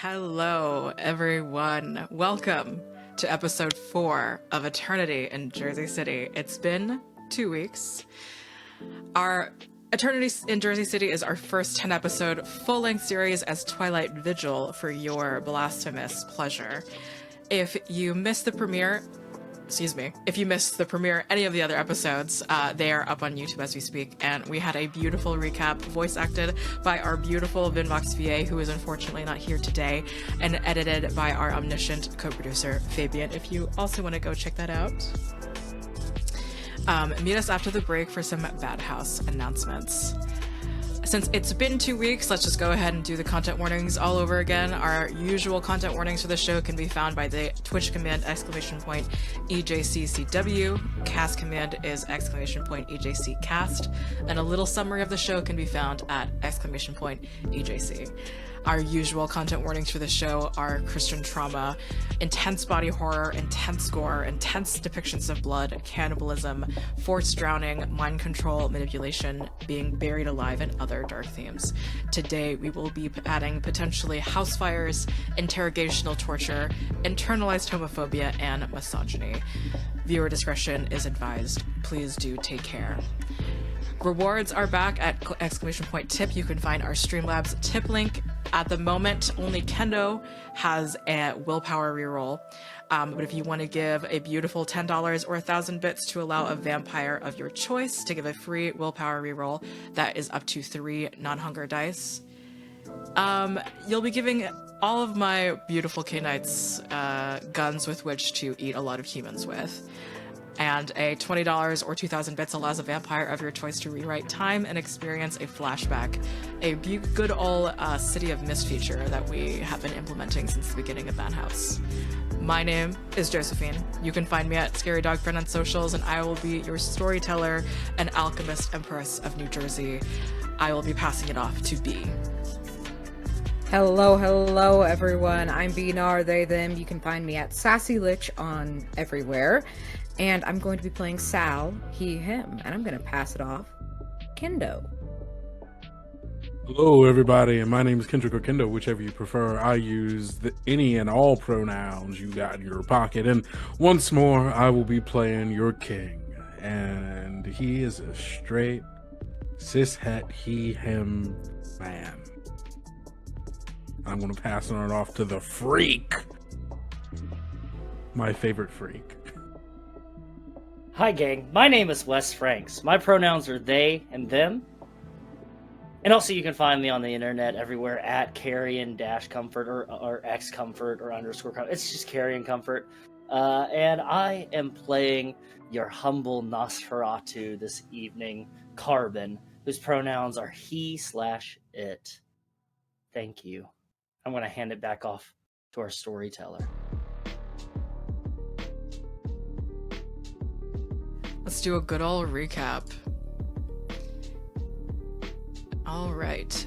Hello, everyone. Welcome to episode 4 of Eternity in Jersey City. It's been 2 weeks. Our Eternity in Jersey City is our first 10-episode full-length series as Twilight Vigil for your blasphemous pleasure. If you missed the premiere, any of the other episodes, they are up on YouTube as we speak, and we had a beautiful recap voice acted by our beautiful Vinvox VA, who is unfortunately not here today, and edited by our omniscient co-producer Fabian. If you also want to go check that out, meet us after the break for some Bad House announcements. Since it's been 2 weeks, let's just go ahead and do the content warnings all over again. Our usual content warnings for the show can be found by the Twitch command !EJCCW. Cast command is !EJCcast. And a little summary of the show can be found at !EJC. Our usual content warnings for the show are Christian trauma, intense body horror, intense gore, intense depictions of blood, cannibalism, forced drowning, mind control, manipulation, being buried alive, and other dark themes. Today, we will be adding potentially house fires, interrogational torture, internalized homophobia, and misogyny. Viewer discretion is advised. Please do take care. Rewards are back at !tip. You can find our Streamlabs tip link. At the moment, only Kendo has a willpower reroll. But if you want to give a beautiful $10 or 1,000 bits to allow a vampire of your choice to give a free willpower reroll, that is up to 3 non-hunger dice. You'll be giving all of my beautiful K-Knights guns with which to eat a lot of humans with. And a $20 or 2,000 bits allows a vampire of your choice to rewrite time and experience a flashback, a good old City of Mist feature that we have been implementing since the beginning of Bad House. My name is Josephine. You can find me at Scary Dog Friend on socials, and I will be your storyteller and alchemist empress of New Jersey. I will be passing it off to B. Hello everyone. I'm Benar, they, them. You can find me at Sassy Lich on everywhere. And I'm going to be playing Sal, he, him, and I'm going to pass it off Kendo. Hello, everybody, and my name is Kendrick or Kendo, whichever you prefer. I use any and all pronouns you got in your pocket. And once more, I will be playing your king. And he is a straight, cishet, he, him man. I'm going to pass it off to the freak. My favorite freak. Hi gang, my name is Wes Franks. My pronouns are they and them. And also you can find me on the internet everywhere at Carrion-Comfort or X-Comfort or _comfort. It's just Carrion Comfort. And I am playing your humble Nosferatu this evening, Carbon, whose pronouns are he/it. Thank you. I'm going to hand it back off to our storyteller. Let's do a good old recap. All right.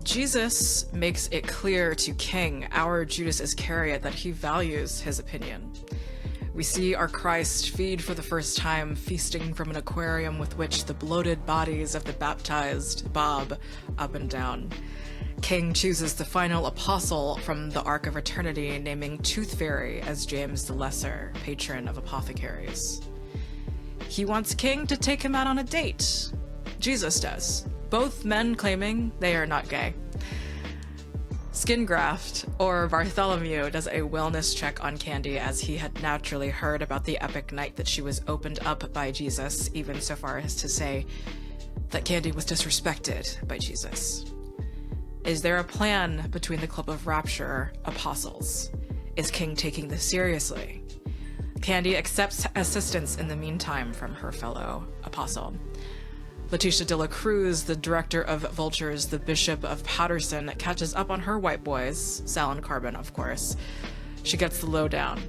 Jesus makes it clear to King, our Judas Iscariot, that he values his opinion. We see our Christ feed for the first time, feasting from an aquarium with which the bloated bodies of the baptized bob up and down. King chooses the final apostle from the Ark of Eternity, naming Tooth Fairy as James the Lesser, patron of apothecaries. He wants King to take him out on a date. Jesus does. Both men claiming they are not gay. Skingraft, or Bartholomew, does a wellness check on Candy as he had naturally heard about the epic night that she was opened up by Jesus, even so far as to say that Candy was disrespected by Jesus. Is there a plan between the Club of Rapture apostles? Is King taking this seriously? Candy accepts assistance in the meantime from her fellow apostle. Letitia de la Cruz, the director of Vultures, the Bishop of Patterson, catches up on her white boys, Sal and Carbon, of course. She gets the lowdown.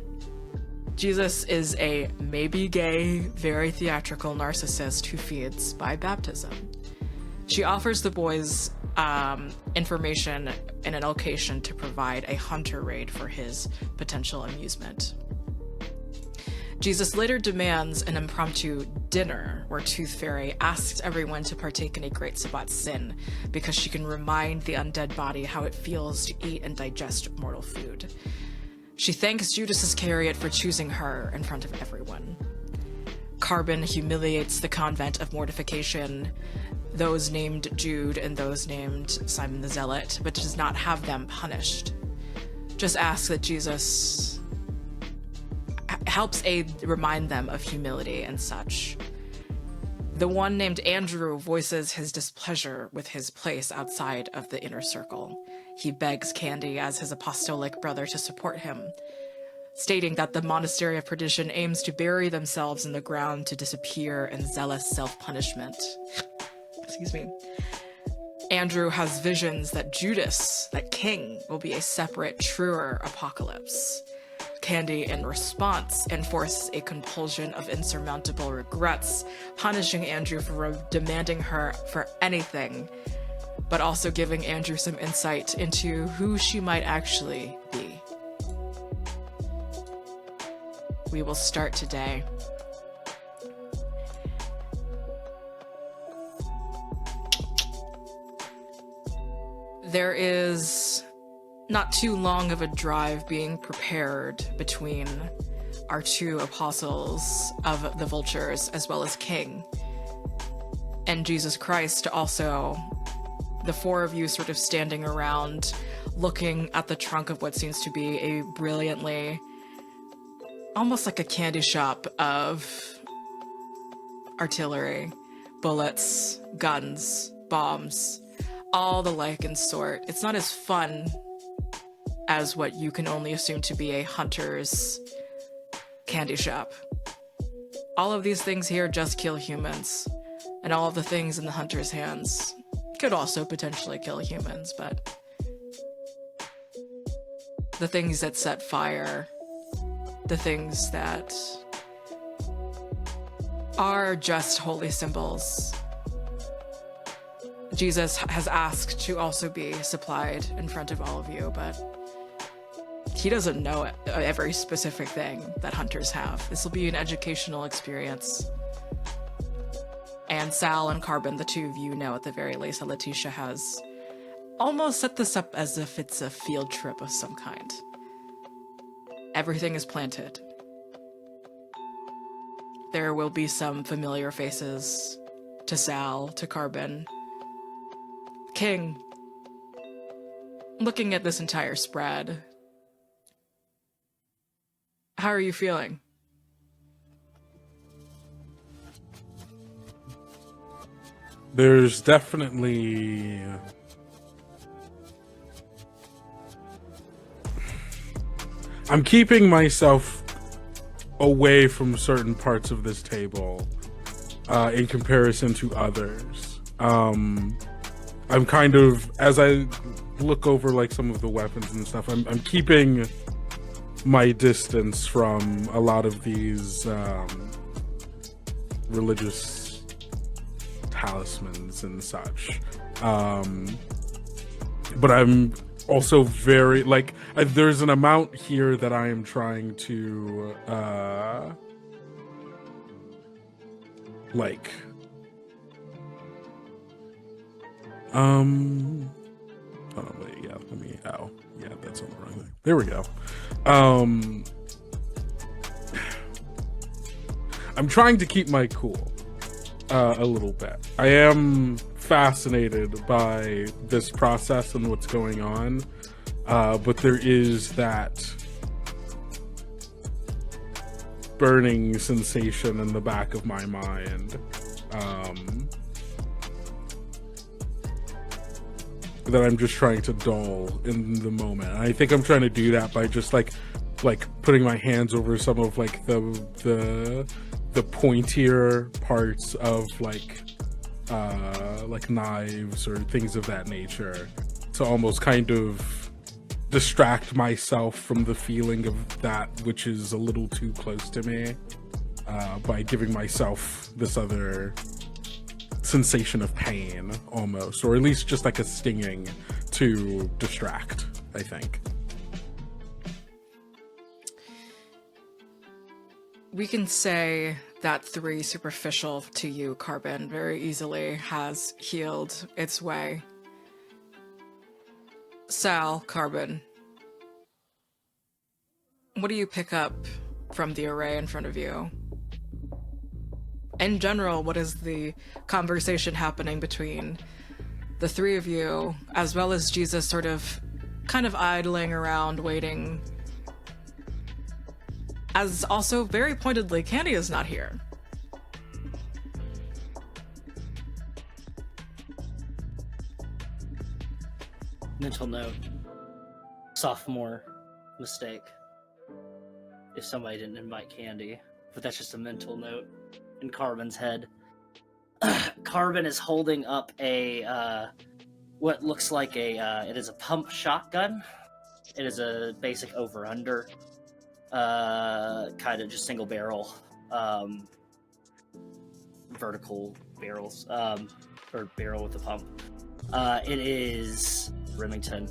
Jesus is a maybe gay, very theatrical narcissist who feeds by baptism. She offers the boys information in an location to provide a hunter raid for his potential amusement. Jesus later demands an impromptu dinner where Tooth Fairy asks everyone to partake in a Great Sabbat sin because she can remind the undead body how it feels to eat and digest mortal food. She thanks Judas Iscariot for choosing her in front of everyone. Carbon humiliates the convent of mortification, those named Jude and those named Simon the Zealot, but does not have them punished. Just asks that Jesus helps remind them of humility and such. The one named Andrew voices his displeasure with his place outside of the inner circle. He begs Candy as his apostolic brother to support him, stating that the Monastery of Perdition aims to bury themselves in the ground to disappear in zealous self-punishment. Excuse me. Andrew has visions that Judas, that King, will be a separate, truer apocalypse. Candy, in response, enforces a compulsion of insurmountable regrets, punishing Andrew for demanding her for anything, but also giving Andrew some insight into who she might actually be. We will start today. There is not too long of a drive being prepared between our two apostles of the Vultures, as well as King, and Jesus Christ. Also, the four of you sort of standing around, looking at the trunk of what seems to be a brilliantly, almost like a candy shop of artillery, bullets, guns, bombs, all the like and sort. It's not as fun as what you can only assume to be a hunter's candy shop. All of these things here just kill humans, and all of the things in the hunter's hands could also potentially kill humans, but the things that set fire, the things that are just holy symbols, Jesus has asked to also be supplied in front of all of you, but he doesn't know every specific thing that hunters have. This will be an educational experience. And Sal and Carbon, the two of you know at the very least that Letitia has almost set this up as if it's a field trip of some kind. Everything is planted. There will be some familiar faces to Sal, to Carbon. King, looking at this entire spread, how are you feeling? There's definitely I'm keeping myself away from certain parts of this table in comparison to others. I'm kind of, as I look over like some of the weapons and stuff, I'm keeping my distance from a lot of these religious talismans and such. But I'm also very, like, there's an amount here that I am trying to, like, oh, wait, yeah, let me, oh, yeah, that's on the wrong thing. There we go. I'm trying to keep my cool a little bit. I am fascinated by this process and what's going on, but there is that burning sensation in the back of my mind that I'm just trying to dull in the moment. And I think I'm trying to do that by just like putting my hands over some of like the pointier parts of like knives or things of that nature, to almost kind of distract myself from the feeling of that which is a little too close to me, by giving myself this other sensation of pain almost, or at least just like a stinging to distract, I think. we can say that 3 superficial to you, Carbon, very easily has healed its way. Sal, Carbon, what do you pick up from the array in front of you? In general, what is the conversation happening between the 3 of you, as well as Jesus sort of kind of idling around, waiting? As also, very pointedly, Candy is not here. Mental note. Sophomore mistake. If somebody didn't invite Candy. But that's just a mental note in Carbon's head. Carbon is holding up a, what looks like it is a pump shotgun. It is a basic over-under, kind of just single barrel, vertical barrels, or barrel with a pump. It is Remington,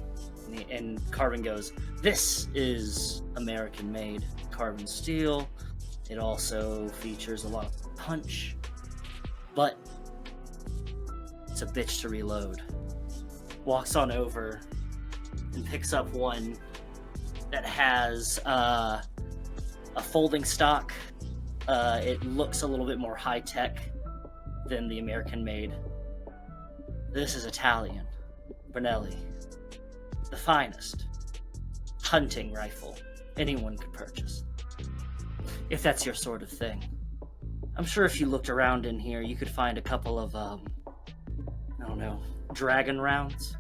and Carbon goes, "This is American-made carbon steel. It also features a lot of punch, but it's a bitch to reload." Walks on over and picks up one that has a folding stock. It looks a little bit more high-tech than the American-made. This is Italian. Brunelli. The finest hunting rifle anyone could purchase. If that's your sort of thing. I'm sure if you looked around in here, you could find a couple of, I don't know, dragon rounds.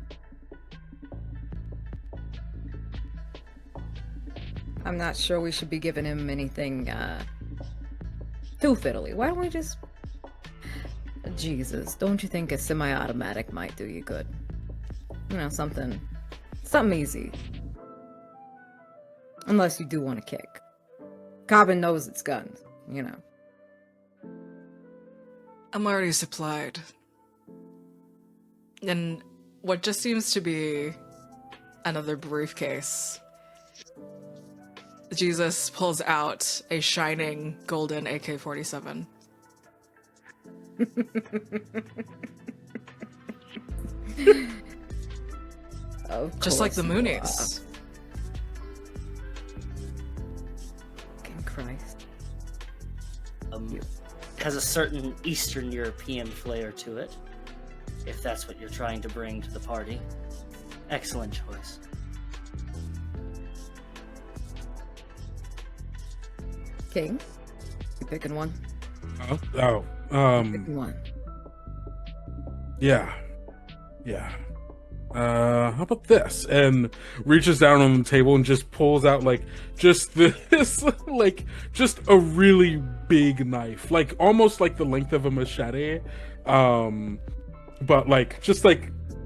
I'm not sure we should be giving him anything, too fiddly. Why don't we just... Jesus, don't you think a semi-automatic might do you good? You know, something easy. Unless you do want to kick. Carbon knows it's guns, you know. I'm already supplied. And what just seems to be another briefcase, Jesus pulls out a shining golden AK-47. Just like the Moonies. Fucking Christ. Has a certain Eastern European flair to it, if that's what you're trying to bring to the party. Excellent choice. King, you picking one? Picking one. Yeah. How about this? And reaches down on the table and just pulls out just this, just a really big knife, almost like the length of a machete, but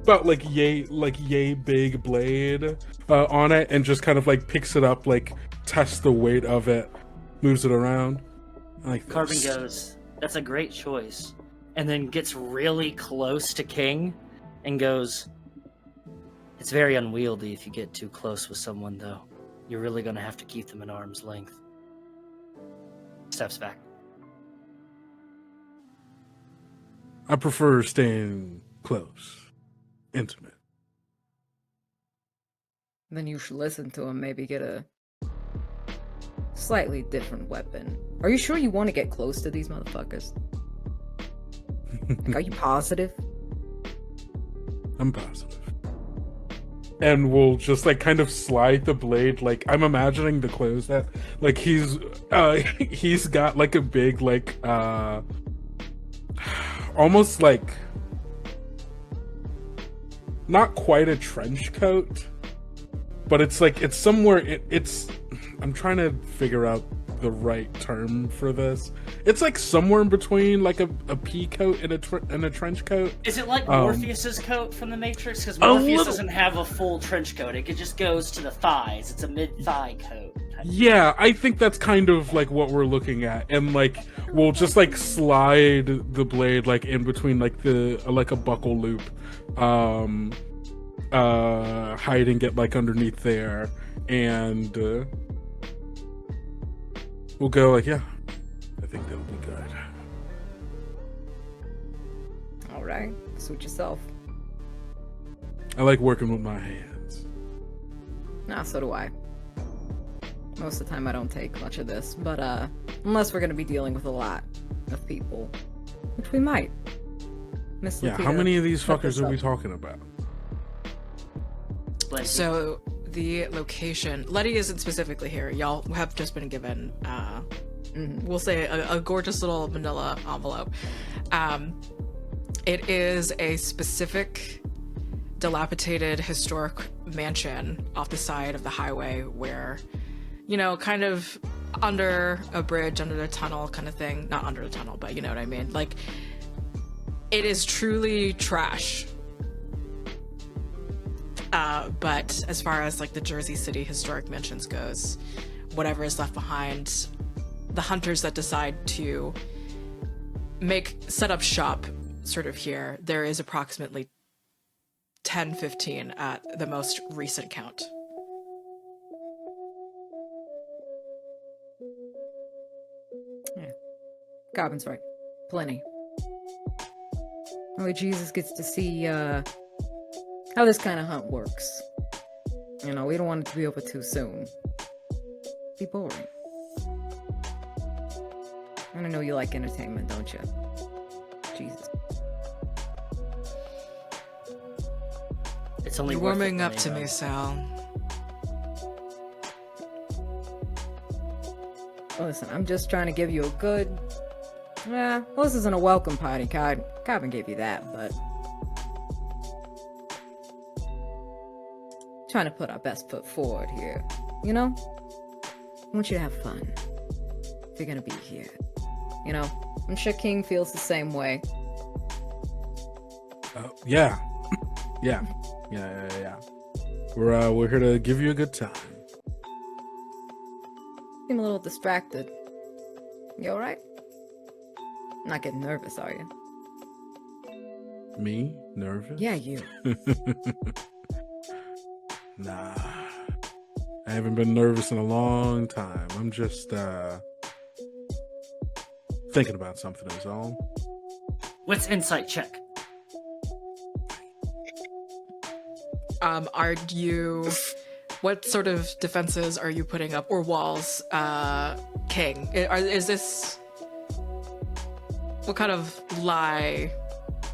about yay big blade on it, and just kind of picks it up, tests the weight of it, moves it around. Carbon goes, "That's a great choice," and then gets really close to King and goes, "It's very unwieldy if you get too close with someone, though. You're really going to have to keep them at arm's length." Steps back. I prefer staying close, intimate. Then you should listen to him, maybe get a slightly different weapon. Are you sure you want to get close to these motherfuckers? Are you positive? I'm positive. And we'll just kind of slide the blade, I'm imagining the clothes that he's got a big almost not quite a trench coat, but it's somewhere it's I'm trying to figure out the right term for this. It's somewhere in between a pea coat and a trench coat. Is it like Morpheus's coat from the Matrix? Because Morpheus doesn't have a full trench coat. It just goes to the thighs. It's a mid-thigh coat. Yeah, I think that's kind of what we're looking at, and we'll just slide the blade in between a buckle loop, hiding it underneath there, and we'll go yeah, I think that'll be good. All right, suit yourself. I like working with my hands. Nah, so do I. Most of the time I don't take much of this, but unless we're gonna be dealing with a lot of people, which we might. Miss Yeah, Lakita, how many of these set fuckers this are we up. talking about? Like, So the location, Letty isn't specifically here. Y'all have just been given, we'll say a gorgeous little manila envelope. It is a specific dilapidated historic mansion off the side of the highway where, you know, kind of under a bridge, under a tunnel kind of thing. Not under a tunnel, but you know what I mean. Like, it is truly trash. But as far as like the Jersey City historic mansions goes, whatever is left behind, the hunters that decide to set up shop sort of here, there is approximately 10, 15 at the most recent count. Yeah. Goblin's right. Plenty. Only Jesus gets to see how this kind of hunt works. You know, we don't want it to be over too soon. Be boring. And I know you like entertainment, don't you? Jesus. it's only You're worth it warming when up they to know. me, Sal. Listen, I'm just trying to give you a good... well, this isn't a welcome party card. Cobbin gave you that, but... trying to put our best foot forward here. You know? I want you to have fun. If you're gonna be here. You know? I'm sure King feels the same way. Yeah. Yeah. We're here to give you a good time. Seem a little distracted. You alright? Not getting nervous, are you? Me? Nervous? Yeah, you. Nah. I haven't been nervous in a long time. I'm just thinking about something is all. What's insight check? What sort of defenses are you putting up, or walls, King? Is this, what kind of lie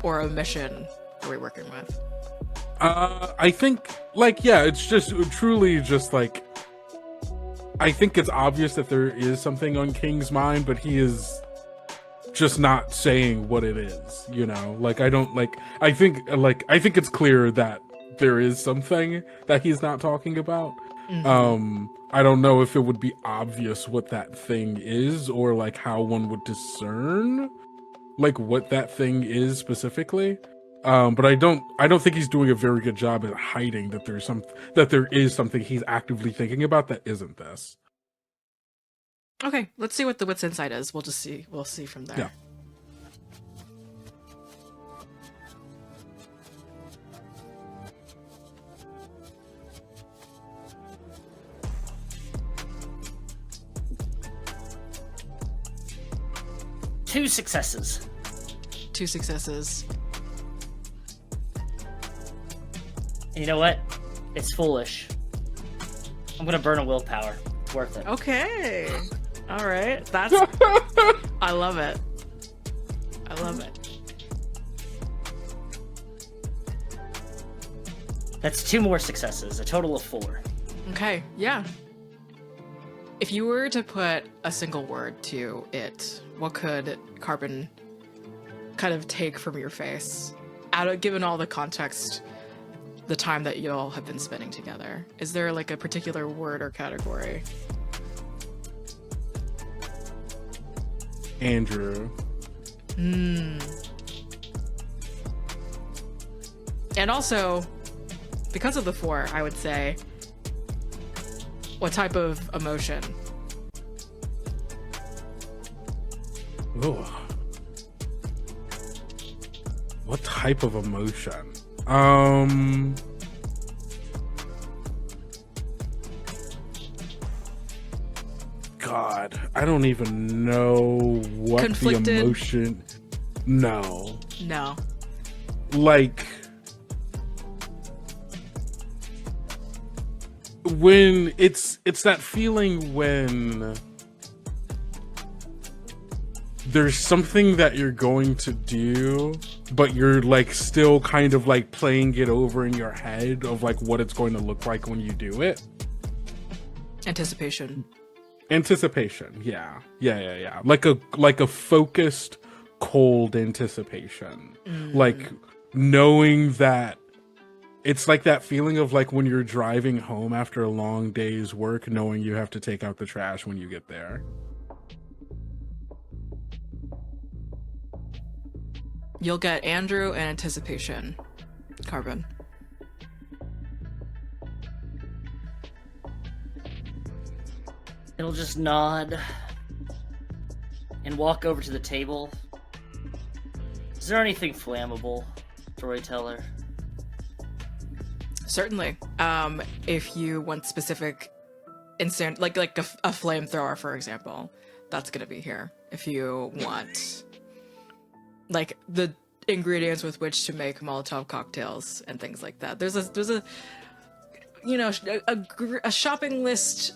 or omission are we working with? I think, like, yeah, it's just truly just like, I think it's obvious that there is something on King's mind, but he is just not saying what it is, you know? Like, I think it's clear that there is something that he's not talking about. Mm-hmm. I don't know if it would be obvious what that thing is, or like how one would discern like what that thing is specifically. But I don't think he's doing a very good job at hiding that there is something he's actively thinking about that isn't this. Okay, let's see what the wits insight is. We'll see from there. Yeah. Two successes. 2 successes. And you know what? It's foolish. I'm gonna burn a willpower. Worth it. Okay. All right. That's. I love it. I love it. That's 2 more successes, a total of 4. Okay. Yeah. If you were to put a single word to it, what could Carbon kind of take from your face? Given all the context, the time that you all have been spending together, is there like a particular word or category? Andrew. And also, because of the 4, I would say, what type of emotion? Ooh. What type of emotion? God, I don't even know what Conflicted? the emotion. No, No. like when it's that feeling when there's something that you're going to do, but you're like still kind of like playing it over in your head of like what it's going to look like when you do it. Anticipation. Yeah. Like a focused, cold anticipation. Like knowing that it's like that feeling of like when you're driving home after a long day's work, knowing you have to take out the trash when you get there. You'll get Andrew and anticipation. Carbon. It'll just nod and walk over to the table. Is there anything flammable, storyteller? Certainly. If you want specific instant, like a flamethrower, for example, that's gonna be here. If you want, like, the ingredients with which to make Molotov cocktails and things like that. There's a you know, a shopping list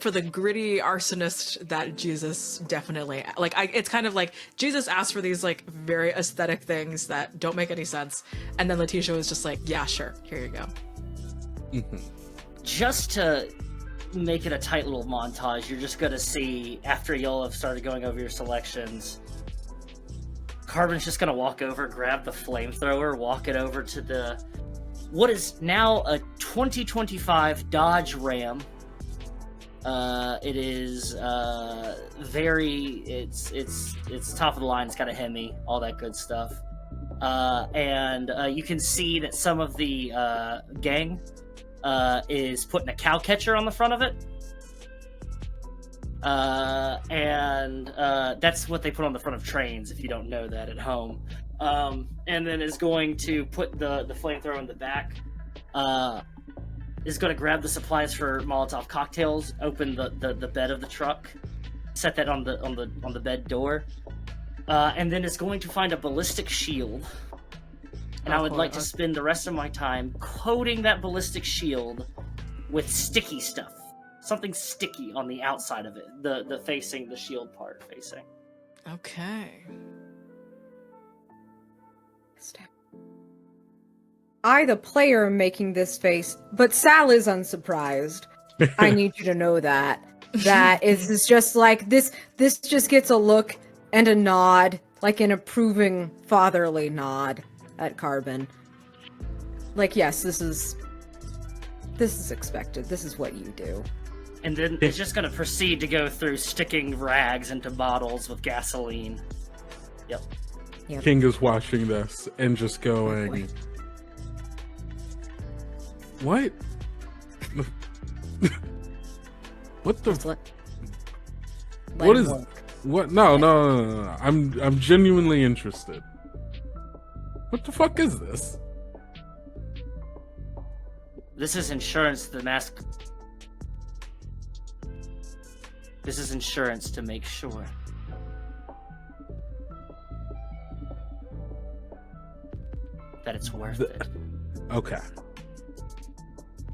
for the gritty arsonist that Jesus definitely, like, it's kind of like Jesus asked for these like very aesthetic things that don't make any sense, and then Letitia was just like, yeah, sure, here you go. Just to make it a tight little montage, you're just gonna see, after y'all have started going over your selections, Carbon's just gonna walk over, grab the flamethrower, walk it over to the what is now a 2025 Dodge Ram. It is it's top of the line. It's got a Hemi, all that good stuff. And you can see that some of the gang is putting a cow catcher on the front of it. And that's what they put on the front of trains, if you don't know that at home. And then is going to put the flamethrower in the back. Is going to grab the supplies for Molotov cocktails, open the bed of the truck, set that on the bed door, and then is going to find a ballistic shield. And I would like to spend the rest of my time coating that ballistic shield with sticky stuff. Something sticky on the outside of it, the facing, the shield part facing. Okay. I, the player, am making this face, but Sal is unsurprised. I need you to know that. That is just like, this just gets a look and a nod, like an approving fatherly nod at Carbon. Like, yes, this is expected. This is what you do. And then it's just going to proceed to go through sticking rags into bottles with gasoline. Yep. King is watching this and just going, what? What the? What is? What? No. I'm genuinely interested. What the fuck is this? This is insurance. This is insurance to make sure. That it's worth it. Okay.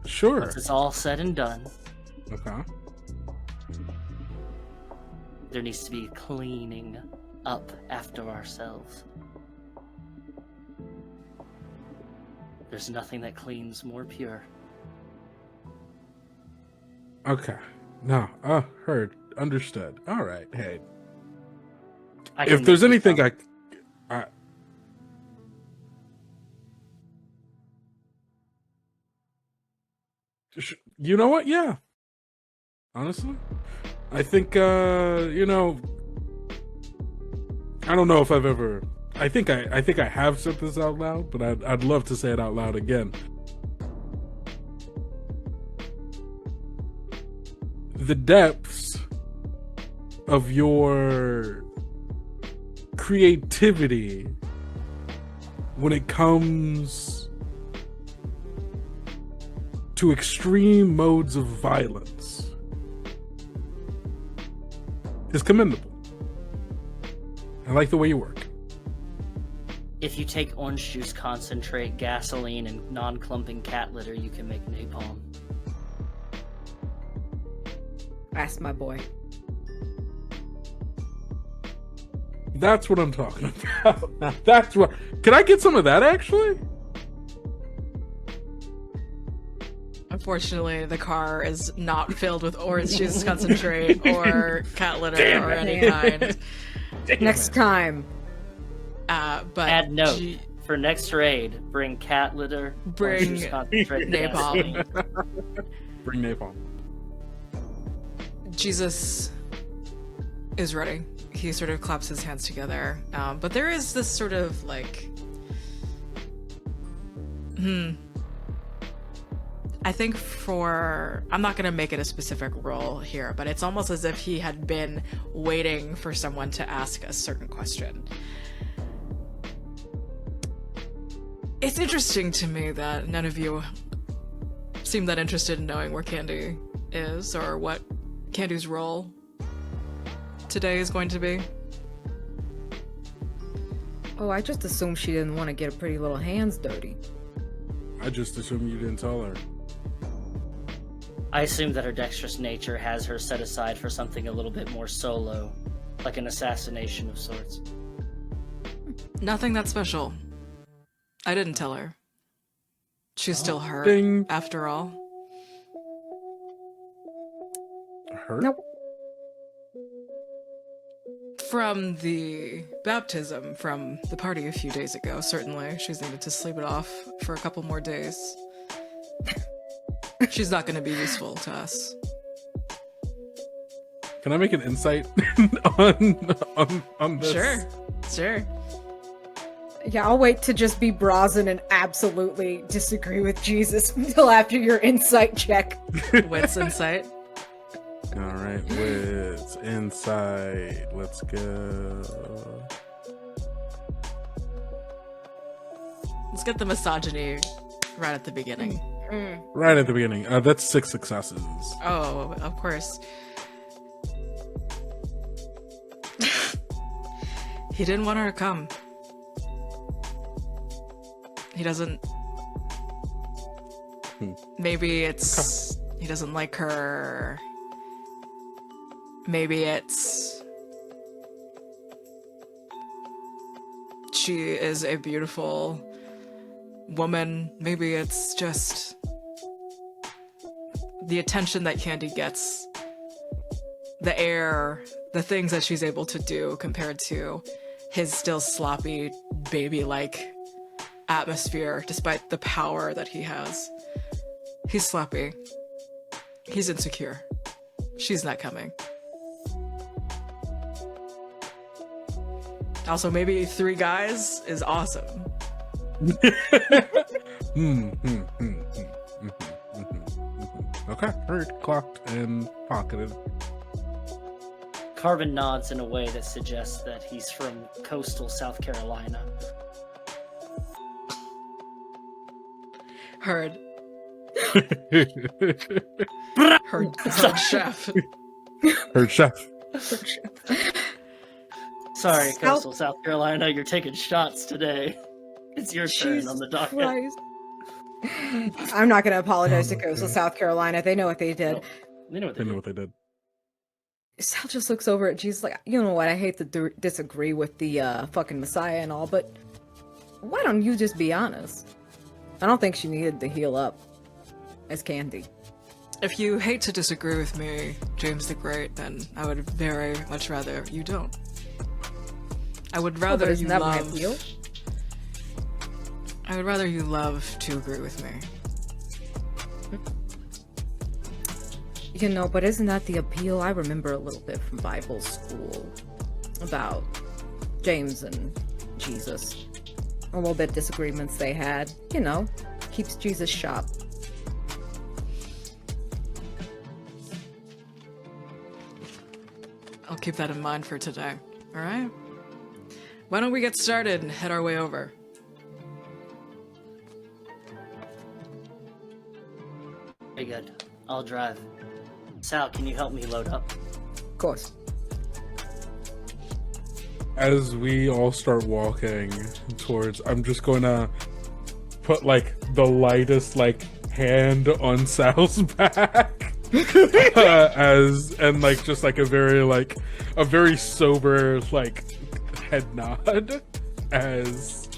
Sure. Once it's all said and done, Okay. there needs to be cleaning up after ourselves. There's nothing that cleans more pure. Okay. No. Heard. Understood. All right. Hey. make If there's you anything proud. You know what? Yeah. Honestly, I think I don't know if I've ever. I think I have said this out loud, but I'd love to say it out loud again. The depths of your creativity when it comes to extreme modes of violence is commendable. I like the way you work. If you take orange juice concentrate, gasoline, and non-clumping cat litter, you can make napalm. Ask my boy. That's what I'm talking about. Now, that's what. Can I get some of that, actually? Unfortunately, the car is not filled with orange juice concentrate or cat litter Damn or it. any kind. Next time. But Add note. For next raid, bring cat litter, Bring orange juice concentrate, and napalm. gasoline. Bring napalm. Jesus is ready. He sort of claps his hands together. But there is this sort of like, I think I'm not going to make it a specific role here, but it's almost as if he had been waiting for someone to ask a certain question. It's interesting to me that none of you seem that interested in knowing where Candy is or what Candy's role today is going to be. Oh, I just assumed she didn't want to get her pretty little hands dirty. I just assumed you didn't tell her. I assume that her dexterous nature has her set aside for something a little bit more solo, like an assassination of sorts. Nothing that special. I didn't tell her. She's still her, Ding. after all. Her? Nope. From the baptism from the party a few days ago, certainly. She's needed to sleep it off for a couple more days. She's not going to be useful to us. Can I make an insight on this? Sure. Yeah, I'll wait to just be brazen and absolutely disagree with Jesus until after your insight check. Wits insight. All right, with insight, let's go. Let's get the misogyny right at the beginning. Right at the beginning. That's 6 successes. Oh, of course. He didn't want her to come. He doesn't. Maybe it's he doesn't like her. Maybe it's she is a beautiful woman. Maybe it's just the attention that Candy gets, the air, the things that she's able to do compared to his still sloppy, baby-like atmosphere, despite the power that he has. He's sloppy. He's insecure. She's not coming. Also, maybe 3 guys is awesome. Okay, heard, clocked, and pocketed. Carvin nods in a way that suggests that he's from coastal South Carolina. Heard. Heard chef. Heard chef. Sorry, coastal South Carolina, you're taking shots today. It's your turn on the docket. Christ. I'm not going to apologize to Coastal South Carolina. They know what they did. They know what They know what they did. Sal just looks over at Jesus like, you know what, I hate to disagree with the fucking Messiah and all, but why don't you just be honest? I don't think she needed to heal up as Candy. If you hate to disagree with me, James the Great, then I would very much rather you don't. I would rather you isn't that my love. appeal? I would rather you love to agree with me. You know, but isn't that the appeal? I remember a little bit from Bible school about James and Jesus. A little bit disagreements they had. You know, keeps Jesus sharp. I'll keep that in mind for today. All right? Why don't we get started and head our way over? Very good. I'll drive. Sal, can you help me load up? Of course. as we all start walking towards, I'm just going to put like the lightest like hand on Sal's back, and like just like a very sober like head nod as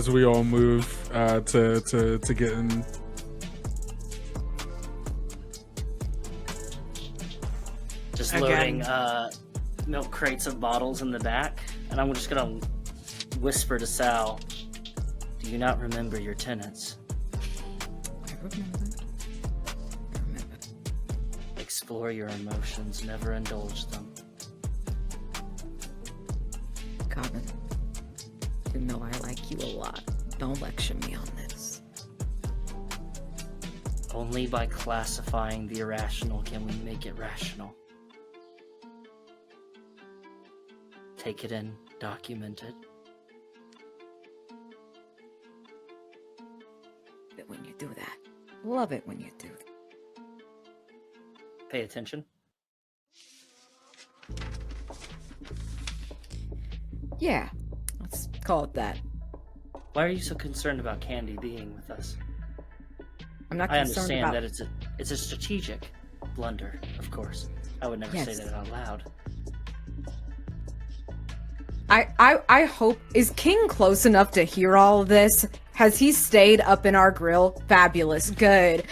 we all move to get in. Just Again. loading milk crates of bottles in the back, and I'm just gonna whisper to Sal, "Do you not remember your tenants? I remember. Explore your emotions, never indulge them." Carbon, you know I like you a lot. Don't lecture me on this. Only by classifying the irrational can we make it rational. Take it in, document it. But when you do that, love it when you do that. Pay attention. Yeah, let's call it that. Why are you so concerned about Candy being with us? I'm not I concerned understand about... that it's a strategic blunder, of course. I would never say Yes. that out loud. I hope... Is King close enough to hear all of this? Has he stayed up in our grill? Fabulous. Good.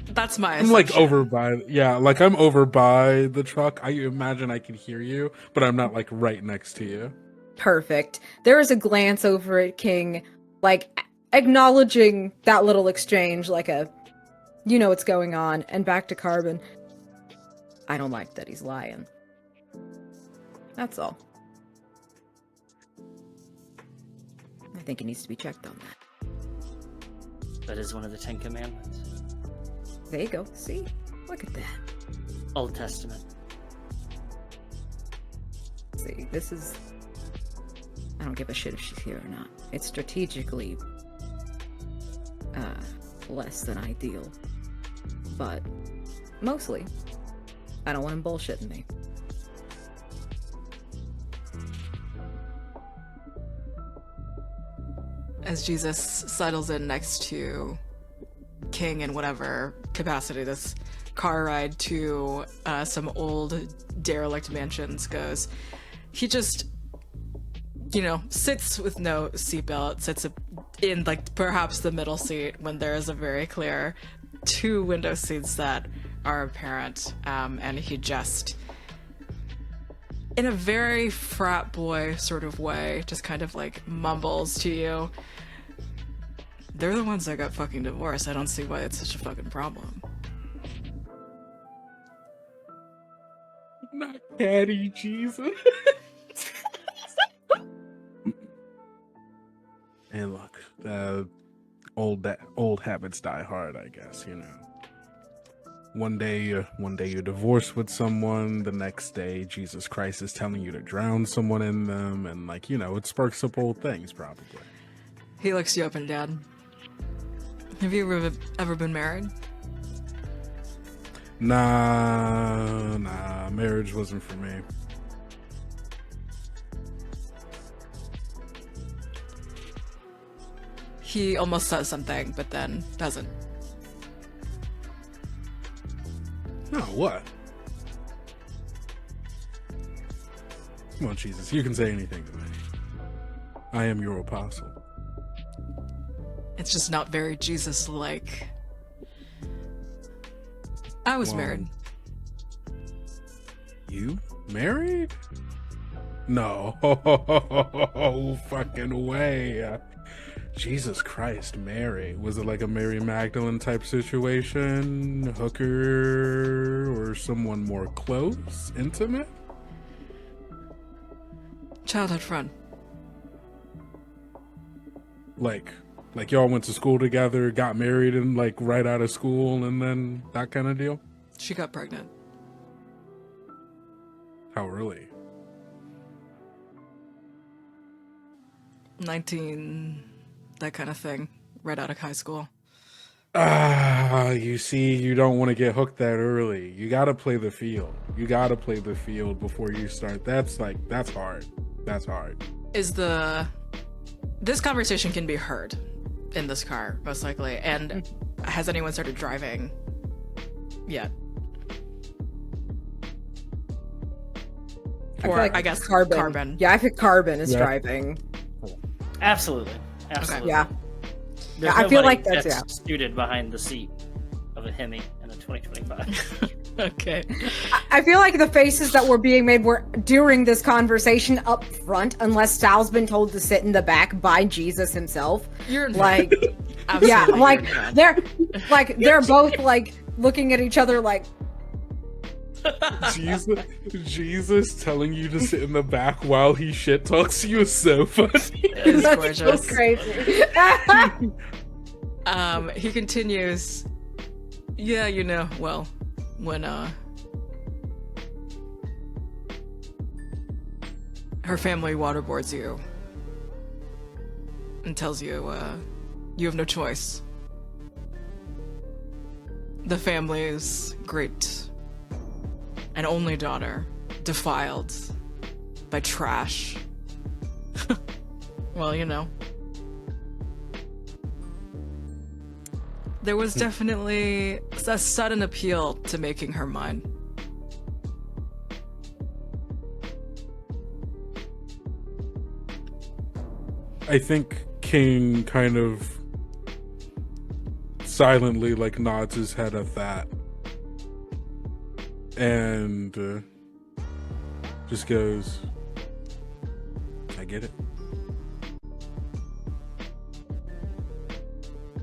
That's my I'm like assumption. I'm over by the truck. I imagine I can hear you, but I'm not like right next to you. Perfect. There is a glance over at King, like, acknowledging that little exchange, like a, you know what's going on, and back to Carbon. I don't like that he's lying. That's all. I think he needs to be checked on that. That is one of the 10 Commandments. There you go. See? Look at that. Old Testament. See, this is... I don't give a shit if she's here or not. It's strategically less than ideal. But mostly, I don't want him bullshitting me. As Jesus settles in next to King in whatever capacity this car ride to some old derelict mansions goes, he just, sits with no seatbelt, sits in like perhaps the middle seat when there is a very clear 2 window seats that are apparent, and he just, in a very frat boy sort of way, just kind of like mumbles to you, "They're the ones that got fucking divorced. I don't see why it's such a fucking problem." Not Caddy Jesus. And look, old habits die hard, I guess, One day you're divorced with someone, the next day Jesus Christ is telling you to drown someone in them, and it sparks up old things probably. He looks you up and down. Have you ever been married? Nah, marriage wasn't for me. He almost says something, but then doesn't. No, what? Come on, Jesus, you can say anything to me. I am your apostle. It's just not very Jesus-like. I was Well, married. You married? No fucking way. Jesus Christ, Mary. Was it like a Mary Magdalene type situation? Hooker or someone more close? Intimate? Childhood friend. Like y'all went to school together, got married and right out of school and then that kind of deal? She got pregnant. How early? 19, that kind of thing. Right out of high school. You see, you don't want to get hooked that early. You gotta play the field. You gotta play the field before you start. That's hard. That's hard. This conversation can be heard in this car, most likely. And has anyone started driving yet? Or I guess Carbon. Yeah, I think Carbon is driving. Absolutely. Absolutely. Yeah. There's I feel nobody like that's suited behind the seat of a Hemi in a 2025. Okay. I feel like the faces that were being made were during this conversation up front, unless Sal's been told to sit in the back by Jesus himself. You're like, absolutely yeah, like you're they're both like looking at each other like. Jesus telling you to sit in the back while he shit talks you is so funny. It's That's gorgeous. so crazy. He continues. Yeah, well, when her family waterboards you and tells you you have no choice. The family's great and only daughter defiled by trash. Well, there was definitely a sudden appeal to making her mine. I think King kind of silently like nods his head at that and just goes, I get it.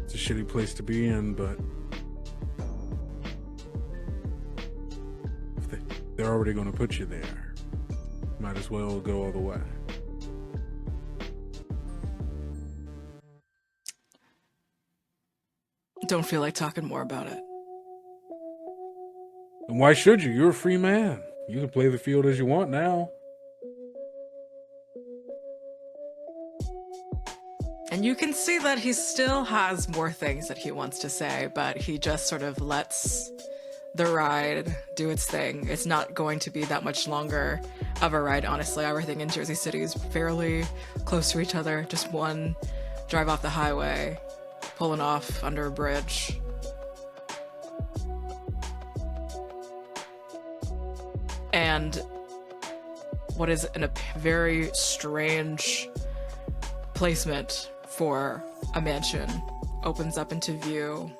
It's a shitty place to be in, but if they're already going to put you there, might as well go all the way. Don't feel like talking more about it. And why should you? You're a free man. You can play the field as you want now. And you can see that he still has more things that he wants to say, but he just sort of lets the ride do its thing. It's not going to be that much longer of a ride, honestly. Everything in Jersey City is fairly close to each other. Just one drive off the highway, pulling off under a bridge. And what is a very strange placement for a mansion opens up into view.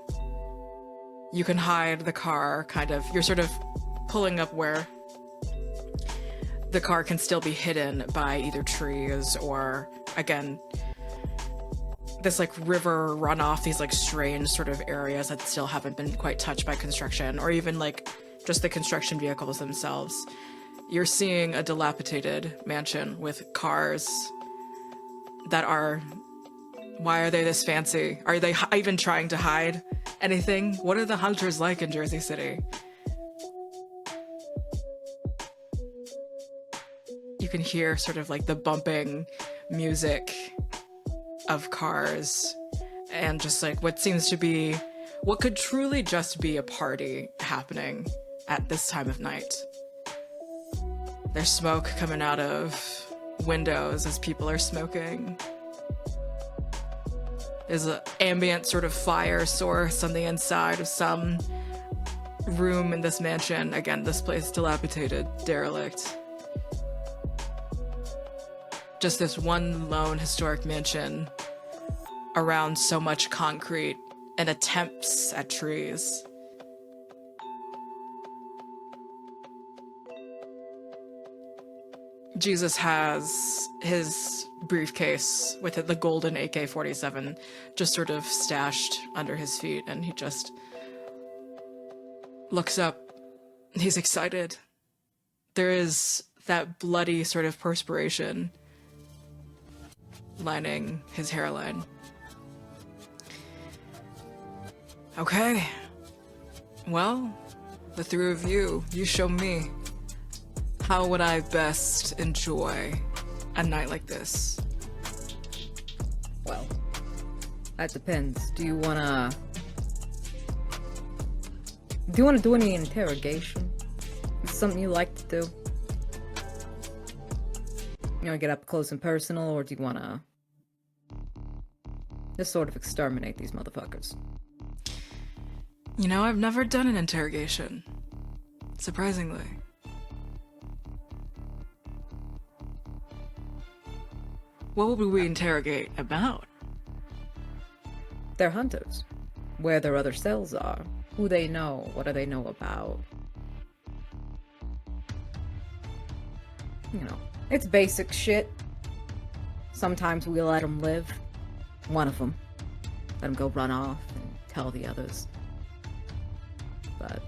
You can hide the car, you're sort of pulling up where the car can still be hidden by either trees or, again, this river runoff, these strange sort of areas that still haven't been quite touched by construction, or even just the construction vehicles themselves. You're seeing a dilapidated mansion with cars that are... Why are they this fancy? Are they even trying to hide anything? What are the hunters like in Jersey City? You can hear sort of the bumping music of cars and just what seems to be what could truly just be a party happening at this time of night. There's smoke coming out of windows as people are smoking. There's an ambient sort of fire source on the inside of some room in this mansion. Again, this place dilapidated, derelict. Just this one lone historic mansion around so much concrete and attempts at trees. Jesus has his briefcase with the golden AK-47 just sort of stashed under his feet, and he just looks up. He's excited. There is that bloody sort of perspiration lining his hairline. Okay. Well, the three of you show me. How would I best enjoy a night like this? Well, that depends. Do you wanna do any interrogation? Is something you like to do? You want to get up close and personal, or do you want to just sort of exterminate these motherfuckers? You know, I've never done an interrogation. Surprisingly. What would we interrogate about? They're hunters. Where their other cells are. Who they know. What do they know about? You know, it's basic shit. Sometimes we let them live. One of them. Let them go run off and tell the others. But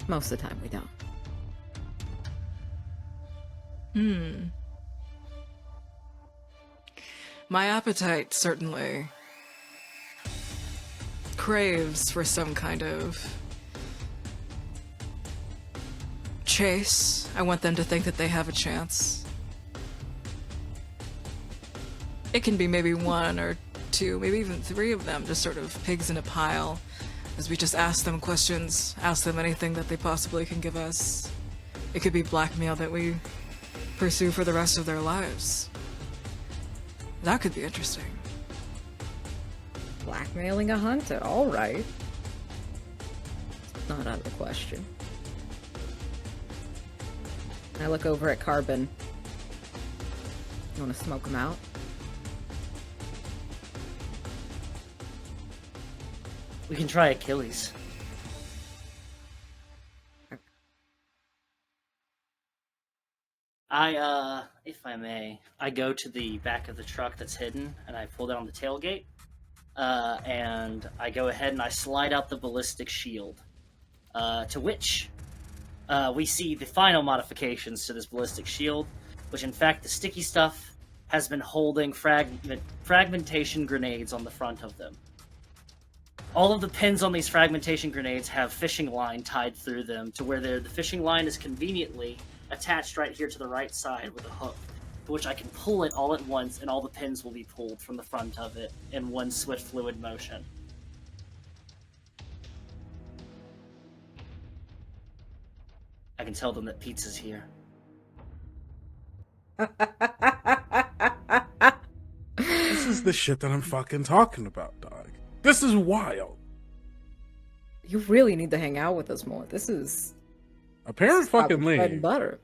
most of the time we don't. My appetite certainly craves for some kind of chase. I want them to think that they have a chance. It can be maybe one or two, maybe even three of them, just sort of pigs in a pile, as we just ask them questions, ask them anything that they possibly can give us. It could be blackmail that we pursue for the rest of their lives. That could be interesting. Blackmailing a hunter, alright. Not out of the question. I look over at Carbon. You want to smoke him out? We can try Achilles. If I may, I go to the back of the truck that's hidden, and I pull down the tailgate, and I go ahead and I slide out the ballistic shield, to which we see the final modifications to this ballistic shield, which in fact the sticky stuff has been holding fragmentation grenades on the front of them. All of the pins on these fragmentation grenades have fishing line tied through them to where the fishing line is conveniently attached right here to the right side with a hook, to which I can pull it all at once and all the pins will be pulled from the front of it in one swift fluid motion. I can tell them that pizza's here. This is the shit that I'm fucking talking about, dog. This is wild. You really need to hang out with us more. This is Apparently, bread and butter.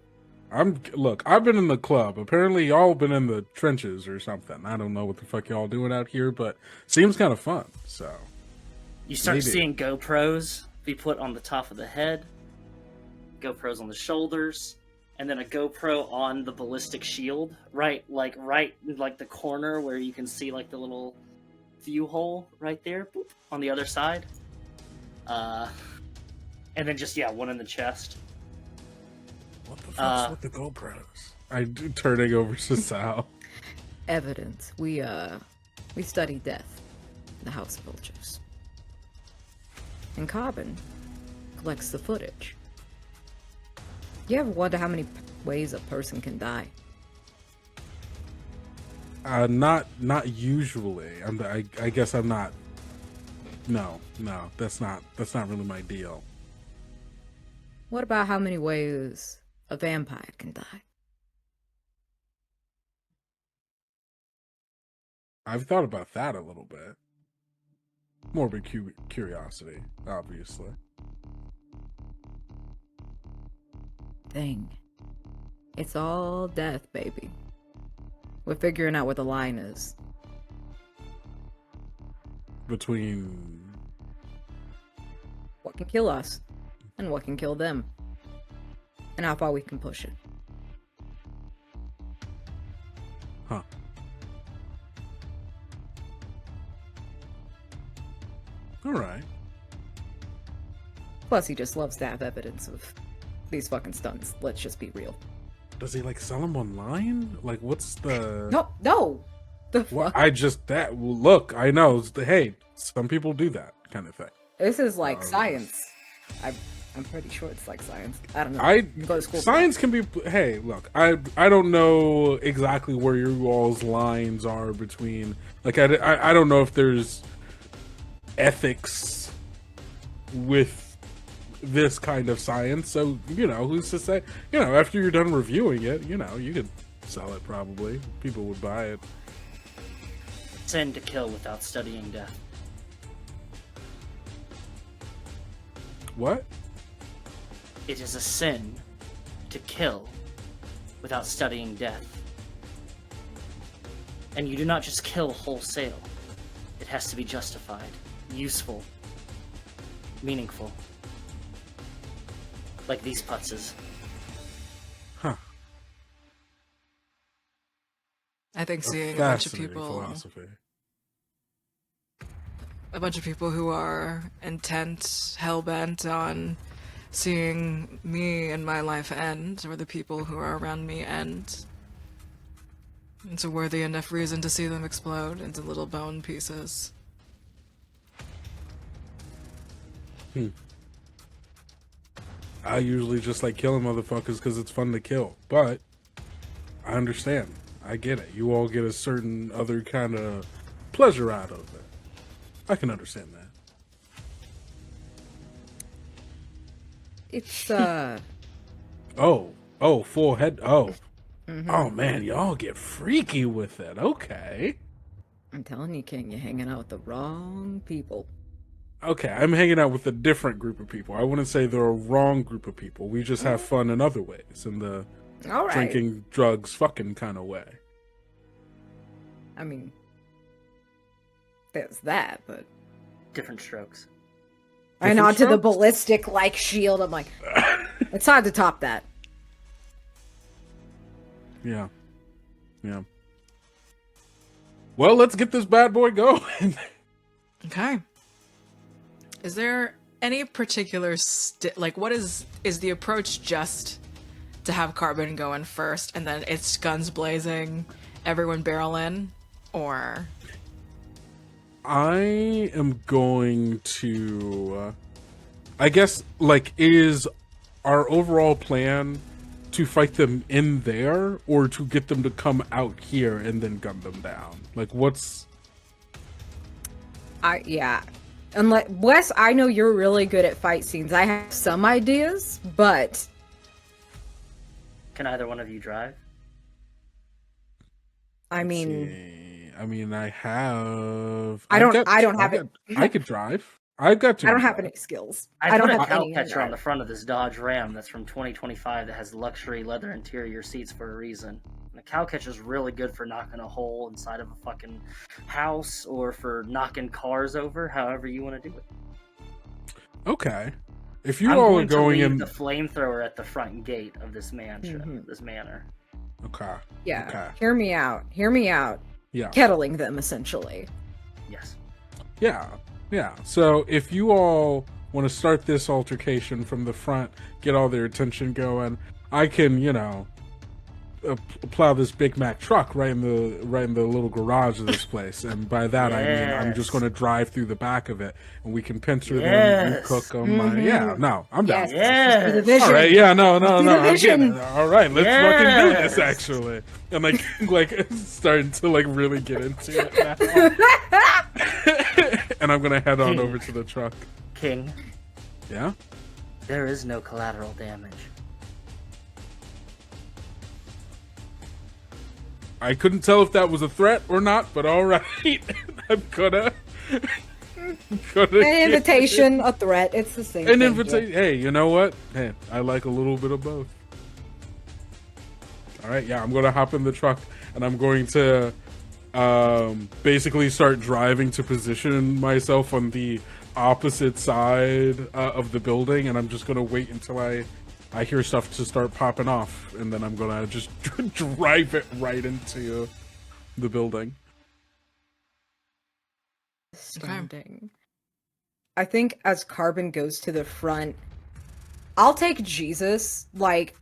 Look, I've been in the club. Apparently, y'all been in the trenches or something. I don't know what the fuck y'all doing out here, but seems kind of fun. So you start maybe. Seeing GoPros be put on the top of the head, GoPros on the shoulders, and then a GoPro on the ballistic shield, right the corner where you can see like the little view hole right there, boop, on the other side. And then just one in the chest. What the fuck's with the GoPros? I do turning over to Sal. Evidence. We study death in the House of Vultures. And Carbon collects the footage. You ever wonder how many ways a person can die? Not usually. I guess I'm not. No, that's not really my deal. What about how many ways a vampire can die? I've thought about that a little bit. Morbid curiosity, obviously. Thing. It's all death, baby. We're figuring out where the line is. Between what can kill us and what can kill them, and how far we can push it. Huh. Alright. Plus, he just loves to have evidence of these fucking stunts. Let's just be real. Does he like sell them online? Like, what's the... No! The fuck? Look, I know. Hey, some people do that kind of thing. This is like science. I'm pretty sure it's like science. I don't know. I go to school. Science can be. Hey, look, I don't know exactly where your all's lines are between. Like, I don't know if there's ethics with this kind of science. So, who's to say? After you're done reviewing it, you could sell it, probably. People would buy it. Sin to kill without studying death. What? It is a sin to kill without studying death. And you do not just kill wholesale. It has to be justified, useful, meaningful. Like these putzes. Huh. I think seeing a bunch of Fascinating people, philosophy. a bunch of people who are intent, hell-bent on seeing me and my life end, or the people who are around me end. It's a worthy enough reason to see them explode into little bone pieces. I usually just like killing motherfuckers because it's fun to kill, but I understand. I get it. You all get a certain other kind of pleasure out of it. I can understand that. It's Oh, full head. Oh, oh man, y'all get freaky with it. Okay, I'm telling you, King, you're hanging out with the wrong people. okay. I'm hanging out with a different group of people. I wouldn't say they're a wrong group of people. We just have fun in other ways, in the All right. drinking, drugs, fucking kind of way. I mean, there's that, but Different strokes. I Different nod to the strokes? ballistic like shield. I'm like, it's hard to top that. Yeah, yeah. Well, let's get this bad boy going. Okay. Is there any particular like what is the approach just to have Carbon go in first and then it's guns blazing, everyone barrel in, or I am going to, I guess, like, is our overall plan to fight them in there or to get them to come out here and then gun them down? Like, what's... Yeah. Unless Wes, I know you're really good at fight scenes. I have some ideas, but Can either one of you drive? I mean, I have... I don't have it. I could drive. I've got to. I don't have any skills. I don't put a have cow any. catcher on the front of this Dodge Ram that's from 2025 that has luxury leather interior seats for a reason. And the cow catcher is really good for knocking a hole inside of a fucking house or for knocking cars over, however you want to do it. Okay. If you I'm all going are going to leave in... the flamethrower at the front gate of this mansion, this manor. Okay. Yeah. Okay. Hear me out. Hear me out. Yeah. Kettling them essentially. Yes. Yeah. Yeah. So if you all want to start this altercation from the front, get all their attention going, I can, plow this Big Mac truck right in the little garage of this place, and by that I mean I'm just going to drive through the back of it, and we can pincer them, you cook them. Yeah, no, I'm down. Yes. The vision. All right, yeah, no, The I'm getting vision. it. All right, let's fucking do this. Yes. Actually, and like starting to like really get into it now. And I'm gonna head on over to the truck. King, Yeah. there is no collateral damage. I couldn't tell if that was a threat or not, but all right, I'm gonna. An invitation, a threat. It's the same. An thing, invitation. Hey, you know what? Hey, I like a little bit of both. All right, yeah, I'm gonna hop in the truck and I'm going to basically start driving to position myself on the opposite side of the building, and I'm just gonna wait until I hear stuff to start popping off, and then I'm gonna just drive it right into the building. Standing. I think as Carbon goes to the front, I'll take Jesus, like,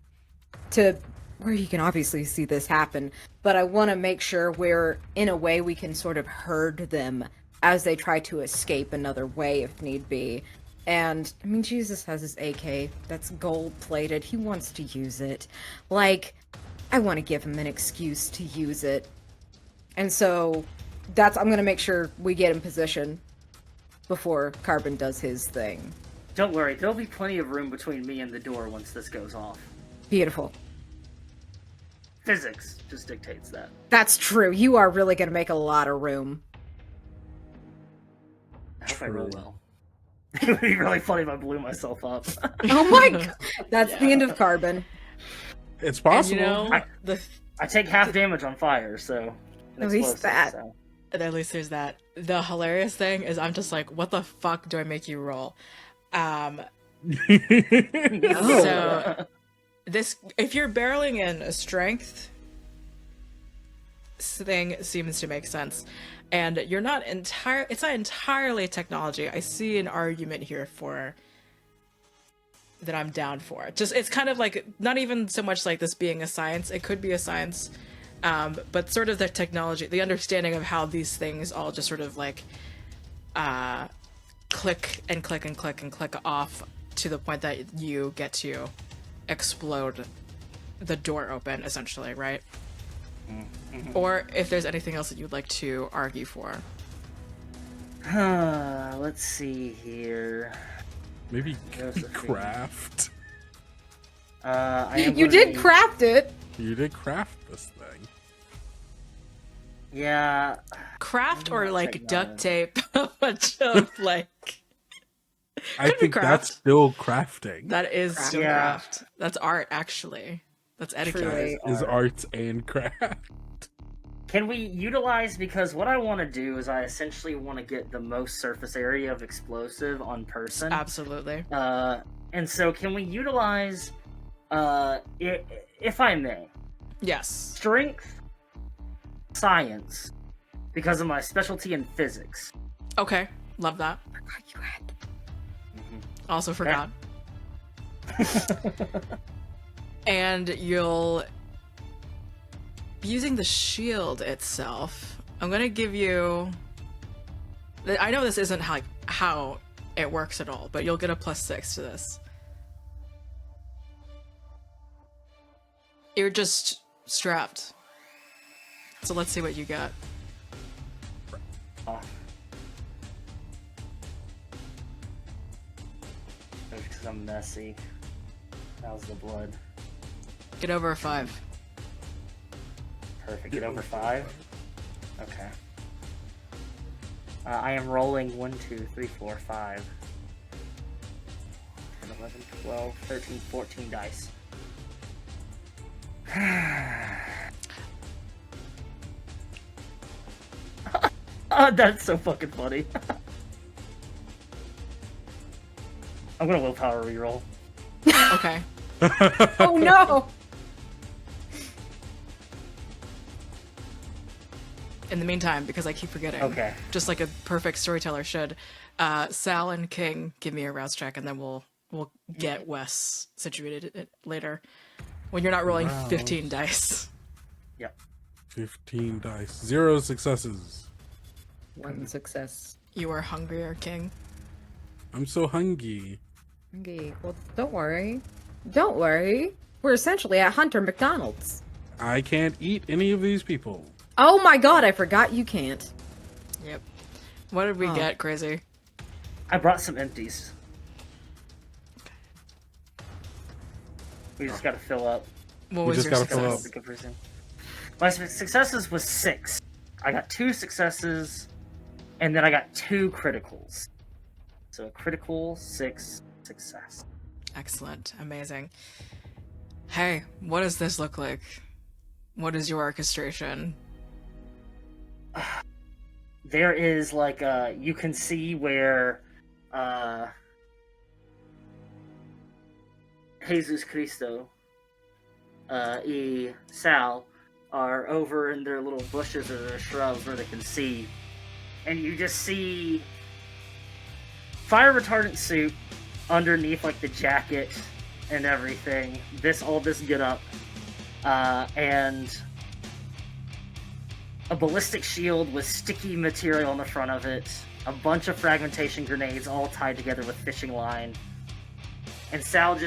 to where you can obviously see this happen, but I want to make sure we're, in a way, we can sort of herd them as they try to escape another way if need be. And, I mean, Jesus has his AK that's gold-plated. He wants to use it. Like, I want to give him an excuse to use it. And so, I'm going to make sure we get in position before Carbon does his thing. Don't worry, there'll be plenty of room between me and the door once this goes off. Beautiful. Physics just dictates that. That's true. You are really gonna make a lot of room. I hope I roll well. It would be really funny if I blew myself up. Oh my god. That's the end of Carbon. It's possible. And, you know, I take half damage on fire, so... At least that. So. at least there's that. The hilarious thing is I'm just like, what the fuck do I make you roll? So this, if you're barreling in a strength thing, seems to make sense. And you're not it's not entirely technology. I see an argument here for that I'm down for. Just, it's kind of like, not even so much like this being a science. It could be a science, but sort of the technology, the understanding of how these things all just sort of like click and click and click and click off to the point that you get to explode the door open, essentially, right? Mm-hmm. Or if there's anything else that you'd like to argue for. Let's see here. Maybe craft. You did craft it. You did craft this thing. Yeah. Craft or like duct tape a bunch of like. I think that's still crafting. That is still craft. That's art, actually. That's etiquette. Is art and craft. Can we utilize, because what I want to do is I essentially want to get the most surface area of explosive on person. Absolutely. And so can we utilize, if I may? Yes. Strength, science, because of my specialty in physics. Okay, love that. Forgot you had. Also forgot. And you'll be using the shield itself. I'm gonna give you. I know this isn't how it works at all, but you'll get a +6 to this. You're just strapped. So let's see what you got. Because I'm messy. How's the blood? Get over a 5. Perfect. Get over 5? Okay. I am rolling 1, 2, 3, 4, 5. 10, 11, 12, 13, 14 dice. That's so fucking funny. I'm gonna willpower reroll. Okay. Oh no! In the meantime, because I keep forgetting, okay, just like a perfect storyteller should, Sal and King give me a rouse check, and then we'll get Wes situated later when you're not rolling 15 dice. Yep. 15 dice. 0 successes. 1 success. You are hungrier, King. I'm so hungry. Okay, well, don't worry. Don't worry. We're essentially at Hunter McDonald's. I can't eat any of these people. Oh my god, I forgot you can't. Yep. What did we get, Crazy? I brought some empties. We just gotta fill up. What was your success? My successes was 6. I got 2 successes, and then I got 2 criticals. So a critical, 6 success. Excellent. Amazing. Hey, what does this look like? What is your orchestration? There is like you can see where Jesus Cristo and Sal are over in their little bushes or their shrubs where they can see, and you just see fire retardant suit underneath like the jacket and everything. All this get up, and a ballistic shield with sticky material on the front of it, a bunch of fragmentation grenades all tied together with fishing line. And Sal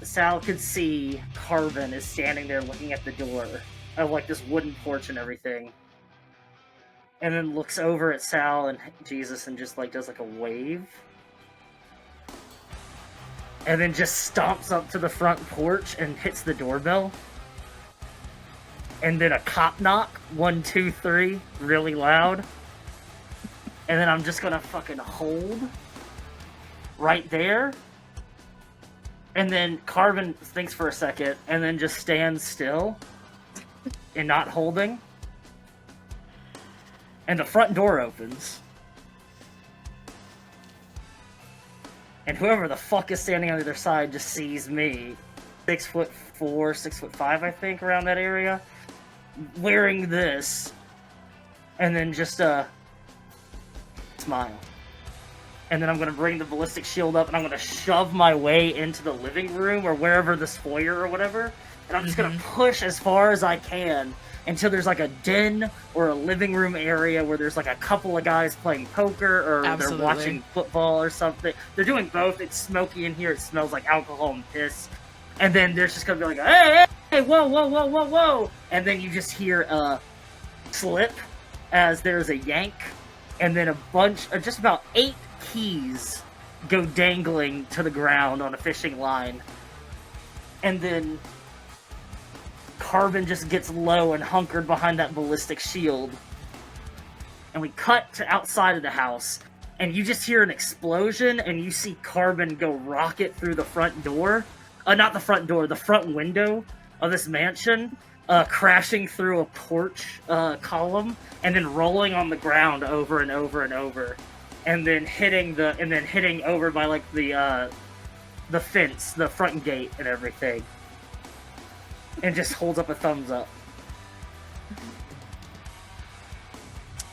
Sal could see Carbon is standing there looking at the door of like this wooden porch and everything. And then looks over at Sal and Jesus and just like does like a wave. And then just stomps up to the front porch and hits the doorbell. and then a cop knock, 1, 2, 3, really loud. And then I'm just gonna fucking hold right there. And then Carbon thinks for a second, and then just stands still and not holding. And the front door opens. And whoever the fuck is standing on the other side just sees me, 6'4", 6'5", I think, around that area, wearing this, and then just smile. And then I'm gonna bring the ballistic shield up, and I'm gonna shove my way into the living room or wherever, this foyer or whatever, and I'm just gonna push as far as I can until there's like a den or a living room area where there's like a couple of guys playing poker or Absolutely. they're watching football or something. They're doing both. It's smoky in here. It smells like alcohol and piss. And then there's just gonna be like, hey, whoa, whoa, whoa, whoa, whoa. And then you just hear a slip as there's a yank. And then a bunch of just about 8 keys go dangling to the ground on a fishing line. And then Carbon just gets low and hunkered behind that ballistic shield. And we cut to outside of the house, and you just hear an explosion, and you see Carbon go rocket through the front door. Not the front door, the front window of this mansion, crashing through a porch column, and then rolling on the ground over and over and over. And then hitting over by like the fence, the front gate and everything. And just holds up a thumbs up.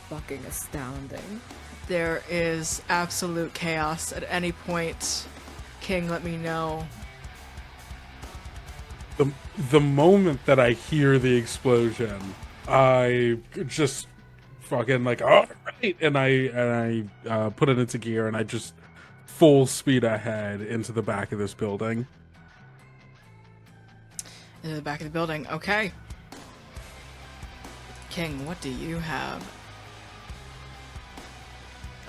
Fucking astounding. There is absolute chaos at any point. King, let me know. The moment that I hear the explosion, I just fucking like, all right, and I put it into gear, and I just full speed ahead into the back of this building. In the back of the building. Okay. King, what do you have?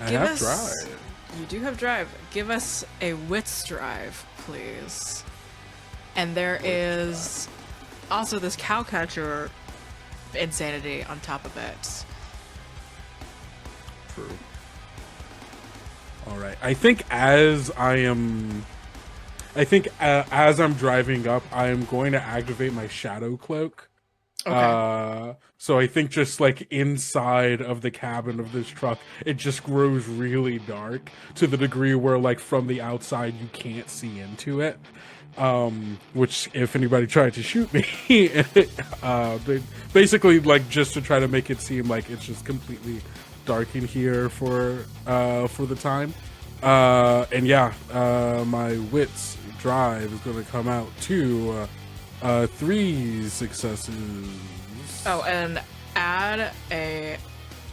I have drive. You do have drive. Give us a wits drive, please. And there is also this cowcatcher insanity on top of it. True. All right. I think as I'm driving up, I am going to activate my shadow cloak. Okay. So I think just like inside of the cabin of this truck, it just grows really dark to the degree where like from the outside you can't see into it. Which if anybody tried to shoot me, basically like just to try to make it seem like it's just completely dark in here for the time. And yeah, my wits drive is going to come out to 3 successes. Oh, and add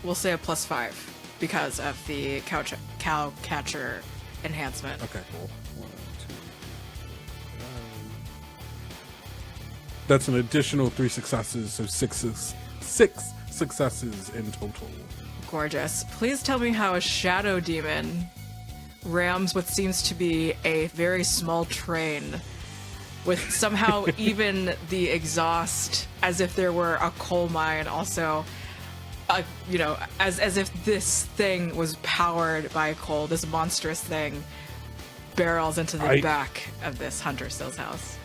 we'll say a +5 because of the cow catcher enhancement. Okay, cool. 1, 2, that's an additional 3 successes, so 6 successes in total. Gorgeous. Please tell me how a shadow demon rams what seems to be a very small train with somehow even the exhaust as if there were a coal mine also, as if this thing was powered by coal. This monstrous thing barrels into the back of this Hunter Stills house.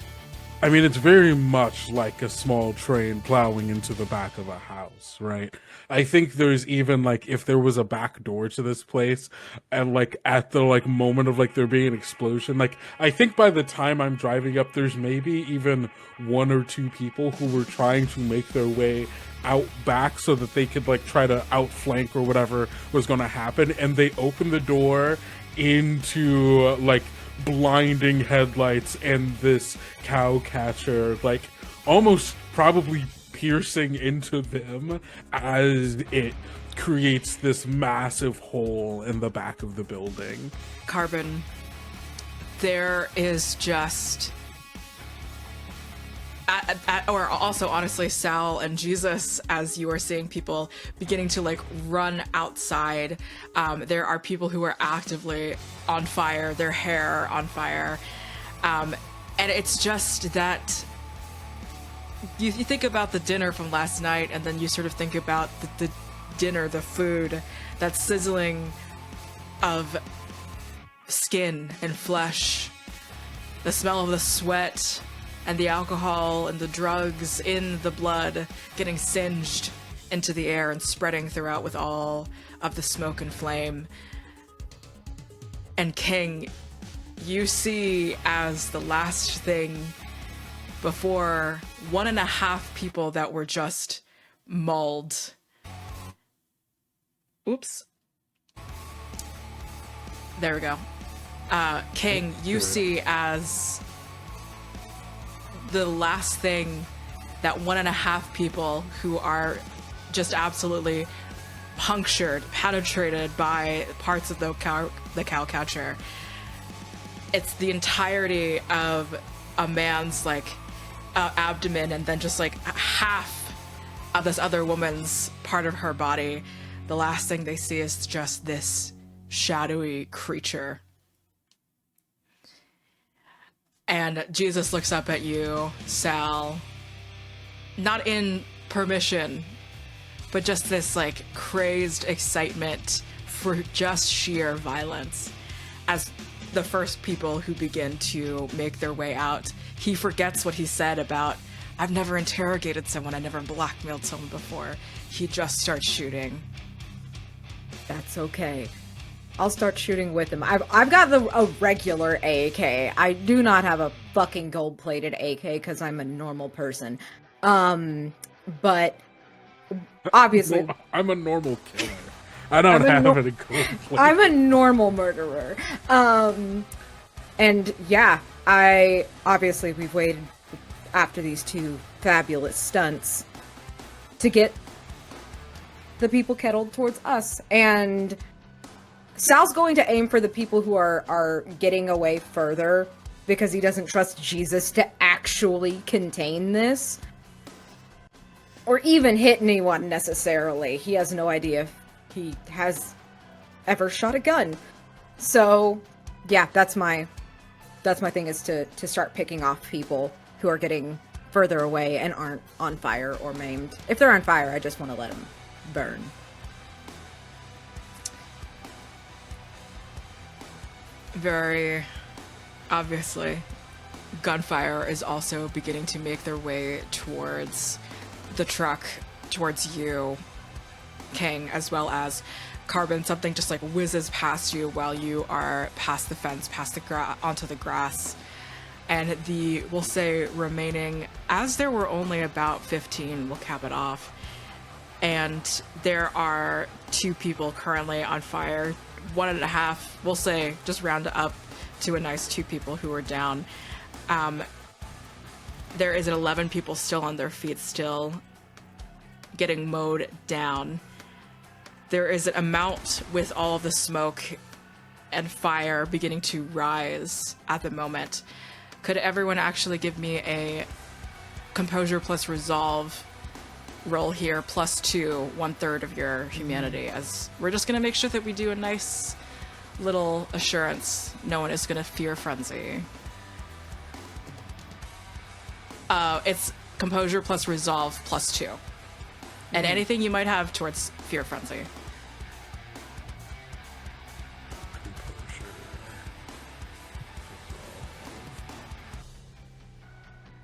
I mean, it's very much like a small train plowing into the back of a house, right? I think there's even like, if there was a back door to this place and like at the like moment of like there being an explosion, like I think by the time I'm driving up, there's maybe even 1 or 2 people who were trying to make their way out back so that they could like try to outflank or whatever was going to happen. And they opened the door into like blinding headlights and this cow catcher like almost probably piercing into them as it creates this massive hole in the back of the building. Carbon, there is just or also honestly Sal and Jesus, as you are seeing people beginning to like run outside, there are people who are actively on fire, their hair on fire, and it's just that you think about the dinner from last night, and then you sort of think about the dinner, the food, that sizzling of skin and flesh, the smell of the sweat and the alcohol and the drugs in the blood getting singed into the air and spreading throughout with all of the smoke and flame. And King, you see as the last thing before 1.5 people that were just mauled. Oops. There we go. King, you see as the last thing that 1.5 people who are just absolutely punctured, penetrated by parts of the cow catcher. It's the entirety of a man's like abdomen, and then just like half of this other woman's part of her body. The last thing they see is just this shadowy creature. And Jesus looks up at you, Sal, not in permission, but just this like crazed excitement for just sheer violence. As the first people who begin to make their way out, he forgets what he said about, I've never interrogated someone, I never blackmailed someone before. He just starts shooting. That's okay. I'll start shooting with him. I've got a regular AK. I do not have a fucking gold-plated AK because I'm a normal person. But obviously, I'm a normal killer. I don't have any gold-plated. I'm a normal murderer. And yeah, we've waited after these 2 fabulous stunts to get the people kettled towards us, and Sal's going to aim for the people who are getting away further because he doesn't trust Jesus to actually contain this. Or even hit anyone necessarily. He has no idea if he has ever shot a gun. So, yeah, that's my thing, is to start picking off people who are getting further away and aren't on fire or maimed. If they're on fire, I just want to let them burn. Very obviously, gunfire is also beginning to make their way towards the truck, towards you, King, as well as Carbon. Something just like whizzes past you while you are past the fence, past the onto the grass. And we'll say remaining, as there were only about 15, we'll cap it off. And there are 2 people currently on fire. 1.5, we'll say, just round it up to a nice 2 people who are down. There is 11 people still on their feet, still getting mowed down. There is an amount with all of the smoke and fire beginning to rise at the moment. Could everyone actually give me a composure plus resolve roll here, +2, 1/3 of your humanity, as we're just going to make sure that we do a nice little assurance. No one is going to fear frenzy. It's composure plus resolve +2. And anything you might have towards fear frenzy.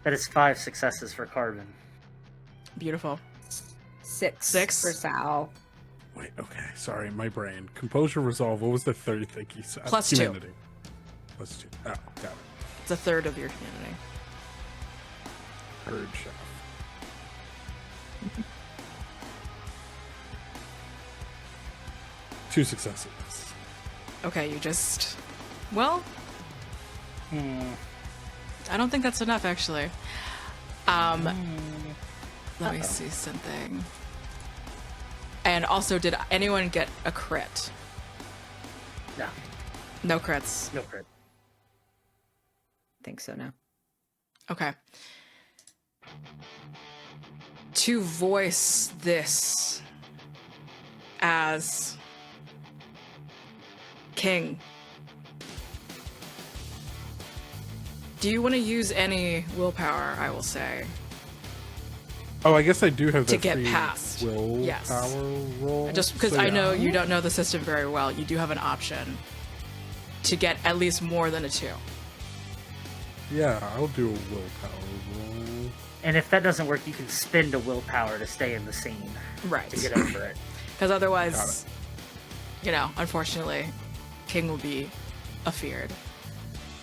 That is 5 successes for Carbon. Beautiful. 6 for Sal. Wait, okay, sorry, my brain. Composure, resolve, what was the third thing you said? +2. Humanity. +2. Oh, got it. It's 1/3 of your humanity. Heard, chef. Two successes. Okay, you just... Well... I don't think that's enough, actually. Let me see something. And also, did anyone get a crit? No. No crits. No crit. Think so now. Okay. To voice this as King, do you want to use any willpower, I will say? Oh, I guess I do have to that get free past. Yes. willpower roll. Just because So, I yeah. know you don't know the system very well, you do have an option to get at least more than a 2. Yeah, I'll do a willpower roll. And if that doesn't work, you can spend a willpower to stay in the scene Right. to get over it. Because Got otherwise, unfortunately, King will be afeared.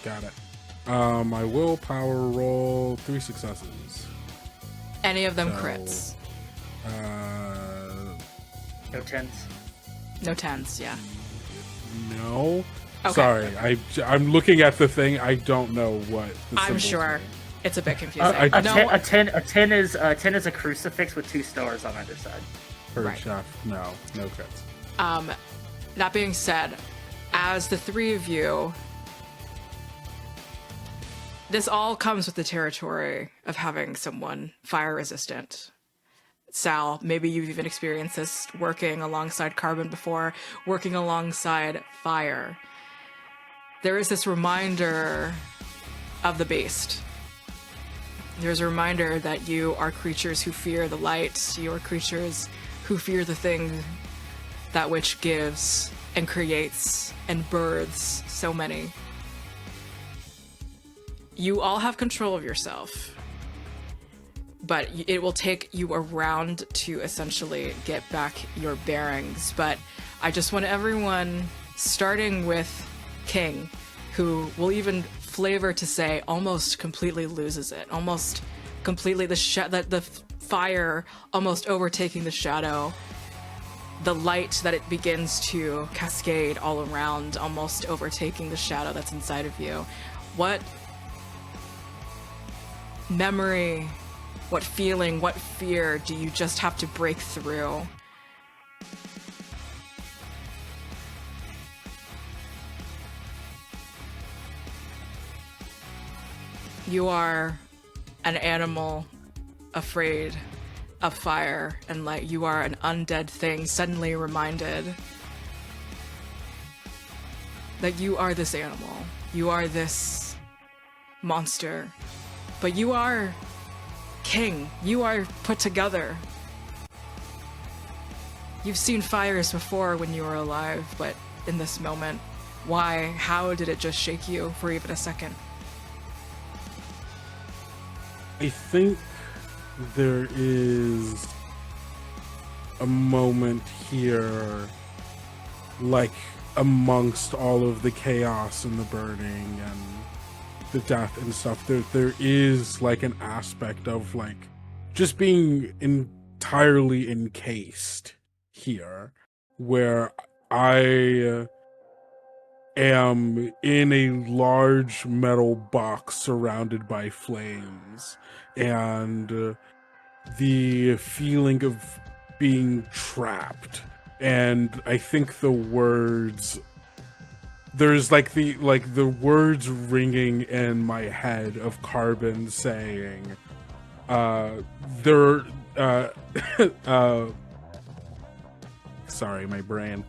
Got it. My willpower roll, 3 successes. Any of them So- crits. No tens. No 10s, yeah. No. Okay. Sorry, I'm looking at the thing. I don't know what. The I'm symbols sure mean. it's a bit confusing. I- A 10 is a crucifix with 2 stars on either side. Bird Right. chef. No crits. That being said, as the 3 of you, this all comes with the territory of having someone fire resistant. Sal, maybe you've even experienced this working alongside Carbon before, working alongside fire. There is this reminder of the beast. There's a reminder that you are creatures who fear the light. You are creatures who fear the thing that which gives and creates and births so many. You all have control of yourself, but it will take you around to essentially get back your bearings. But I just want everyone, starting with King, who will even flavor to say almost completely loses it, almost completely the fire almost overtaking the shadow, the light that it begins to cascade all around, almost overtaking the shadow that's inside of you. What memory, what feeling, what fear do you just have to break through? You are an animal afraid of fire and light. You are an undead thing suddenly reminded that you are this animal. You are this monster. But you are King. You are put together. You've seen fires before when you were alive, but in this moment, why? How did it just shake you for even a second? I think there is a moment here, like amongst all of the chaos and the burning and the death and stuff, there is like an aspect of like just being entirely encased here, where I am in a large metal box surrounded by flames, and the feeling of being trapped. And I think the words, there's like the words ringing in my head of Carbon saying, sorry, my brain.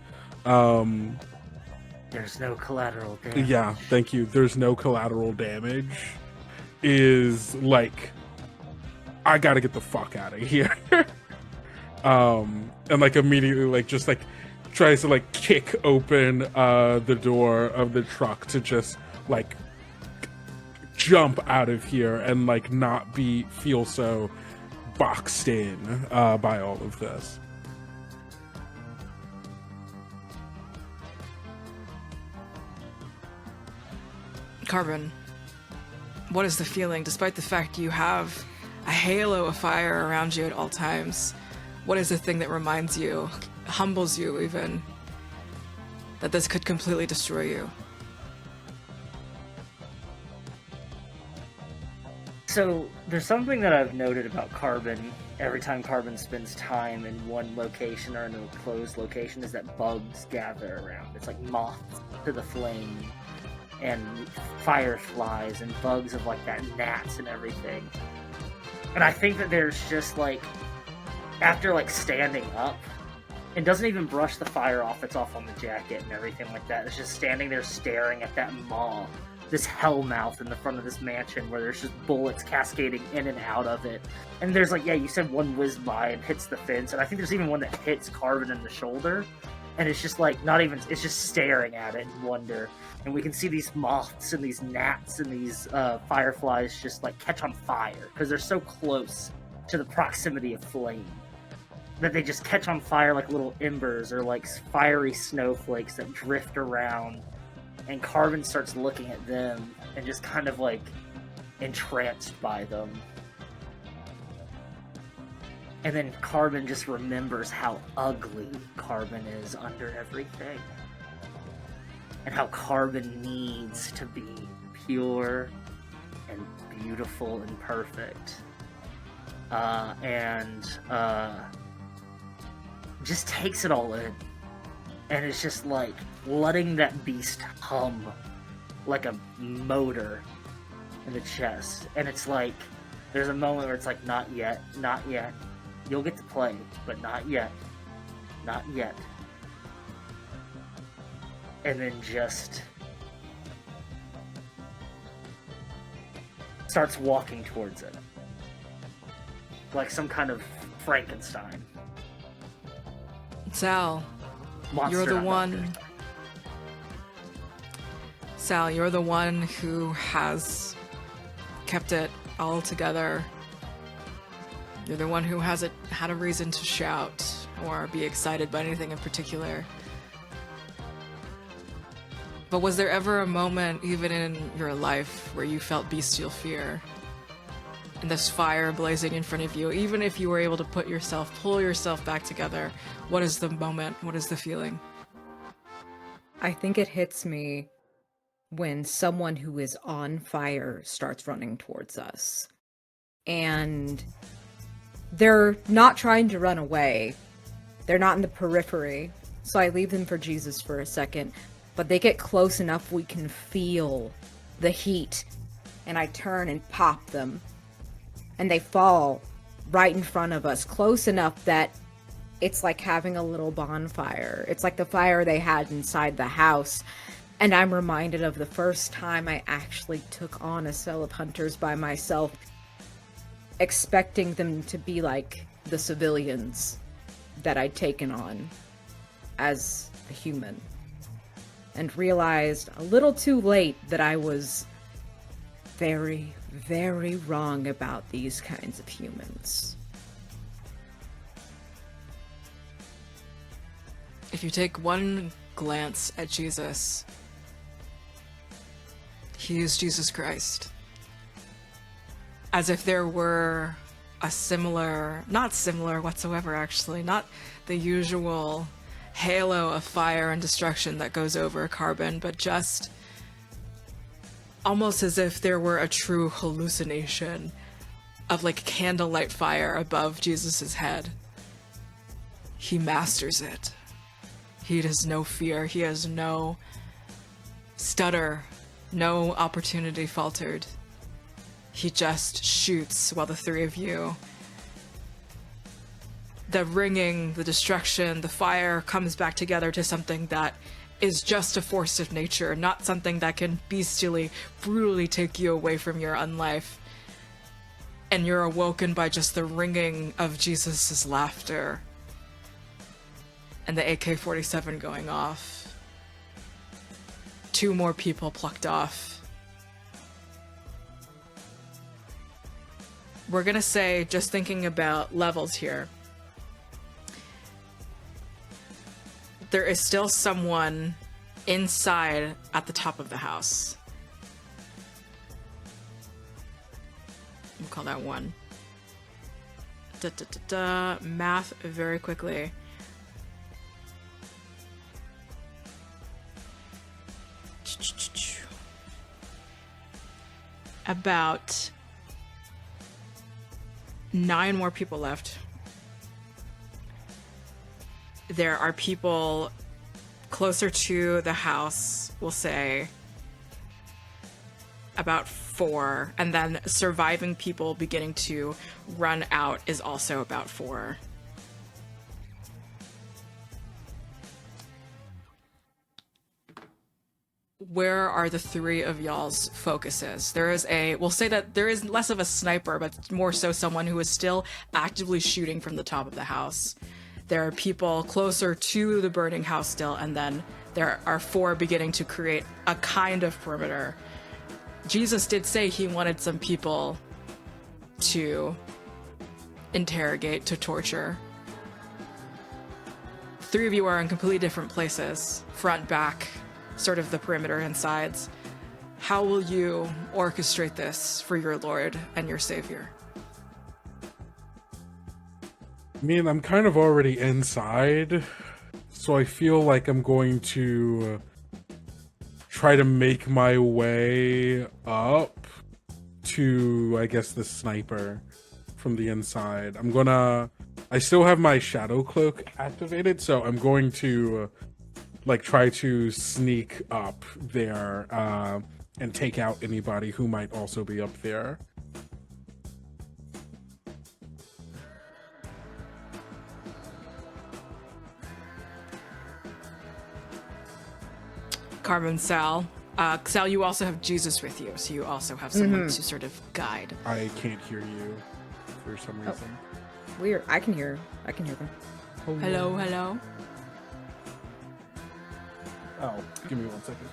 There's no collateral damage. Yeah, thank you. There's no collateral damage. Is like, I gotta get the fuck out of here. And like immediately, like just like tries to like kick open the door of the truck to just like jump out of here and like not feel so boxed in by all of this. Carbon, what is the feeling, despite the fact you have a halo of fire around you at all times? What is the thing that reminds you, humbles you even, that this could completely destroy you? So, there's something that I've noted about Carbon every time Carbon spends time in one location or in a closed location, is that bugs gather around. It's like moths to the flame, and fireflies and bugs of like that, gnats and everything. And I think that there's just like, after like standing up, it doesn't even brush the fire off, it's off on the jacket and everything like that. It's just standing there staring at that maw this hell mouth in the front of this mansion where there's just bullets cascading in and out of it. And there's like, yeah, you said one whizzed by and hits the fence, and I think there's even one that hits Carvin in the shoulder, and it's just like not even, it's just staring at it in wonder. And we can see these moths and these gnats and these fireflies just like catch on fire because they're so close to the proximity of flame that they just catch on fire like little embers or like fiery snowflakes that drift around. And Carvin starts looking at them and just kind of like entranced by them. And then Carvin just remembers how ugly Carvin is under everything. And how Carvin needs to be pure and beautiful and perfect. Just takes it all in. And it's just like letting that beast hum like a motor in the chest. And it's like, there's a moment where it's like, not yet, not yet. You'll get to play, but not yet. Not yet. And then just starts walking towards it. Like some kind of Frankenstein. Sal, Monster, you're the not one. doctor. Sal, you're the one who has kept it all together. You're the one who hasn't had a reason to shout or be excited by anything in particular. But was there ever a moment, even in your life, where you felt bestial fear? And this fire blazing in front of you, even if you were able to pull yourself back together, what is the moment? What is the feeling? I think it hits me when someone who is on fire starts running towards us. And they're not trying to run away. They're not in the periphery. So I leave them for Jesus for a second. But they get close enough we can feel the heat. And I turn and pop them. And they fall right in front of us, close enough that it's like having a little bonfire. It's like the fire they had inside the house. And I'm reminded of the first time I actually took on a cell of hunters by myself, expecting them to be like the civilians that I'd taken on as a human. And realized a little too late that I was very, very wrong about these kinds of humans. If you take one glance at Jesus, he is Jesus Christ. As if there were a similar, not similar whatsoever actually, not the usual halo of fire and destruction that goes over Carbon, but just almost as if there were a true hallucination of like candlelight fire above Jesus's head. He masters it. He has no fear. He has no stutter, no opportunity faltered. He just shoots while the three of you, the ringing, the destruction, the fire comes back together to something that is just a force of nature, not something that can bestially, brutally take you away from your own life. And you're awoken by just the ringing of Jesus's laughter and the AK-47 going off. 2 more people plucked off. We're gonna say, just thinking about levels here, there is still someone inside at the top of the house. We'll call that 1. Math very quickly. About 9 more people left. There are people closer to the house, we'll say about 4, and then surviving people beginning to run out is also about 4. where are the three of y'all's focuses? We'll say that there is less of a sniper, but more so someone who is still actively shooting from the top of the house. There are people closer to the burning house still, and then there are 4 beginning to create a kind of perimeter. Jesus did say he wanted some people to interrogate, to torture. 3 of you are in completely different places, front, back, sort of the perimeter and sides. How will you orchestrate this for your Lord and your Savior? I mean, I'm kind of already inside, so I feel like I'm going to try to make my way up to, I guess, the sniper from the inside. I still have my shadow cloak activated, so I'm going to try to sneak up there and take out anybody who might also be up there. Carmen, Sal. Sal, you also have Jesus with you, so you also have someone to sort of guide. I can't hear you for some reason. Weird. I can hear them. Hello, hello. Oh, give me 1 second.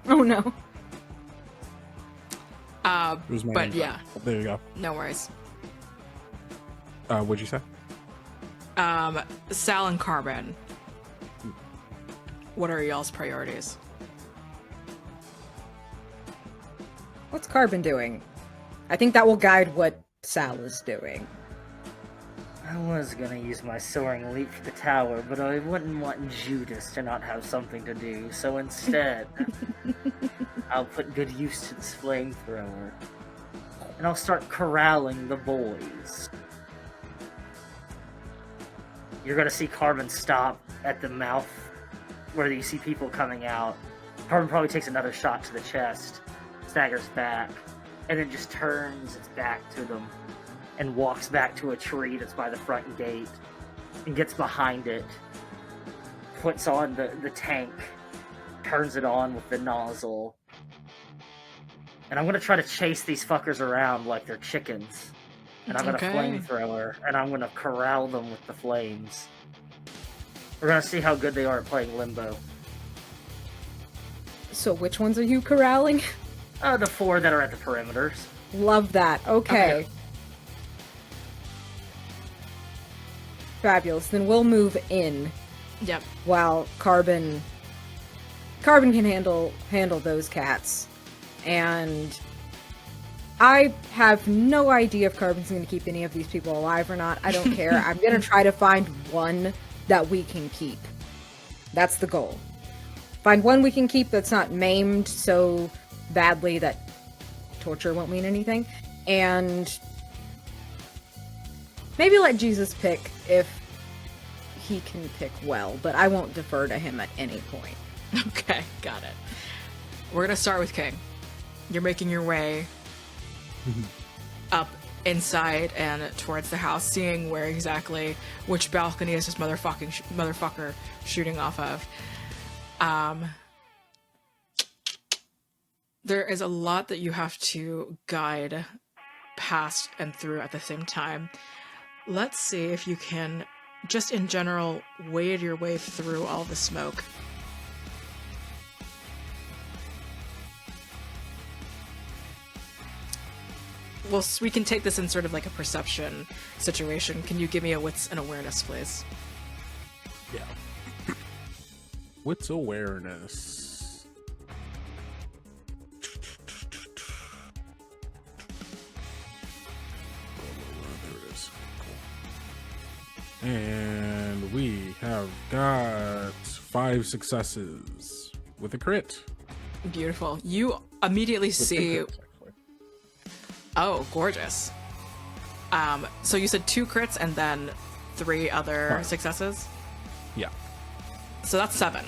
Oh no. It was my But invite. yeah, There you go. no worries. What'd you say? Sal and Carmen. What are y'all's priorities? What's Carbon doing? I think that will guide what Sal is doing. I was gonna use my soaring leap for the tower, but I wouldn't want Judas to not have something to do, so instead, I'll put good use to this flamethrower. And I'll start corralling the boys. You're gonna see Carbon stop at the mouth where you see people coming out. Carbon probably takes another shot to the chest, staggers back, and then just turns its back to them and walks back to a tree that's by the front gate and gets behind it, puts on the tank, turns it on with the nozzle. And I'm going to try to chase these fuckers around like they're chickens. And I'm going to flamethrower, and I'm going to corral them with the flames. We're going to see how good they are at playing Limbo. So which ones are you corralling? The 4 that are at the perimeters. Love that. Okay. Fabulous. Then we'll move in. Yep. While Carbon can handle those cats. And I have no idea if Carbon's going to keep any of these people alive or not. I don't care. I'm going to try to find one that we can keep. That's the goal. Find one we can keep that's not maimed so badly that torture won't mean anything. And maybe let Jesus pick if he can pick well, but I won't defer to him at any point. Okay, got it. We're gonna start with King. You're making your way up inside and towards the house, seeing which balcony is this motherfucker shooting off of. There is a lot that you have to guide past and through at the same time. Let's see if you can, just in general, wade your way through all the smoke. Well, we can take this in sort of like a perception situation. Can you give me a wits and awareness, please? Yeah. What's awareness? There it is. Cool. And we have got 5 successes with a crit. Beautiful. You immediately see... Oh, gorgeous. So you said 2 crits and then 3 other successes? Yeah. So that's 7.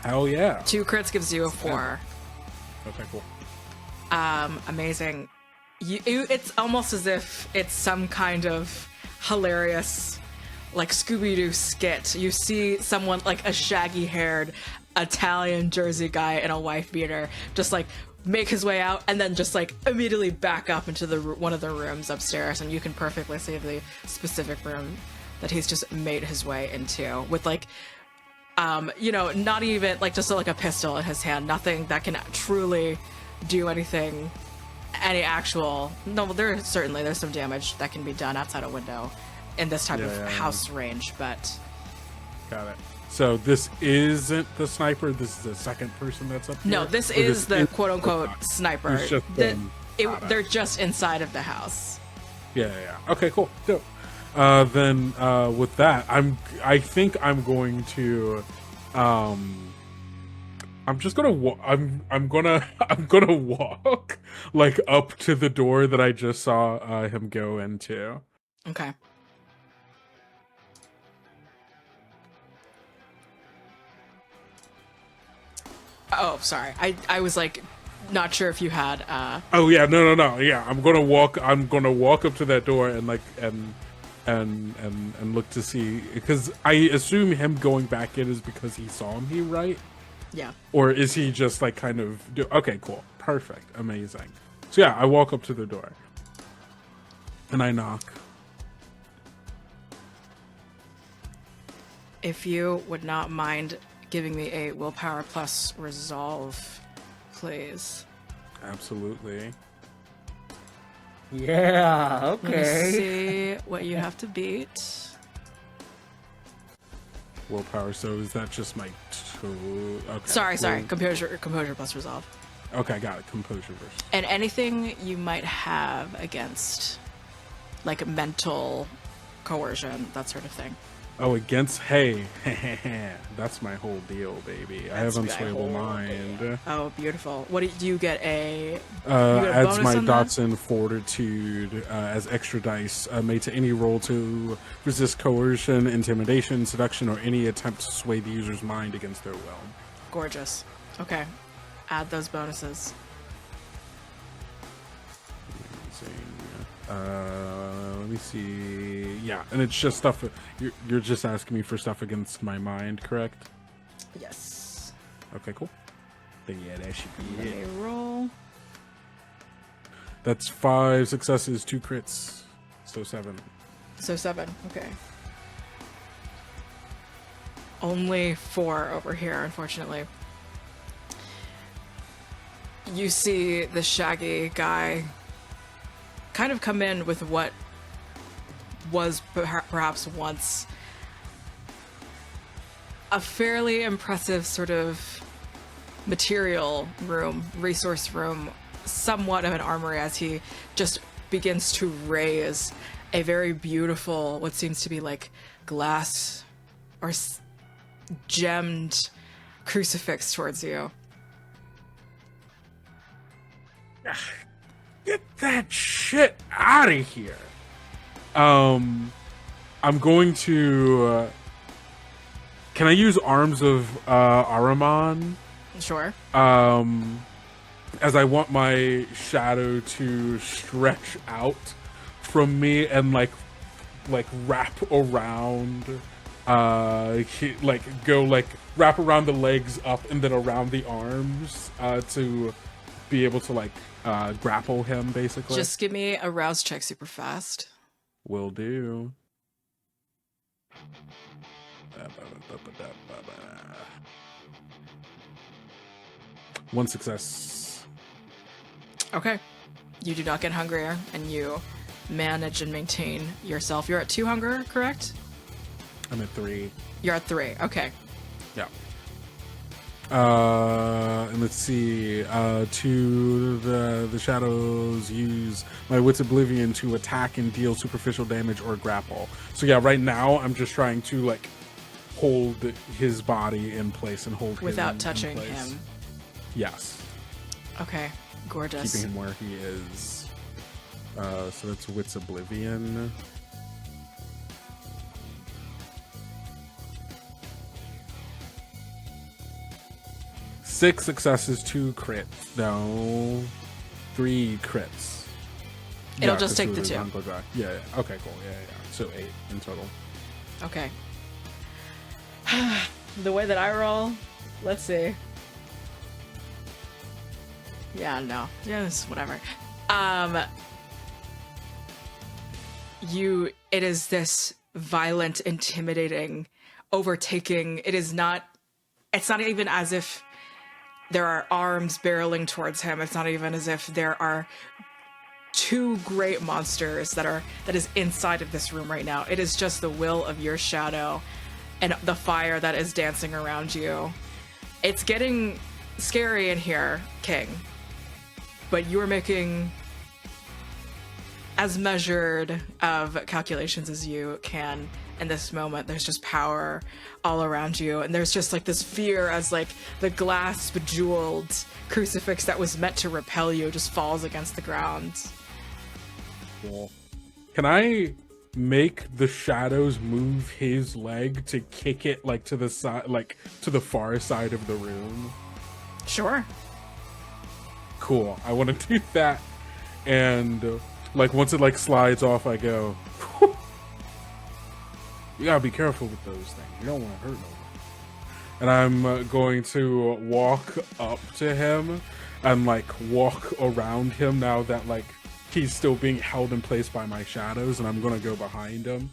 Hell yeah. 2 crits gives you a 4. Okay, cool. Amazing. It's almost as if it's some kind of hilarious like Scooby-Doo skit. You see someone like a shaggy-haired Italian Jersey guy in a wife beater just like make his way out and then just like immediately back up into one of the rooms upstairs, and you can perfectly see the specific room that he's just made his way into with like not even like just like a pistol in his hand, nothing that can truly do anything, there's some damage that can be done outside a window in this type of house range, but got it. So this isn't the sniper. This is the second person that's up here. No, this is the quote-unquote sniper. They're just inside of the house. Yeah. Okay, cool. Dope. Then with that, I think I'm going to I'm gonna walk like up to the door that I just saw him go into. Okay. Oh, sorry. I was like not sure if you had Oh yeah, no. Yeah, I'm gonna walk up to that door and like and look to see, because I assume him going back in is because he saw me, right? Yeah. Or is he just like kind of okay, cool. Perfect. Amazing. So yeah, I walk up to the door and I knock. If you would not mind giving me a willpower plus resolve, please. Absolutely. Yeah, Let me okay. see what you have to beat. Willpower, so is that just my two? Okay. Sorry. Well, Composure plus resolve. okay, got it. Composure versus. And anything you might have against, like mental coercion, that sort of thing. Oh, against hey, that's my whole deal, baby. I have That's my unswayable whole mind. Oh, beautiful. What do you get? Adds my bonus on Dotson fortitude as extra dice made to any roll to resist coercion, intimidation, seduction, or any attempt to sway the user's mind against their will. Gorgeous. Okay. Add those bonuses. Let me see. Yeah, and it's just stuff. You're just asking me for stuff against my mind, correct? Yes. Okay, cool. Then yeah, that should be Let it. me roll. That's 5 successes, 2 crits, so 7. So 7. Okay. Only 4 over here, unfortunately. You see the shaggy guy kind of come in with what was perhaps once a fairly impressive sort of material room, resource room, somewhat of an armory, as he just begins to raise a very beautiful, what seems to be like glass or gemmed crucifix towards you. Get that shit out of here. I'm going to. Can I use Arms of Ahriman? Sure. As I want my shadow to stretch out from me and like wrap around, wrap around the legs up and then around the arms, to be able to like grapple him, basically. Just give me a rouse check super fast. Will do. One success. Okay. You do not get hungrier, and you manage and maintain yourself. You're at 2 hunger, correct? I'm at 3. You're at 3. Okay. Yeah. And let's see. To the shadows, use my Wit's Oblivion to attack and deal superficial damage or grapple. So yeah, right now I'm just trying to like hold his body in place and hold Without him touching in place. him. Yes. Okay. Gorgeous. Keeping him where he is. So that's Wit's Oblivion. Six successes, 2 crits. No, 3 crits. It'll just take the 2. Yeah. Okay, cool. Yeah. So 8 in total. Okay. The way that I roll, let's see. Yeah, no. Yeah, it's whatever. It is this violent, intimidating, overtaking. It's not even as if there are arms barreling towards him. It's not even as if there are two great monsters that is inside of this room right now. It is just the will of your shadow and the fire that is dancing around you. It's getting scary in here, King. But you are making as measured of calculations as you can in this moment. There's just power all around you, and there's just like this fear as like the glass bejeweled crucifix that was meant to repel you just falls against the ground. Cool. Can I make the shadows move his leg to kick it like to the side, like to the far side of the room? Sure. Cool. I want to do that, and like once it like slides off, I go, whew. You gotta be careful with those things. You don't want to hurt nobody. And I'm going to walk up to him and like walk around him now that like he's still being held in place by my shadows, and I'm gonna go behind him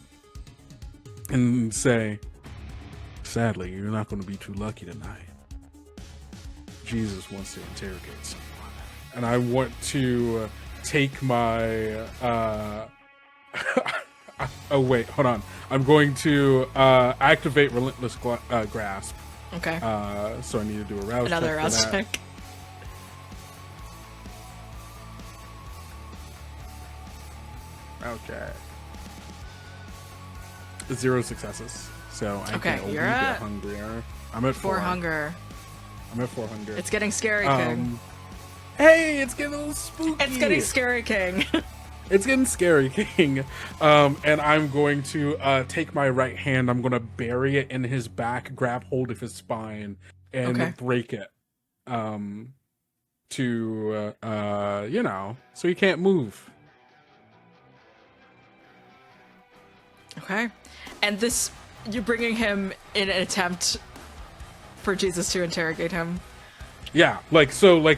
and say, sadly, you're not gonna be too lucky tonight. Jesus wants to interrogate someone. And I want to take my oh wait, hold on. I'm going to activate Relentless Grasp. Okay. So I need to do a rouse Another check. rouse check. Rouse check. 0 successes. So I Okay, can only you're get at hungrier. I'm at 4. 4 hunger. I'm at 400. It's getting scary, King. Hey, it's getting a little spooky. It's getting scary, King. It's getting scary, King. And I'm going to take my right hand. I'm going to bury it in his back, grab hold of his spine, and break it. So he can't move. Okay. And this, you're bringing him in an attempt for Jesus to interrogate him. Basically,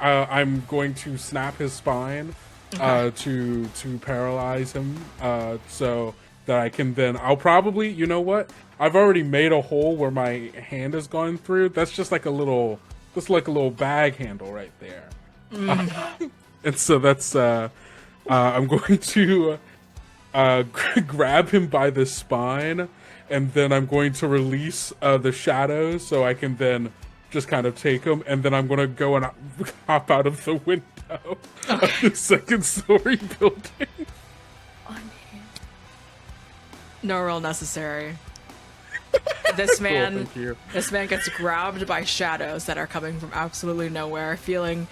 I'm going to snap his spine, to paralyze him, so that I can then, I'll probably, you know what? I've already made a hole where my hand has gone through. That's just like a little bag handle right there. And so that's, I'm going to, grab him by the spine, and then I'm going to release the shadows so I can then just kind of take him, and then I'm going to go and hop out of the window of the second-story building. No roll necessary. This man, cool, this man gets grabbed by shadows that are coming from absolutely nowhere, feeling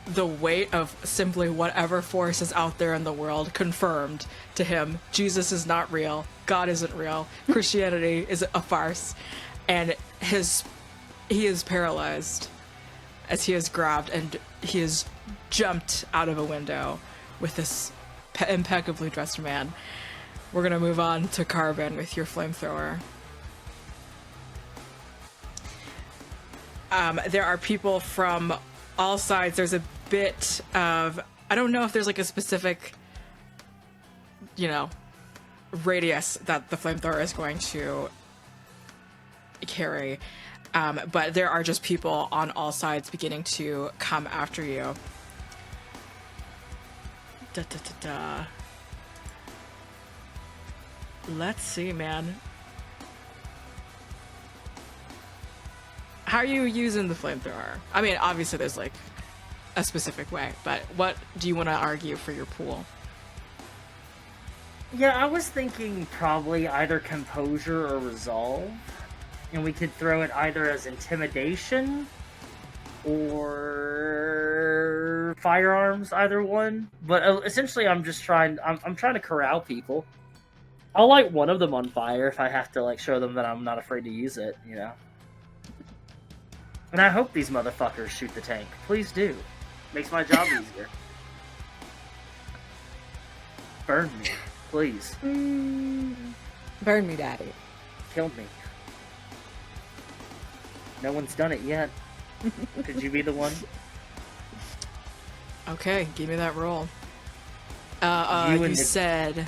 the weight of simply whatever force is out there in the world confirmed to him. Jesus is not real. God isn't real. Christianity is a farce. And he is paralyzed as he is grabbed, and he is jumped out of a window with this impeccably dressed man. We're going to move on to Carbon with your flamethrower. There are people from all sides. There's a bit of, I don't know if there's like a specific, radius that the flamethrower is going to carry. But there are just people on all sides beginning to come after you. Let's see, man. How are you using the flamethrower? I mean, obviously there's like a specific way, but what do you want to argue for your pool? Yeah, I was thinking probably either composure or resolve. And we could throw it either as intimidation or firearms, either one. But essentially, I'm trying to corral people. I'll light one of them on fire if I have to, show them that I'm not afraid to use it, And I hope these motherfuckers shoot the tank. Please do. Makes my job easier. Burn me. Please. Burn me, daddy. Kill me. No one's done it yet. Could you be the one? Okay, give me that roll. You said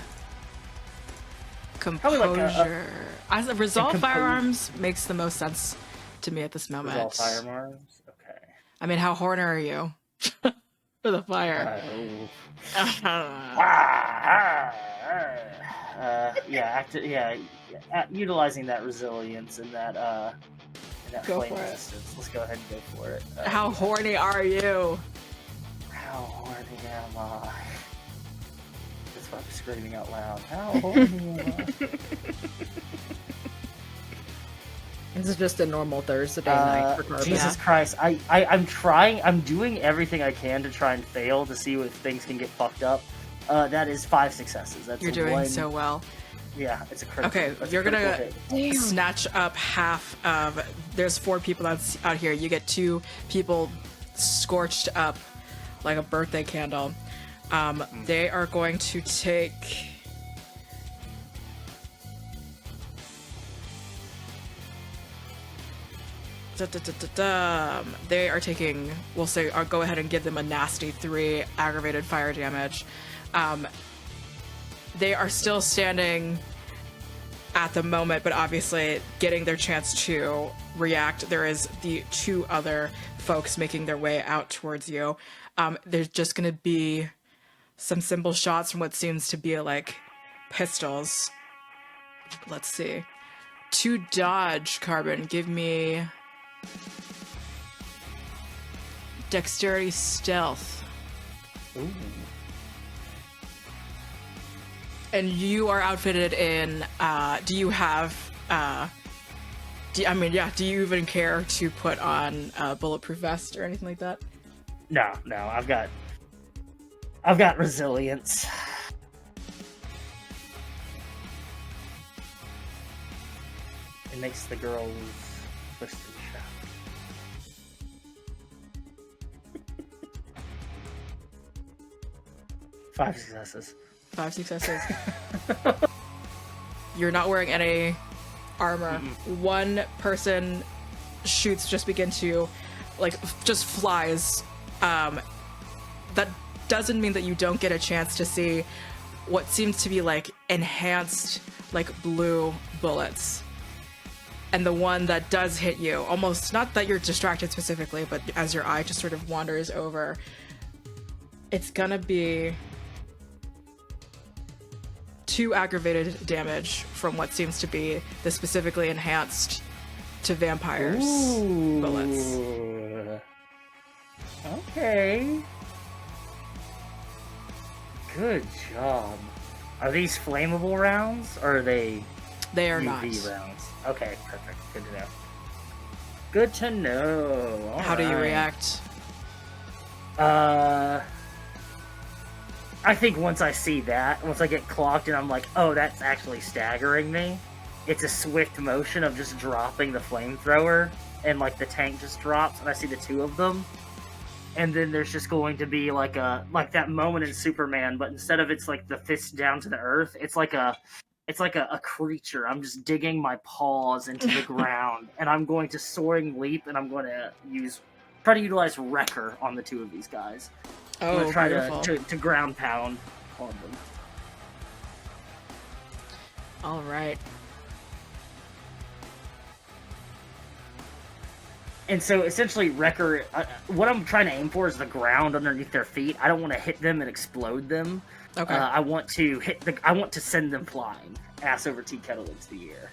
composure. As a resolve firearms makes the most sense to me at this moment. Resolve firearms? Okay. I mean, how horny are you for the fire? Utilizing that resilience and that go flame for it. resistance. Let's go ahead and go for it. How horny are you? How horny am I? That's why I'm screaming out loud. How horny am I? This is just a normal Thursday night for Carbon. Jesus Christ. I'm doing everything I can to try and fail to see if things can get fucked up. That is 5 successes. You're doing so well. Yeah, it's a critical. Okay, you're gonna snatch up half of. There's 4 people that's out here. You get 2 people scorched up like a birthday candle. They are going to take. They are taking. We'll say. I'll go ahead and give them a nasty 3 aggravated fire damage. They are still standing at the moment, but obviously getting their chance to react. There is the 2 other folks making their way out towards you. There's just going to be some simple shots from what seems to be like pistols. Let's see. To dodge, Carbon, give me dexterity stealth. Ooh. And you are outfitted in, do you have, do you even care to put on a bulletproof vest or anything like that? No, I've got resilience. It makes the girls twist and shout. 5 successes. 5 successes. You're not wearing any armor. One person shoots, just begin to, just flies. That doesn't mean that you don't get a chance to see what seems to be enhanced, blue bullets. And the one that does hit you, almost, not that you're distracted specifically, but as your eye just sort of wanders over, it's gonna be 2 aggravated damage from what seems to be the specifically enhanced to vampires bullets. Okay. Good job. Are these flammable rounds, or are they? They are UV not. rounds. Okay, perfect. Good to know. Good to know. All How do you right. react? I think once I see that, once I get clocked and I'm like, oh, that's actually staggering me, it's a swift motion of just dropping the flamethrower, and the tank just drops, and I see the 2 of them, and then there's just going to be like that moment in Superman, but instead of it's the fist down to the earth, it's like a creature. I'm just digging my paws into the ground, and I'm going to soaring leap, and I'm going to try to utilize Wrecker on the 2 of these guys. I'm gonna try to ground pound on them. All right. And so essentially, Wrecker, what I'm trying to aim for is the ground underneath their feet. I don't want to hit them and explode them. Okay. I want to I want to send them flying, ass over tea kettle into the air.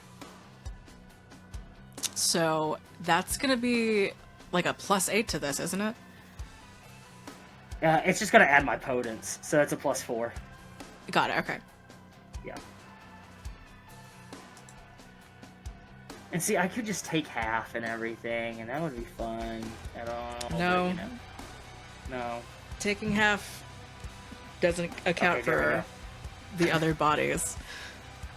So that's gonna be a +8 to this, isn't it? It's just gonna add my potence, so it's a +4. Got it. Okay. Yeah. And see, I could just take half and everything, and that would be fun at all. No. But, no. Taking half doesn't account for the other bodies.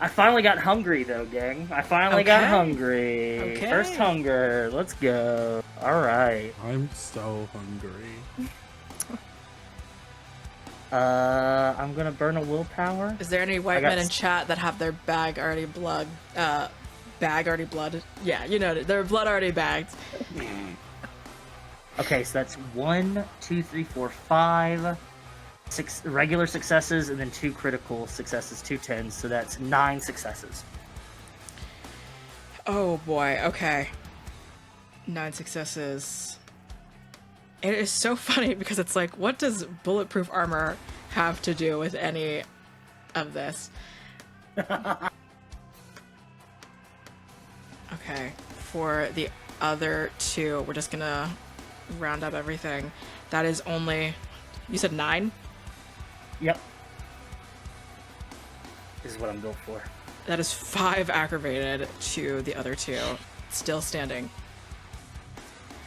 I finally got hungry, though, gang. I finally got hungry. Okay. First hunger. Let's go. All right. I'm so hungry. I'm gonna burn a willpower. Is there any white men in chat that have their bag already blood? Bag already blood? Yeah, you know, their blood already bagged. Okay, so that's 1, 2, 3, 4, 5, 6 regular successes, and then 2 critical successes, 2 10s, so that's 9 successes. Oh boy, okay. 9 successes. It is so funny because it's like, what does bulletproof armor have to do with any of this? Okay, for the other 2, we're just gonna round up everything. That is only, you said 9? Yep. This is what I'm going for. That is 5 aggravated to the other 2. Still standing.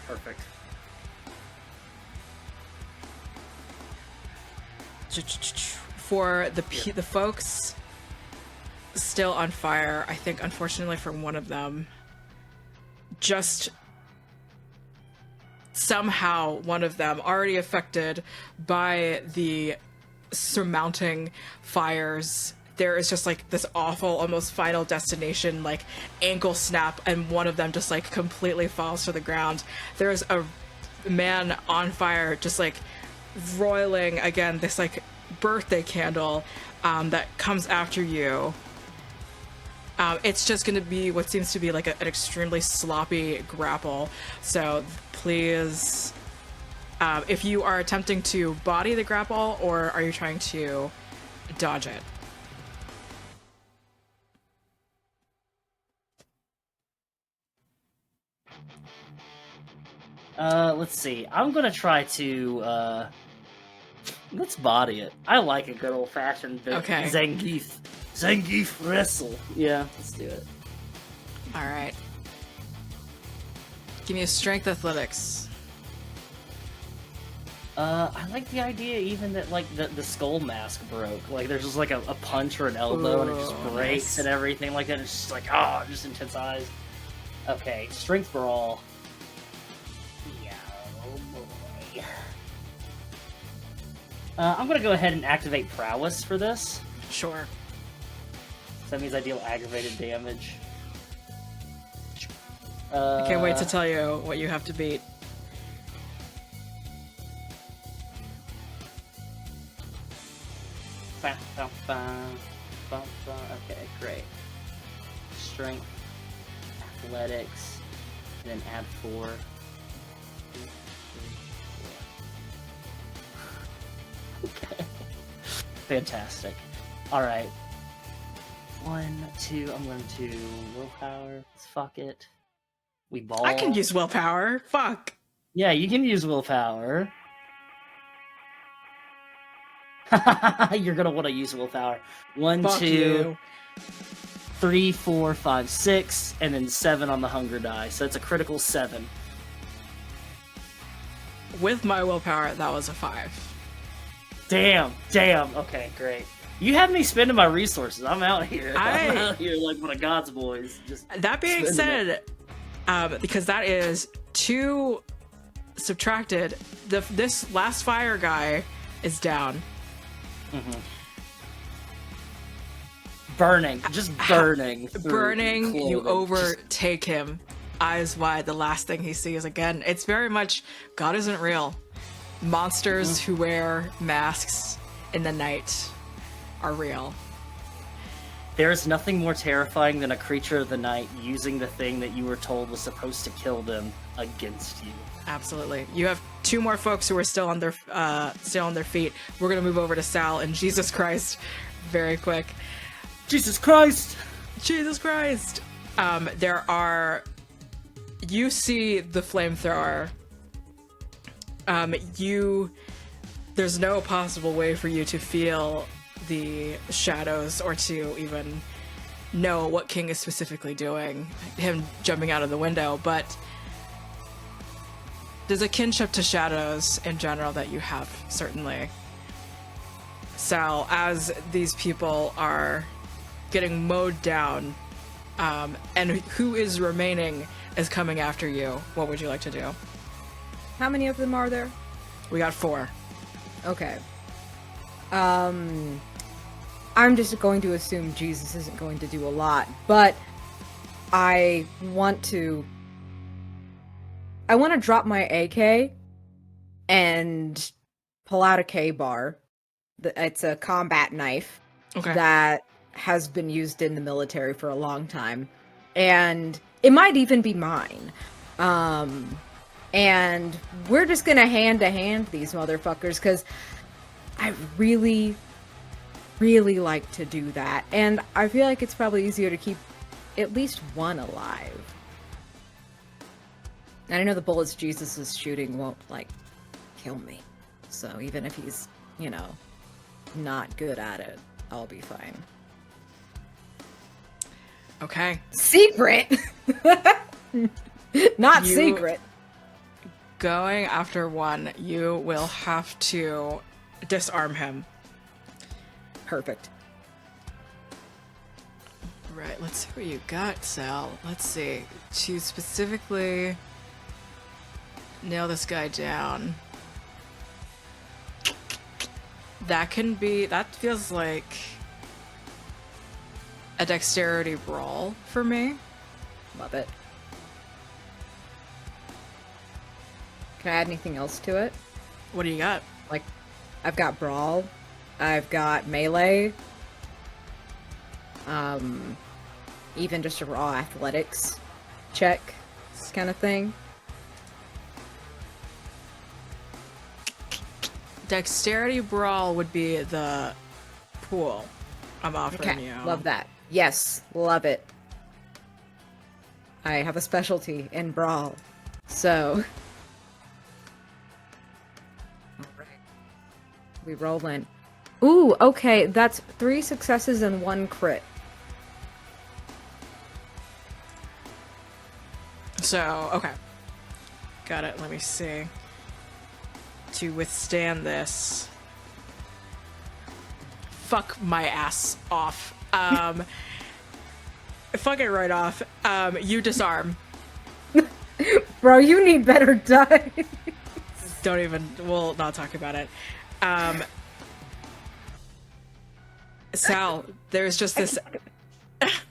Perfect. For the folks still on fire, I think unfortunately for one of them, just somehow one of them already affected by the surmounting fires, there is just like this awful almost final destination like ankle snap, and one of them just like completely falls to the ground. There's a man on fire just like roiling again, this like birthday candle that comes after you. It's just going to be what seems to be like an extremely sloppy grapple. So please, if you are attempting to body the grapple, or are you trying to dodge it? Let's see. I'm gonna try to, let's body it. I like a good old-fashioned Zangief wrestle. Yeah, let's do it. Alright. Give me a strength athletics. I like the idea even that, like, the skull mask broke. Like, there's just, like, a punch or an elbow, and it just breaks nice. and everything like that. It's just like, just intense eyes. Okay, strength for all. Yeah, oh boy. I'm gonna go ahead and activate prowess for this. Sure. So that means I deal aggravated damage. I can't wait to tell you what you have to beat. Okay, great. Strength, athletics, and then add 4. Okay. Fantastic. Alright. 1, 2, I'm going to willpower. Fuck it. We ball. I can use willpower. Fuck. Yeah, you can use willpower. You're gonna want to use willpower. 1, Fuck 2, you. 3, 4, 5, 6, and then 7 on the hunger die. So it's a critical 7. With my willpower, that was a 5. Damn. Okay, great. You have me spending my resources. I'm out here. I'm out here like one of God's boys. Just that being said, because that is 2 subtracted, this last fire guy is down. Mm-hmm. Burning. Just burning. Burning, you overtake him. Eyes wide, the last thing he sees again. It's very much, God isn't real. Monsters who wear masks in the night are real. There is nothing more terrifying than a creature of the night using the thing that you were told was supposed to kill them against you. Absolutely. You have 2 more folks who are still on their feet. We're gonna move over to Sal and Jesus Christ very quick. Jesus Christ! Jesus Christ! You see the flamethrower. There's no possible way for you to feel the shadows or to even know what King is specifically doing, him jumping out of the window, but there's a kinship to shadows in general that you have, certainly. Sal, as these people are getting mowed down, and who is remaining is coming after you, what would you like to do? How many of them are there? We got 4. Okay. I'm just going to assume Jesus isn't going to do a lot, but I want to drop my AK and pull out a K-bar. It's a combat knife that has been used in the military for a long time. And it might even be mine. And we're just gonna hand-to-hand these motherfuckers, because I really, really like to do that. And I feel like it's probably easier to keep at least one alive. And I know the bullets Jesus is shooting won't, like, kill me. So even if he's, you know, not good at it, I'll be fine. Okay. Secret! Not secret. Going after one, you will have to disarm him. Perfect. Right, let's see what you got, Sal. Let's see. To specifically nail this guy down. That feels like a dexterity brawl for me. Love it. Can I add anything else to it? What do you got? Like, I've got brawl. I've got melee. Even just a raw athletics check kind of thing. Dexterity brawl would be the pool I'm offering you. Love that. Yes, love it. I have a specialty in brawl, so. Alright. We roll in. Ooh, okay, that's 3 successes and 1 crit. So, okay. Got it, let me see. To withstand this. Fuck my ass off. Fuck it right off. You disarm. Bro, you need better dice. We'll not talk about it. Sal, there's just this,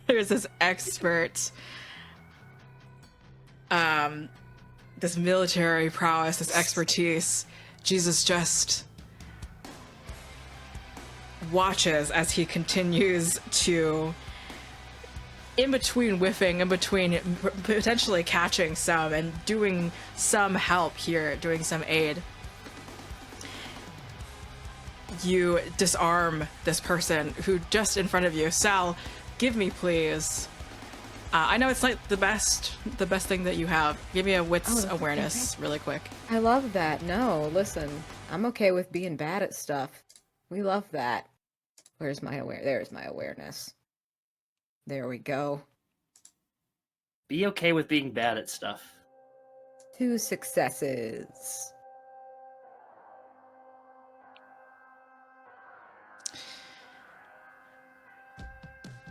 there's this expert, this military prowess, this expertise. Jesus just watches as he continues to, in between whiffing, in between potentially catching some and doing some help here, doing some aid. You disarm this person who just in front of you. Sal, give me please. I know it's like the best thing that you have. Give me a wits awareness really quick. I love that. No, listen, I'm okay with being bad at stuff. We love that. Where's my There's my awareness. There we go. Be okay with being bad at stuff. 2 successes.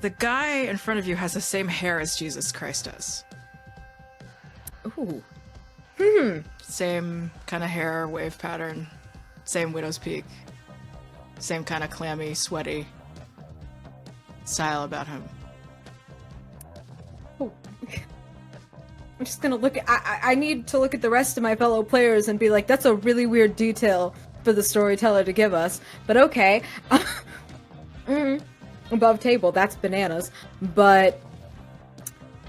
The guy in front of you has the same hair as Jesus Christ does. Ooh. Same kind of hair, wave pattern, same widow's peak, same kind of clammy, sweaty style about him. Oh. I'm just gonna look at. I need to look at the rest of my fellow players and be like, that's a really weird detail for the storyteller to give us. But okay. Above table, that's bananas. But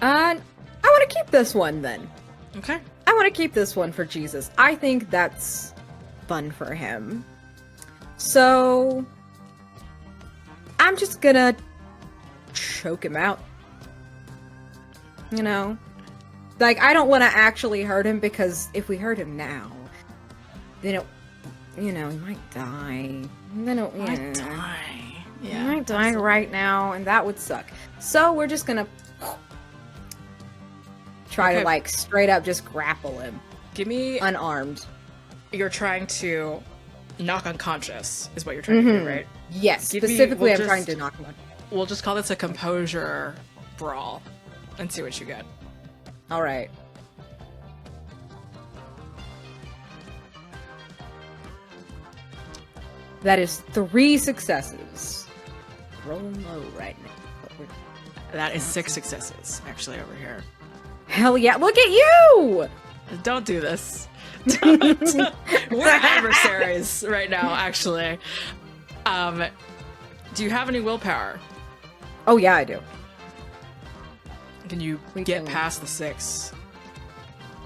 I want to keep this one then. Okay. I want to keep this one for Jesus. I think that's fun for him. So I'm just gonna choke him out. You know? Like, I don't want to actually hurt him, because if we hurt him now, then he might die. Then it Might die. He might die right now, and that would suck. So we're just gonna try to, like, straight up just grapple him. Give me... Unarmed. You're trying to knock unconscious, is what you're trying to do, right? Yes, specifically I'm trying to knock him unconscious. We'll just call this a composure brawl and see what you get. Alright. That is 3 successes. Rolling low right now. That is 6 successes, actually, over here. Hell yeah, look at you! Don't do this. We're adversaries right now, actually. Do you have any willpower? Oh yeah, I do. Can you get past the 6?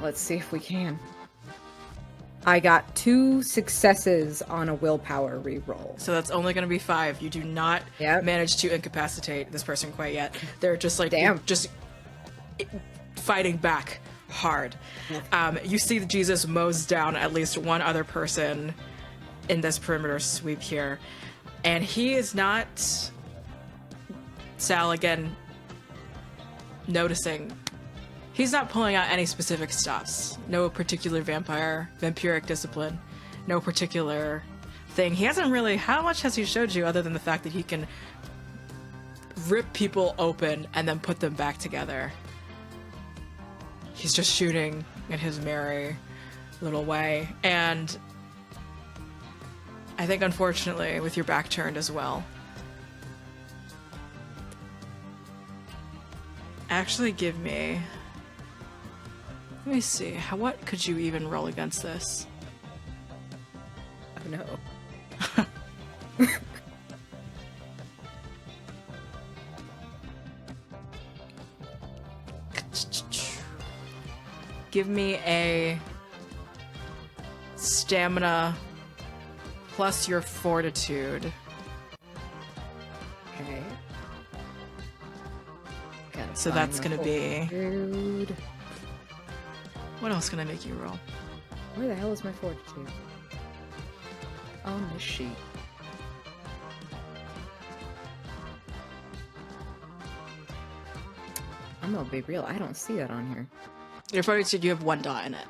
Let's see if we can. I got 2 successes on a willpower reroll. So that's only going to be 5. You do not manage to incapacitate this person quite yet. They're just like just fighting back hard. You see that Jesus mows down at least one other person in this perimeter sweep here, and he is not, Sal, again, noticing. He's not pulling out any specific stops. No particular vampiric discipline. No particular thing. He hasn't really... How much has he showed you other than the fact that he can rip people open and then put them back together? He's just shooting in his merry little way. And I think, unfortunately, with your back turned as well. Actually, give me... Let me see. What could you even roll against this? Oh no. Give me a stamina plus your fortitude. Okay. So that's gonna be... Fortitude. What else can I make you roll? Where the hell is my fortitude? On this sheet. I'm gonna be real. I don't see that on here. Your fortitude, you have 1 dot in it.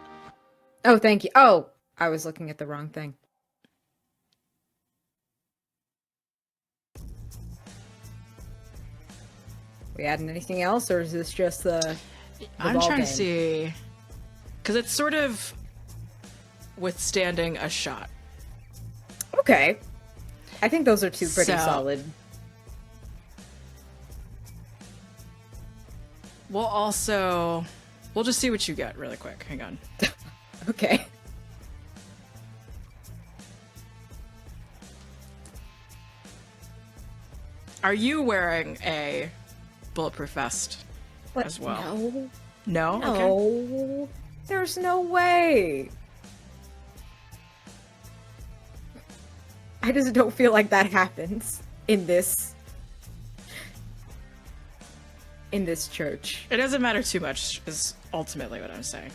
Oh, thank you. Oh, I was looking at the wrong thing. We adding anything else, or is this just the I'm trying game? to see... Because it's sort of withstanding a shot. Okay. I think those are 2 pretty solid. We'll just see what you get really quick. Hang on. Okay. Are you wearing a bulletproof vest as well? No. No? No. Okay. There's no way. I just don't feel like that happens in this church. It doesn't matter too much, is ultimately what I'm saying.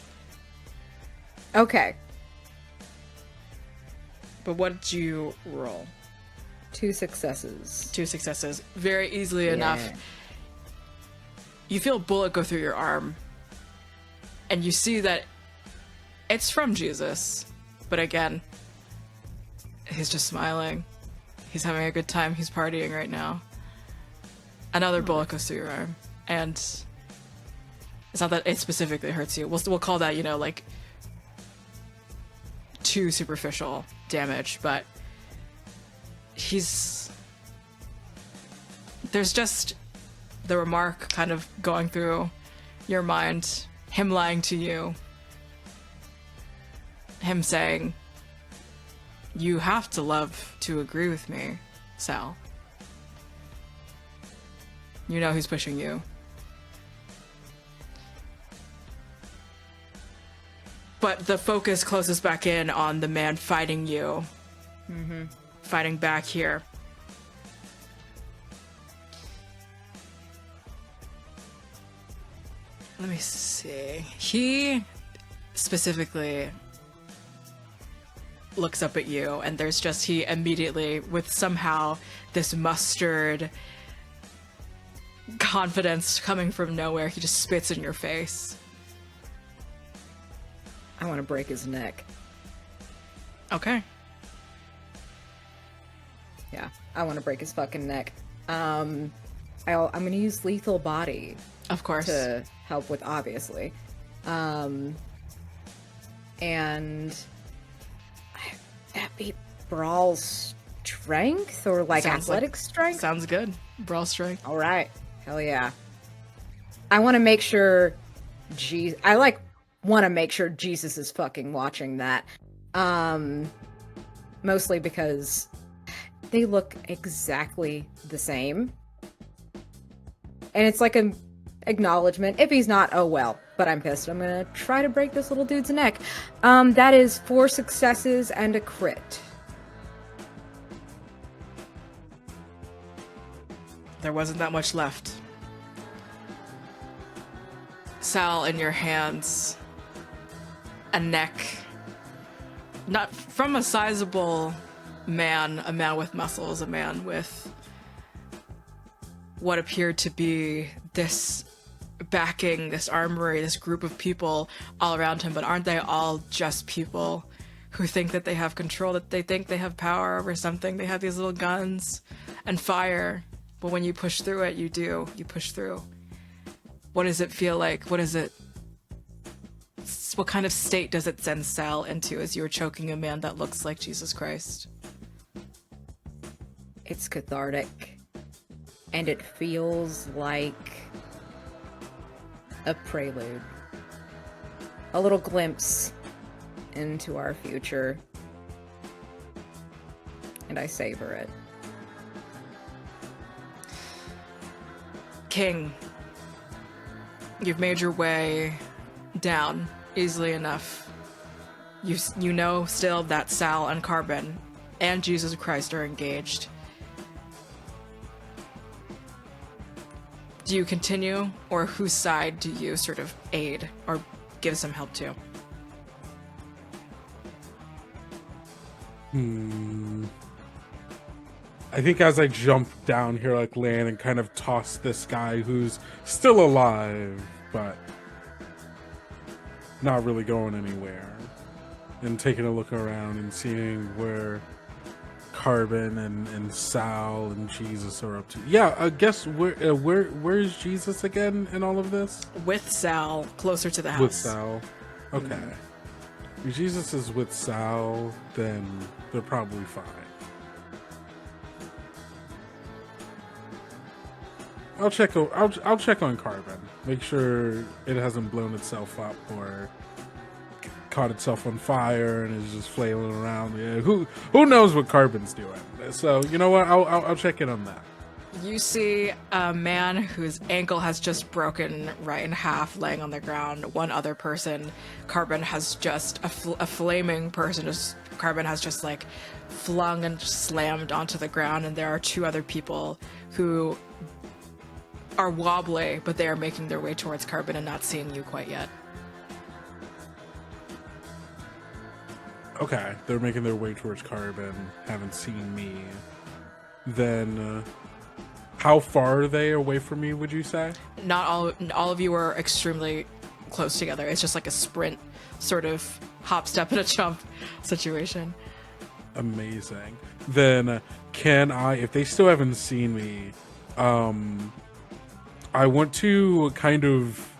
Okay. But what did you roll? 2 successes. 2 successes. Very easily enough. You feel a bullet go through your arm. And you see that it's from Jesus. But again, he's just smiling. He's having a good time. He's partying right now. Another bullet goes through your arm. And it's not that it specifically hurts you. We'll call that, like, too superficial damage. But there's just the remark kind of going through your mind. Him lying to you. Him saying, you have to love to agree with me, Sal. You know who's pushing you. But the focus closes back in on the man fighting you. Mm-hmm. Fighting back here. Let me see. He specifically looks up at you, and he immediately, with somehow this mustard confidence coming from nowhere, he just spits in your face. I want to break his neck. Okay. Yeah, I want to break his fucking neck. I'm going to use lethal body. Of course. To help with, obviously. And that beat Brawl's strength or like Sounds athletic strength? Sounds good. Brawl strength. All right. Hell yeah. I want to make sure want to make sure Jesus is fucking watching that. Mostly because they look exactly the same. And it's like an acknowledgement. If he's not, oh well. But I'm pissed. I'm gonna try to break this little dude's neck. That is 4 successes and a crit. There wasn't that much left. Sal, in your hands, a neck, not from a sizable man, a man with muscles, a man with what appeared to be this backing, this armory, this group of people all around him, but aren't they all just people who think that they have control, that they think they have power over something? They have these little guns and fire, but when you push through it, you push through. What does it feel like? What kind of state does it send Sal into as you're choking a man that looks like Jesus Christ? It's cathartic. And it feels like a prelude. A little glimpse into our future. And I savor it. King, you've made your way down easily enough. You know still that Sal and Carbon and Jesus Christ are engaged. Do you continue, or whose side do you sort of aid or give some help to? I think as I jump down here, like land and kind of toss this guy who's still alive, but not really going anywhere, and taking a look around and seeing where Carbon and Sal and Jesus are up to. Yeah, I guess where is Jesus again in all of this? With Sal, closer to the house. With Sal. Okay. If Jesus is with Sal, then they're probably fine. I'll check on Carbon. Make sure it hasn't blown itself up or caught itself on fire and is just flailing around. Yeah, who knows what Carbon's doing? So you know what? I'll check in on that. You see a man whose ankle has just broken right in half, laying on the ground. One other person, Carbon has just a flaming person. Carbon has just like flung and slammed onto the ground, and there are 2 other people who are wobbly, but they are making their way towards Carbon and not seeing you quite yet. Okay, they're making their way towards Carbon, haven't seen me. Then, how far are they away from me, would you say? Not all of you are extremely close together. It's just like a sprint, sort of hop, step, and a jump situation. Amazing. Then, can I, if they still haven't seen me, I want to kind of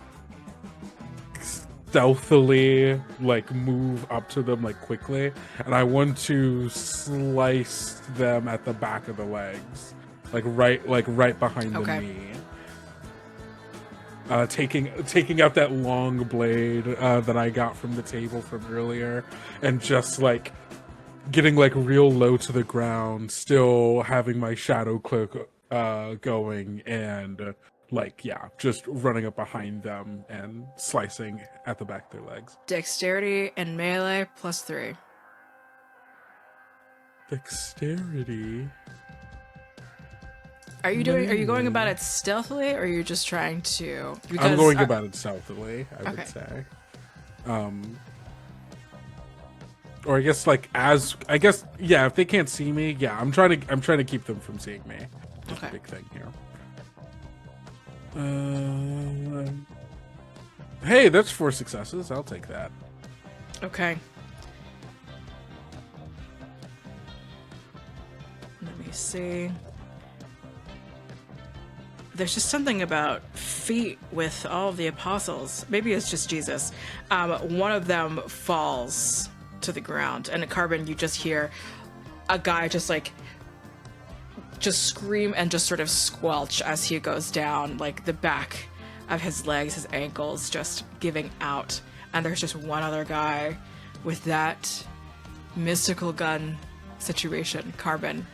stealthily like move up to them like quickly, and I want to slice them at the back of the legs, like right behind the knee. Taking out that long blade that I got from the table from earlier, and just like getting like real low to the ground, still having my shadow cloak going, and just running up behind them and slicing at the back of their legs. Dexterity and melee +3. Dexterity. Are you going about it stealthily, or are you just trying to? I'm going about it stealthily, I would say. Or if they can't see me, yeah, I'm trying to keep them from seeing me. That's a big thing here. Hey, that's 4 successes. I'll take that. Okay. Let me see. There's just something about feet with all of the apostles. Maybe it's just Jesus. One of them falls to the ground, and at Carbon, you just hear a guy just like just scream and just sort of squelch as he goes down, like the back of his legs, his ankles just giving out. And there's just one other guy with that mystical gun situation. Carbon,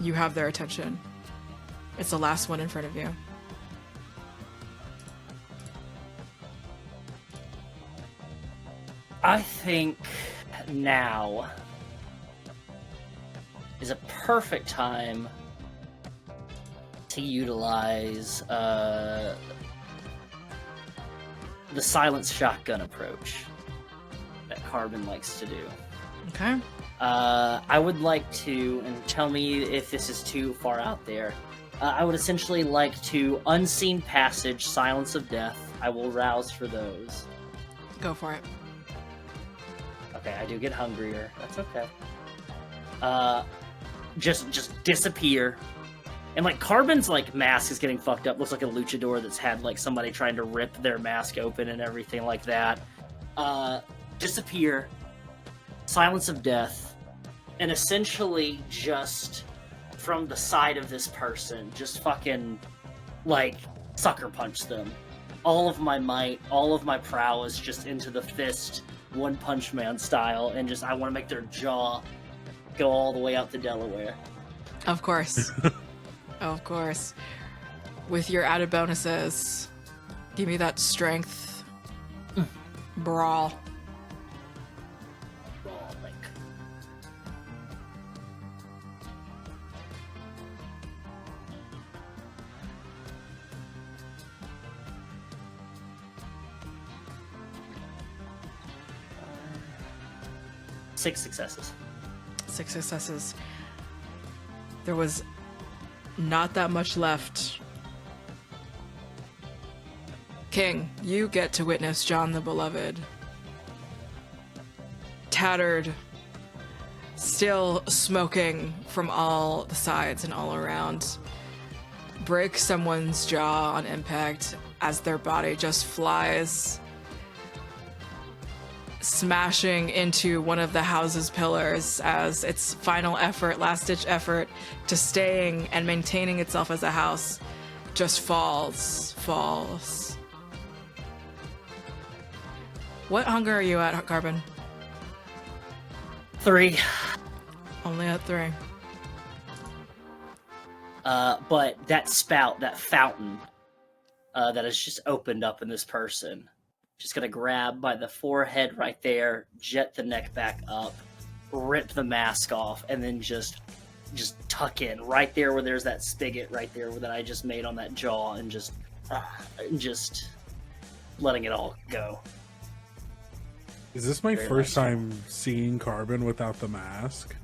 you have their attention. It's the last one in front of you. I think now is a perfect time to utilize the silence shotgun approach that Carbon likes to do. Okay. I would like to, and tell me if this is too far out there, I would essentially like to unseen passage, silence of death. I will rouse for those. Go for it. Okay, I do get hungrier. That's okay. Just disappear. And like Carbon's like mask is getting fucked up. Looks like a luchador that's had like somebody trying to rip their mask open and everything like that. Disappear. Silence of death. And essentially just from the side of this person, just fucking like sucker punch them. All of my might, all of my prowess just into the fist, One Punch Man style, and just I want to make their jaw go all the way out to Delaware. Of course. Of course. With your added bonuses, give me that strength brawl. Brawling. Six successes. 6 successes. There was not that much left. King, you get to witness John the Beloved. Tattered, still smoking from all the sides and all around. Break someone's jaw on impact as their body just flies, smashing into one of the house's pillars as its final effort, last-ditch effort to staying and maintaining itself as a house just falls. What hunger are you at, Carbon? 3. Only at 3. But that spout, that fountain, that has just opened up in this person, just gonna grab by the forehead right there, jet the neck back up, rip the mask off, and then just tuck in right there where there's that spigot right there that I just made on that jaw, and just letting it all go. Is this my Very first nice. time seeing Carbon without the mask?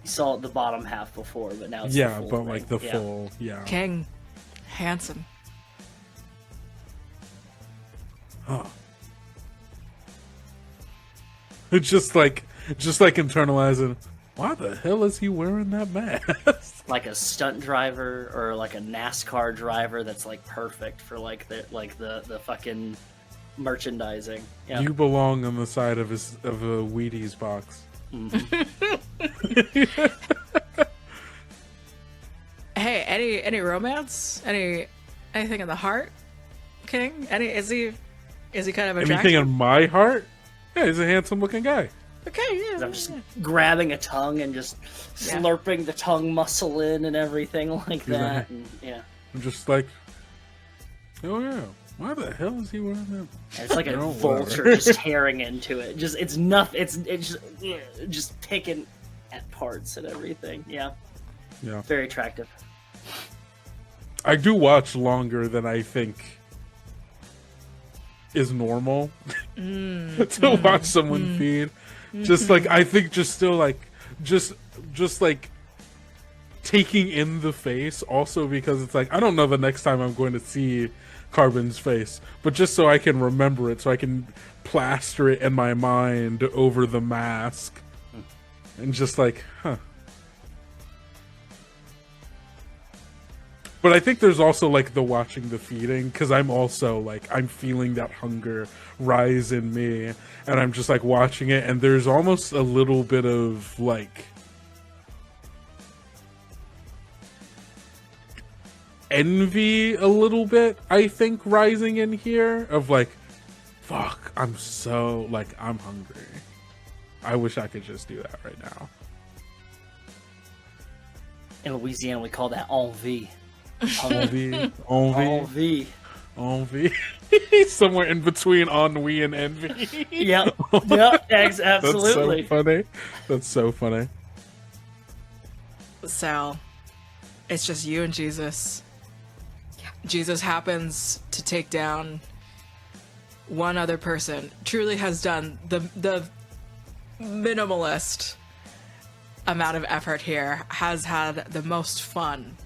You saw the bottom half before, but now it's Yeah, the full but thing. like the Yeah. full, yeah. King, handsome. Huh. It's just like internalizing. Why the hell is he wearing that mask? Like a stunt driver or like a NASCAR driver that's like perfect for like the fucking merchandising. Yeah. You belong on the side of a Wheaties box. Hey, any romance? Anything in the heart, King? Is he kind of attractive? Anything in my heart? Yeah, he's a handsome looking guy. Okay, yeah. I'm just grabbing a tongue and just Yeah. slurping the tongue muscle in and everything like that. like- And, yeah. I'm just like, oh yeah, why the hell is he wearing that? And it's like a No, vulture whatever. just tearing into it. It's nothing. It's just picking at parts and everything. Yeah. Yeah, Very attractive. I do watch longer than I think is normal to watch someone feed. Just like I think, just still like just like taking in the face. Also because it's like I don't know the next time I'm going to see Carbon's face, but just so I can remember it, so I can plaster it in my mind over the mask, and just like, huh. But I think there's also like the watching the feeding, because I'm also like I'm feeling that hunger rise in me, and I'm just like watching it, and there's almost a little bit of like envy a little bit, I think, rising in here of like, fuck, I'm so, like, I'm hungry. I wish I could just do that right now. In Louisiana, we call that envie. Envy. Somewhere in between ennui and envy. Yep, absolutely. That's so funny. That's so funny. Sal, it's just you and Jesus. Yeah. Jesus happens to take down one other person. Truly has done the minimalist amount of effort here. Has had the most fun,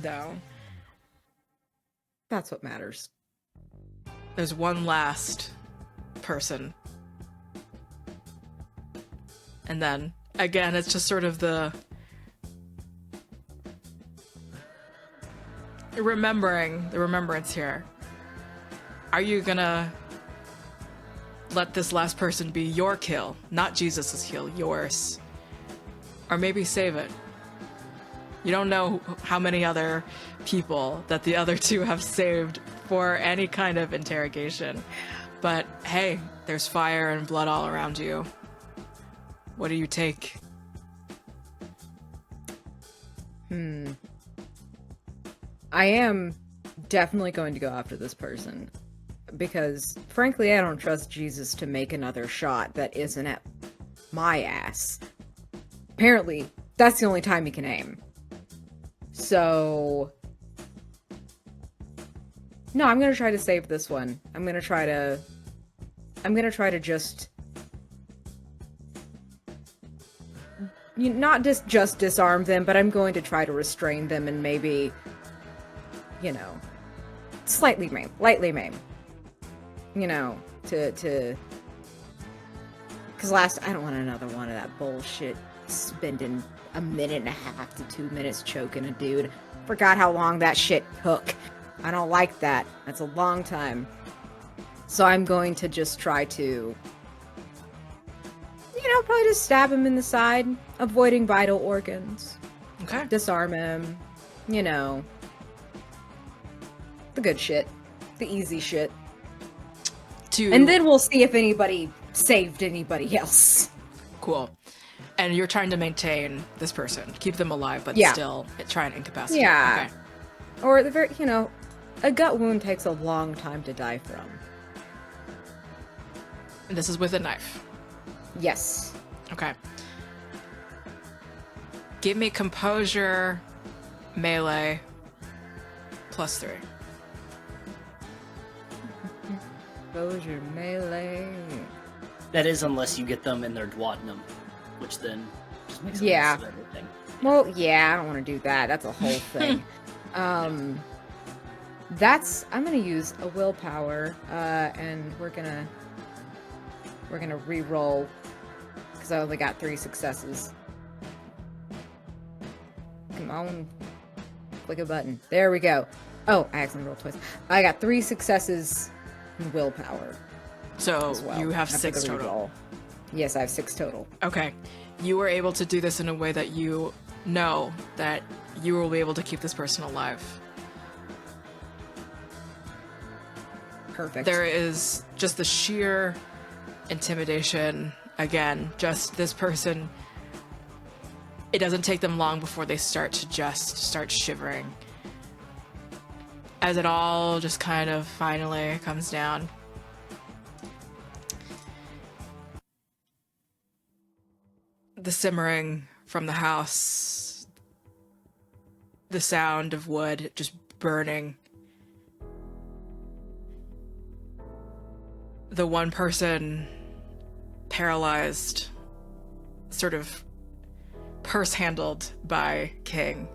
though. That's what matters. There's one last person. And then, again, it's just sort of the remembrance here. Are you gonna let this last person be your kill, not Jesus's kill, yours? Or maybe save it. You don't know how many other people that the other two have saved for any kind of interrogation. But hey, there's fire and blood all around you. What do you take? I am definitely going to go after this person. Because, frankly, I don't trust Jesus to make another shot that isn't at my ass. Apparently, that's the only time he can aim. So... no, I'm gonna try to save this one. I'm gonna try to just... not just disarm them, but I'm going to try to restrain them and maybe, you know, lightly maim. You know, to... because I don't want another one of that bullshit spending a minute and a half to 2 minutes choking a dude. Forgot how long that shit took. I don't like that. That's a long time. So I'm going to just try to, probably just stab him in the side, avoiding vital organs. Okay. Disarm him. The good shit. The easy shit. And then we'll see if anybody saved anybody else. Cool. And you're trying to maintain this person, keep them alive, but still try and incapacitate. Yeah. Okay. Or at the very, a gut wound takes a long time to die from. And this is with a knife. Yes. Okay. Give me composure, melee, +3. Composure, melee. That is unless you get them in their duodenum, which then just makes it Yeah. of everything. Well, yeah, I don't want to do that. That's a whole thing. I'm gonna use a willpower, and we're gonna re-roll because I only got 3 successes. Come on, click a button. There we go. Oh, I accidentally rolled twice. I got 3 successes in willpower. So as well, you have after 6 the total. re-roll. Yes, I have 6 total. Okay. You were able to do this in a way that you know that you will be able to keep this person alive. Perfect. There is just the sheer intimidation. Again, just this person. It doesn't take them long before they start shivering. As it all just kind of finally comes down. The simmering from the house. The sound of wood just burning. The one person paralyzed, sort of purse-handled by King.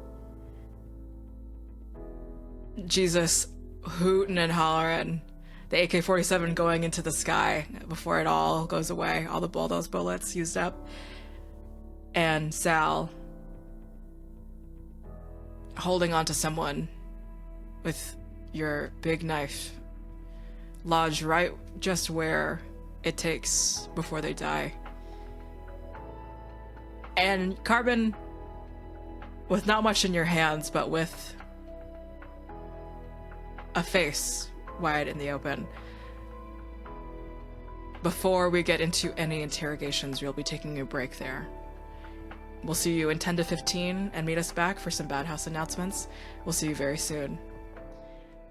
Jesus hooting and hollering, the AK-47 going into the sky before it all goes away, all those bullets used up. And Sal holding onto someone with your big knife lodged right just where it takes before they die. And Carbon, with not much in your hands, but with a face wide in the open. Before we get into any interrogations, we'll be taking a break there. We'll see you in 10 to 15 and meet us back for some Bad House announcements. We'll see you very soon.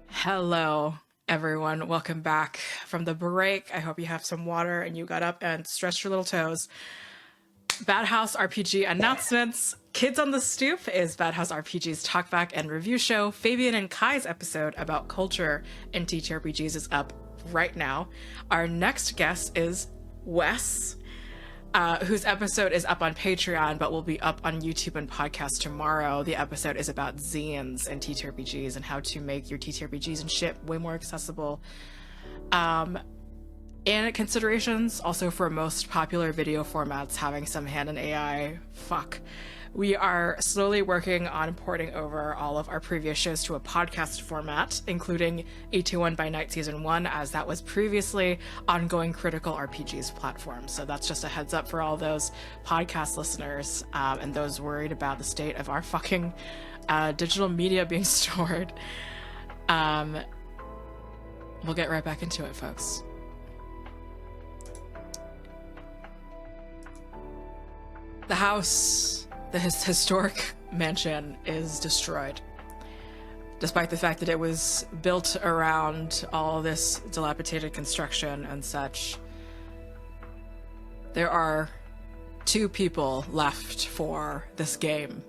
Hello, everyone. Welcome back from the break. I hope you have some water and you got up and stretched your little toes. Bad House RPG announcements. Kids on the Stoop is Bad House RPG's talkback and review show. Fabian and Kai's episode about culture in TTRPGs is up right now. Our next guest is Wes, whose episode is up on Patreon, but will be up on YouTube and podcast tomorrow. The episode is about zines and TTRPGs and how to make your TTRPGs and shit way more accessible. And considerations also for most popular video formats having some hand in AI. Fuck. We are slowly working on porting over all of our previous shows to a podcast format, including 821 by Night Season 1, as that was previously ongoing Critical RPGs platform. So that's just a heads up for all those podcast listeners and those worried about the state of our fucking digital media being stored. We'll get right back into it, folks. The house, the historic mansion, is destroyed. Despite the fact that it was built around all this dilapidated construction and such, there are 2 people left for this game.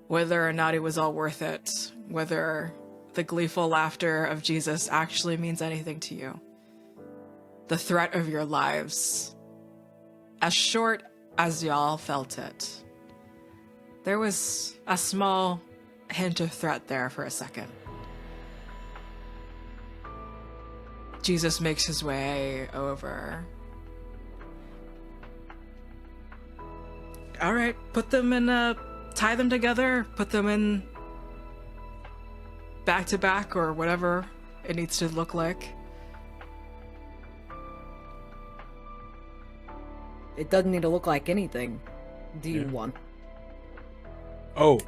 Whether or not it was all worth it, whether the gleeful laughter of Jesus actually means anything to you, the threat of your lives, as short as y'all felt it, there was a small hint of threat there for a second. Jesus makes his way over. All right, put them in tie them together, put them in back to back or whatever it needs to look like. It doesn't need to look like anything. Do you want? Oh,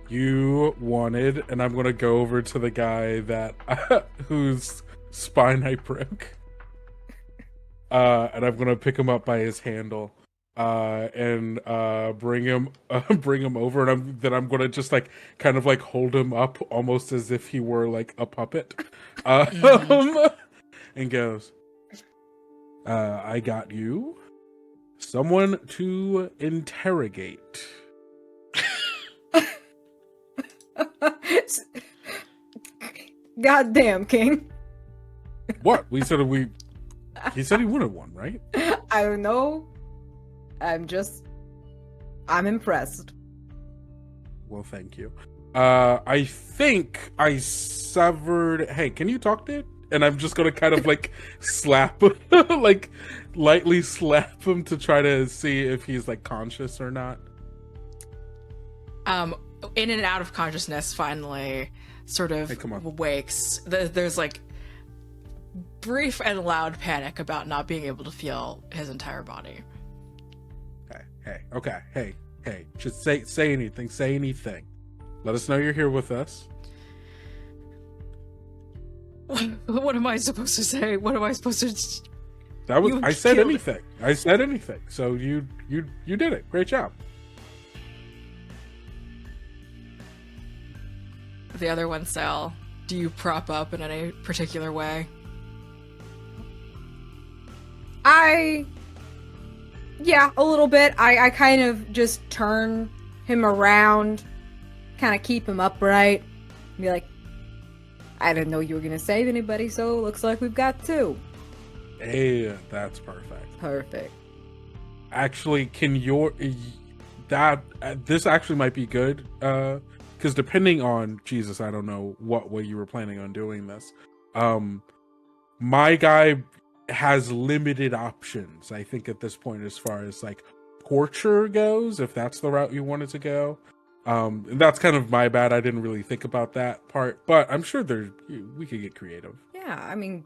you wanted, and I'm gonna go over to the guy that whose spine I broke, and I'm gonna pick him up by his handle, and bring him over, and I'm gonna just like kind of like hold him up almost as if he were like a puppet, and goes, I got you someone to interrogate. Goddamn, King. What? He said he wanted one, right? I don't know. I'm impressed. Well, thank you. I think I severed. Hey, can you talk, dude? And I'm just gonna kind of like slap, like lightly slap him to try to see if he's like conscious or not. In and out of consciousness, finally sort of wakes. There's like brief and loud panic about not being able to feel his entire body. Hey, just say anything. Let us know you're here with us. What am I supposed to say? What am I supposed to? I said anything. I said anything. So you did it. Great job. The other one, Sal, do you prop up in any particular way? Yeah, a little bit. I kind of just turn him around, kind of keep him upright, and be like, I didn't know you were going to save anybody, so it looks like we've got 2. Hey, that's perfect. Perfect. Actually, this actually might be good, because depending on Jesus, I don't know what way you were planning on doing this. My guy has limited options, I think, at this point, as far as like torture goes, if that's the route you wanted to go. And that's kind of my bad. I didn't really think about that part, but I'm sure we could get creative. Yeah, I mean,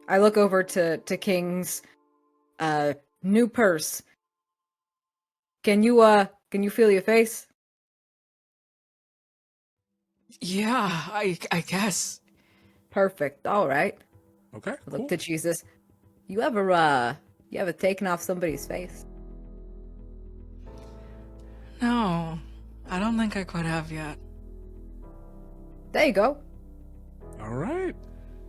I look over to King's new purse. Can you feel your face? Yeah, I guess. Perfect. All right. Okay. I look Cool. to Jesus. You ever taken off somebody's face? No, I don't think I quite have yet. There you go. All right.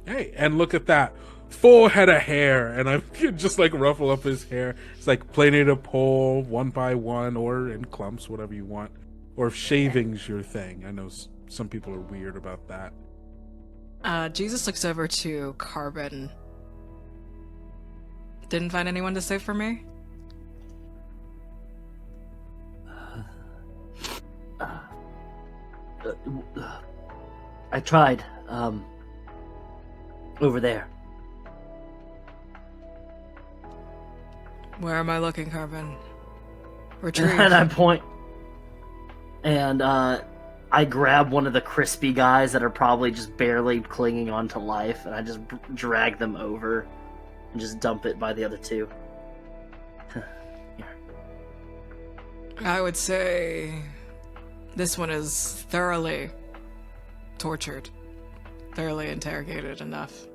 Hey, and look at that. Full head of hair, and I can just like ruffle up his hair. It's like planing a pole one by one, or in clumps, whatever you want. Or if shaving's your thing. I know some people are weird about that. Jesus looks over to Carbon. Didn't find anyone to save for me? I tried. Over there. Where am I looking, Carbon? Retrieve. And I point. And I grab one of the crispy guys that are probably just barely clinging on to life, and I just drag them over and just dump it by the other two. I would say this one is thoroughly tortured, thoroughly interrogated enough.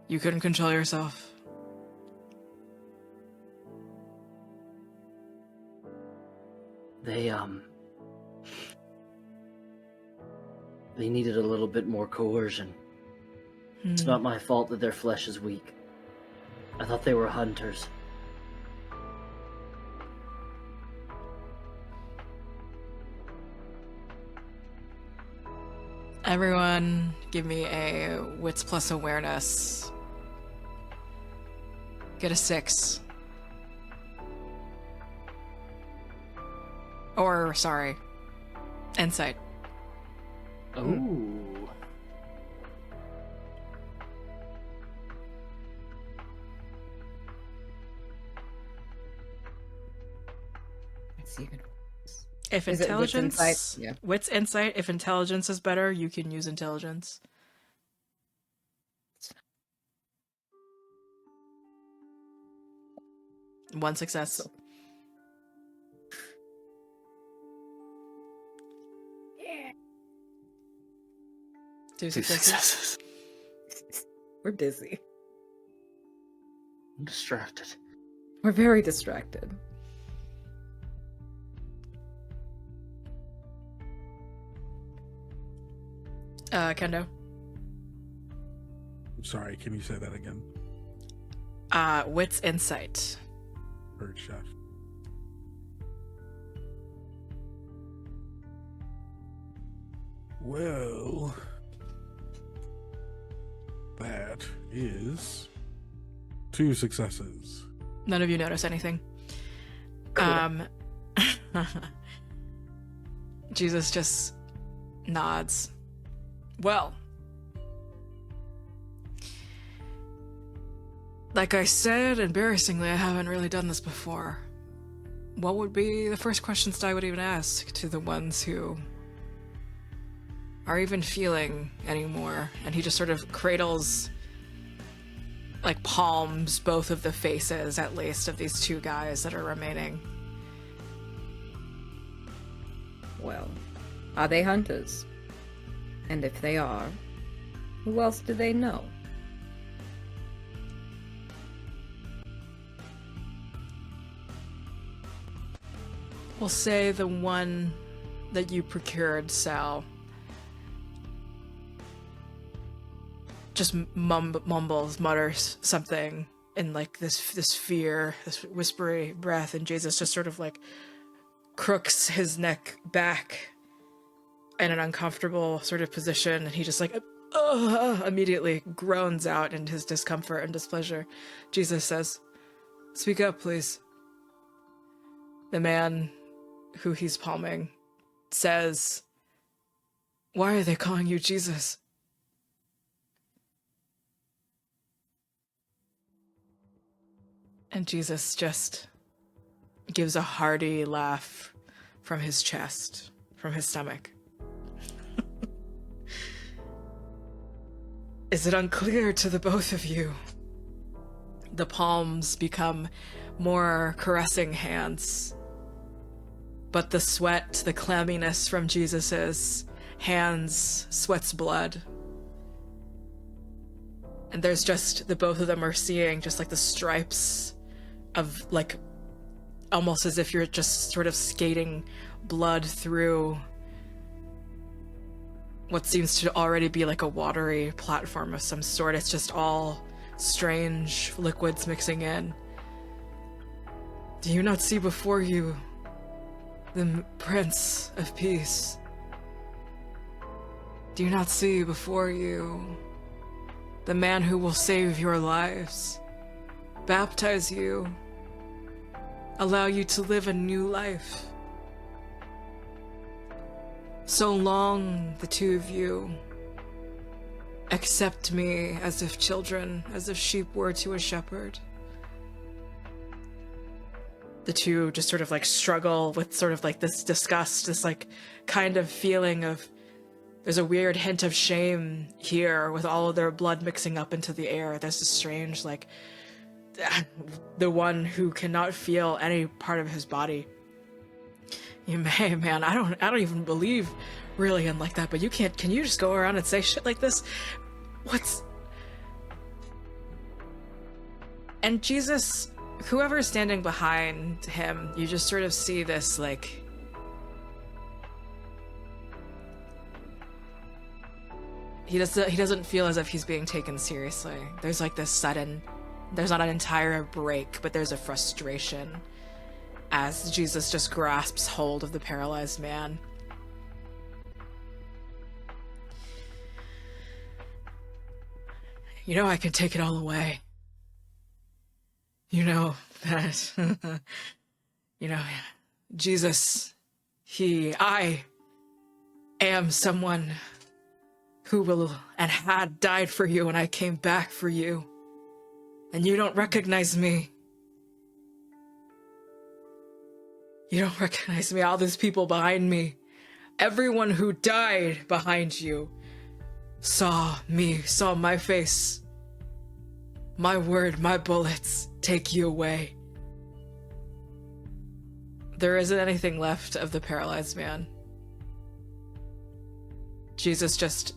You couldn't control yourself. They needed a little bit more coercion. It's not my fault that their flesh is weak. I thought they were hunters. Everyone, give me a wits plus awareness. Get a 6. Or, sorry, insight. Ooh. It's even. If Is it wits intelligence, insight? Yeah. wits insight. If intelligence is better, you can use intelligence. One success. Yeah. Two Two successes. successes. We're busy. I'm distracted. We're very distracted. Kendo. I'm sorry, can you say that again? Wits insight. Heard, chef. Well, that is 2 successes. None of you notice anything. Cool. Jesus just nods. Well, like I said, embarrassingly, I haven't really done this before. What would be the first questions I would even ask to the ones who are even feeling anymore? And he just sort of cradles, like palms both of the faces, at least, of these 2 guys that are remaining. Well, are they hunters? And if they are, who else do they know? We'll say the one that you procured, Sal, just mutters something in like this fear, this whispery breath, and Jesus just sort of like crooks his neck back in an uncomfortable sort of position, and he just like immediately groans out in his discomfort and displeasure. Jesus says, "Speak up, please." The man who he's palming says, "Why are they calling you Jesus?" And Jesus just gives a hearty laugh from his chest, from his stomach. Is it unclear to the both of you? The palms become more caressing hands. but the sweat, the clamminess from Jesus's hands sweats blood. And there's just, the both of them are seeing just like the stripes of like, almost as if you're just sort of skating blood through what seems to already be like a watery platform of some sort. It's just all strange liquids mixing in. Do you not see before you the Prince of Peace? Do you not see before you the man who will save your lives, baptize you, allow you to live a new life? So long, the two of you accept me as if children, as if sheep were to a shepherd. The two just sort of like struggle with sort of like this disgust, this like kind of feeling of, there's a weird hint of shame here with all of their blood mixing up into the air. There's this strange, like, the one who cannot feel any part of his body. You may, man, I don't even believe really in like that, but you can't, can you just go around and say shit like this? And Jesus, whoever's standing behind him, you just sort of see this, like, he doesn't feel as if he's being taken seriously. There's like this sudden, there's not an entire break, but there's a frustration as Jesus just grasps hold of the paralyzed man. You know, I can take it all away. You know that, you know, Jesus, I am someone who will and had died for you, and I came back for you. And you don't recognize me. You don't recognize me. All these people behind me. Everyone who died behind you saw me, saw my face. My word, my bullets take you away. There isn't anything left of the paralyzed man. Jesus just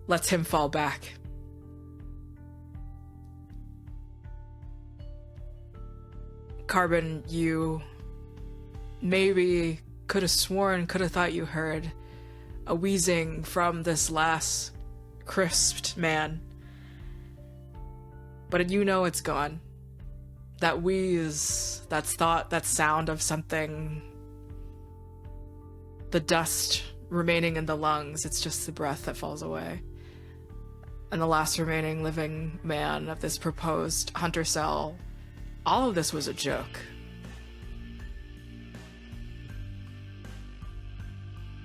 lets him fall back. Carbon, you maybe could have sworn, could have thought you heard a wheezing from this last crisped man. But you know it's gone. That wheeze, that thought, that sound of something, the dust remaining in the lungs, it's just the breath that falls away. And the last remaining living man of this proposed hunter cell, all of this was a joke.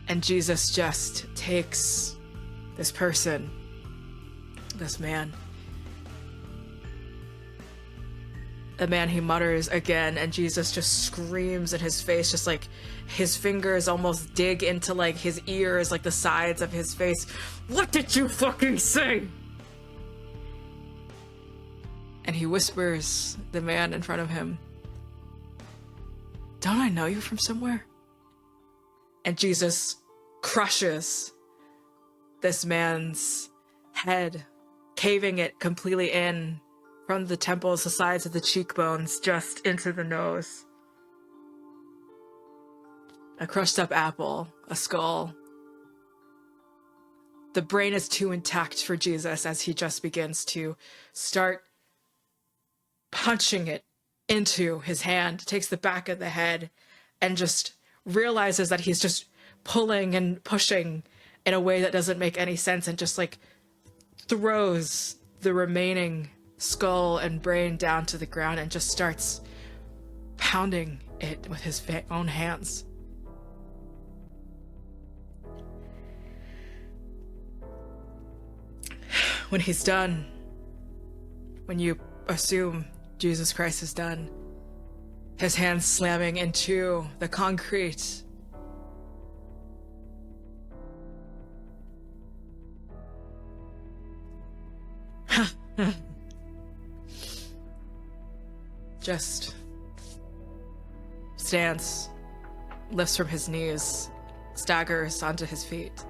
And Jesus just takes this person, this man, the man he mutters again, and Jesus just screams in his face, just like his fingers almost dig into like his ears, like the sides of his face. What did you fucking say? And he whispers the man in front of him, don't I know you from somewhere? And Jesus crushes this man's head, caving it completely in from the temples, the sides of the cheekbones, just into the nose. A crushed up apple, a skull. The brain is too intact for Jesus as he just begins to start punching it into his hand, takes the back of the head, and just realizes that he's just pulling and pushing in a way that doesn't make any sense, and just like throws the remaining skull and brain down to the ground and just starts pounding it with his own hands. When he's done, when you assume Jesus Christ is done, his hands slamming into the concrete, just stands, lifts from his knees, staggers onto his feet.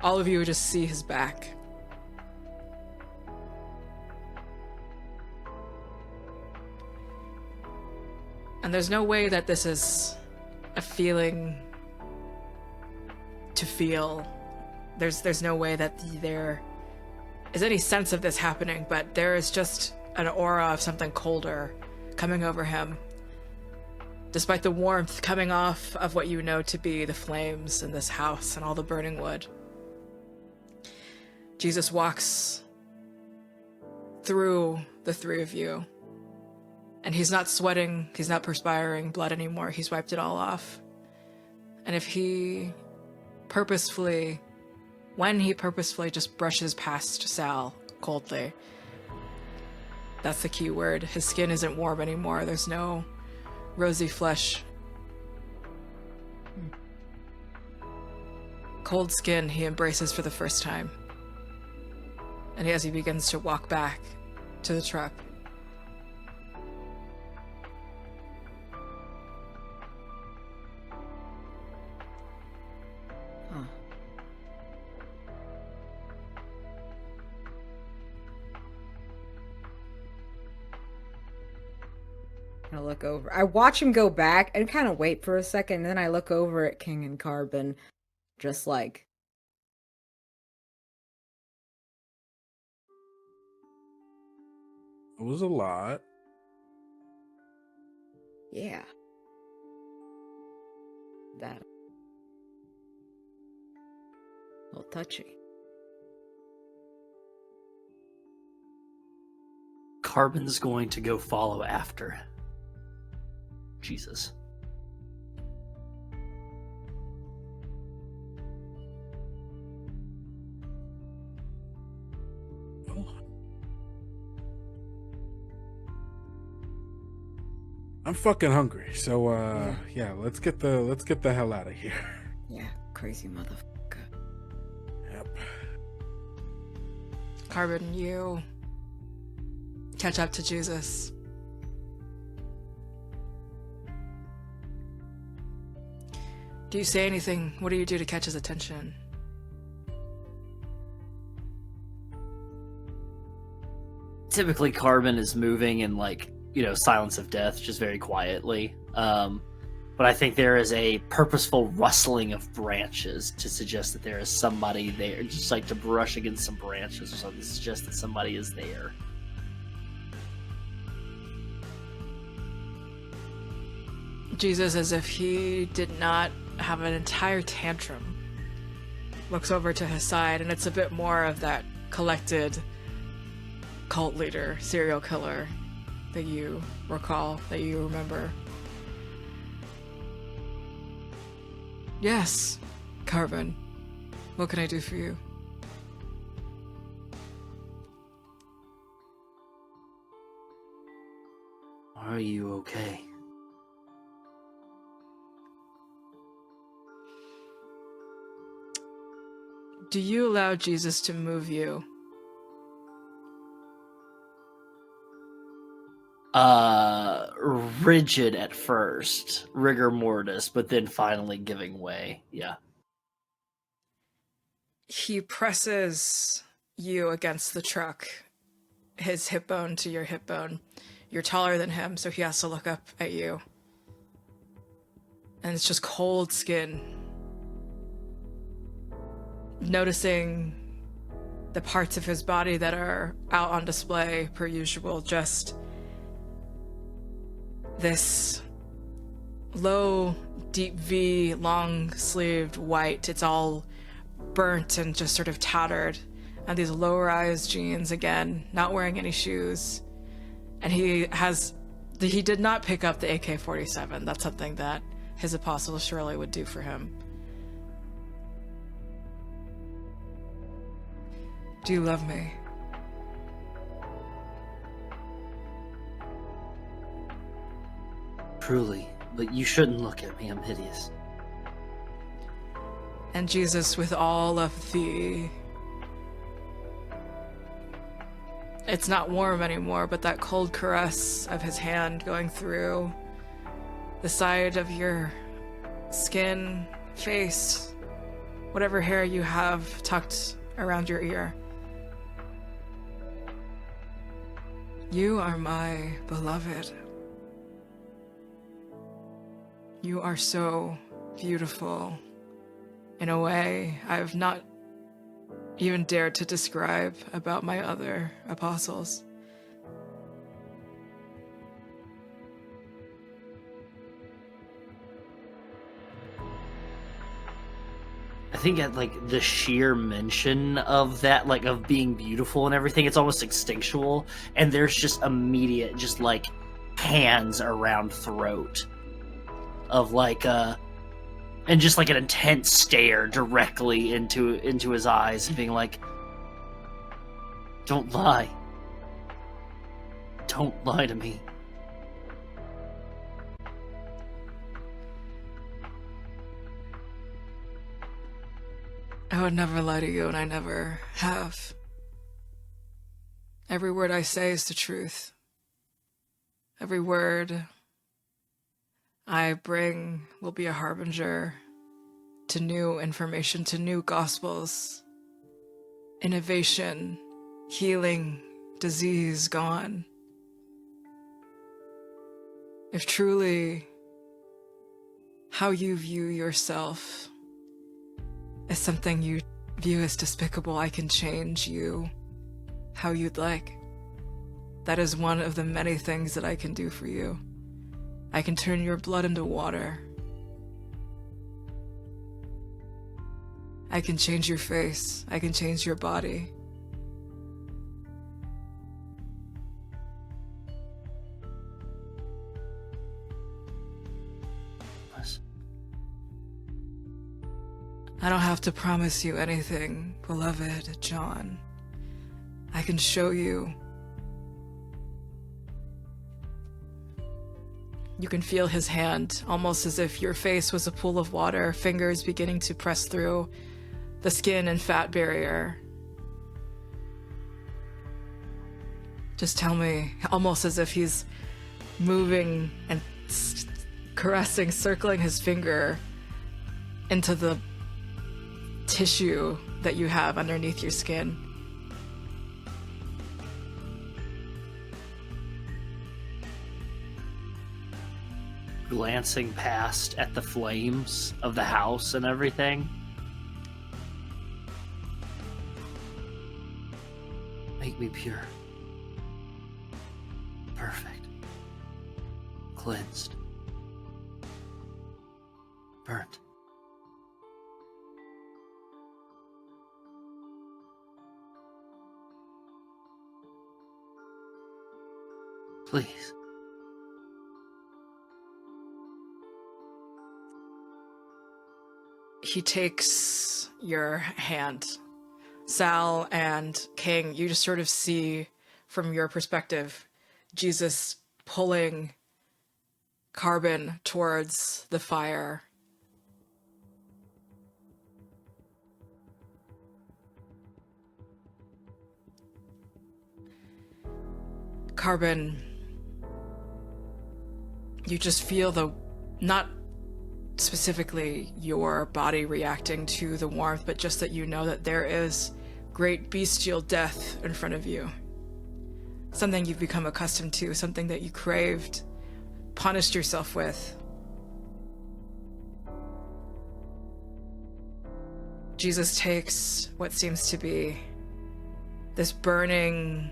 All of you just see his back. And there's no way that this is a feeling to feel. There's no way that there is any sense of this happening, but there is just an aura of something colder coming over him, despite the warmth coming off of what you know to be the flames in this house and all the burning wood. Jesus walks through the three of you, and he's not sweating, he's not perspiring blood anymore, he's wiped it all off. And if he purposefully, when he purposefully just brushes past Sal coldly, that's the key word. His skin isn't warm anymore. There's no rosy flesh. Cold skin he embraces for the first time. And as he begins to walk back to the truck, I look over. I watch him go back and kind of wait for a second, and then I look over at King and Carbon, just like, It was a lot. yeah. That. A little touchy. Carbon's going to go follow after Jesus. I'm fucking hungry, so yeah, let's get the hell out of here. Yeah, crazy motherfucker. Yep. Carbon, you catch up to Jesus. Do you say anything? What do you do to catch his attention? Typically, Carbon is moving in, like, you know, silence of death, just very quietly. But I think there is a purposeful rustling of branches to suggest that there is somebody there, just like to brush against some branches or something to suggest that somebody is there. Jesus, as if he did not have an entire tantrum, looks over to his side, and it's a bit more of that collected cult leader, serial killer that you recall, that you remember. Yes, Carbon. What can I do for you? Are you okay? Do you allow Jesus to move you? Rigid at first, rigor mortis, but then finally giving way. Yeah. He presses you against the truck, his hip bone to your hip bone. You're taller than him, so he has to look up at you. And it's just cold skin. Noticing the parts of his body that are out on display per usual, just this low, deep V, long-sleeved white. It's all burnt and just sort of tattered. And these low-rise jeans, again, not wearing any shoes. And he did not pick up the AK-47. That's something that his apostle surely would do for him. Do you love me? Truly, but you shouldn't look at me. I'm hideous. And Jesus, with all of the... It's not warm anymore, but that cold caress of his hand going through the side of your skin, face, whatever hair you have tucked around your ear. You are my beloved. You are so beautiful in a way I've not even dared to describe about my other apostles. I think at like the sheer mention of that, like of being beautiful and everything, it's almost instinctual, and there's just immediate, just like hands around throat of like and just like an intense stare directly into his eyes, being like, "Don't lie. Don't lie to me." I would never lie to you, and I never have. Every word I say is the truth. Every word I bring will be a harbinger to new information, to new gospels, innovation, healing, disease gone. If truly how you view yourself is something you view as despicable, I can change you how you'd like. That is one of the many things that I can do for you. I can turn your blood into water. I can change your face. I can change your body. I don't have to promise you anything, beloved John. I can show you. You can feel his hand, almost as if your face was a pool of water, fingers beginning to press through the skin and fat barrier. Just tell me, almost as if he's moving and caressing, circling his finger into the tissue that you have underneath your skin. Glancing past at the flames of the house and everything. Make me pure. Perfect. Cleansed. Burnt. Please. He takes your hand. Sal and King, you just sort of see from your perspective Jesus pulling Carbon towards the fire. Carbon, you just feel not specifically your body reacting to the warmth, but just that you know that there is great bestial death in front of you. Something you've become accustomed to, something that you craved, punished yourself with. Jesus takes what seems to be this burning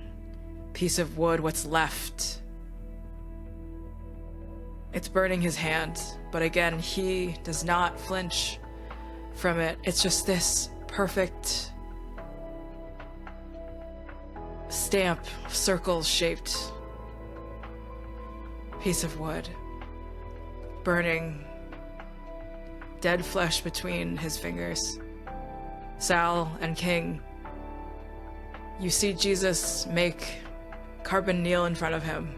piece of wood, what's left. It's burning his hand, but again, he does not flinch from it. It's just this perfect stamp, circle-shaped piece of wood, burning, dead flesh between his fingers. Sal and King, you see Jesus make Carbon kneel in front of him.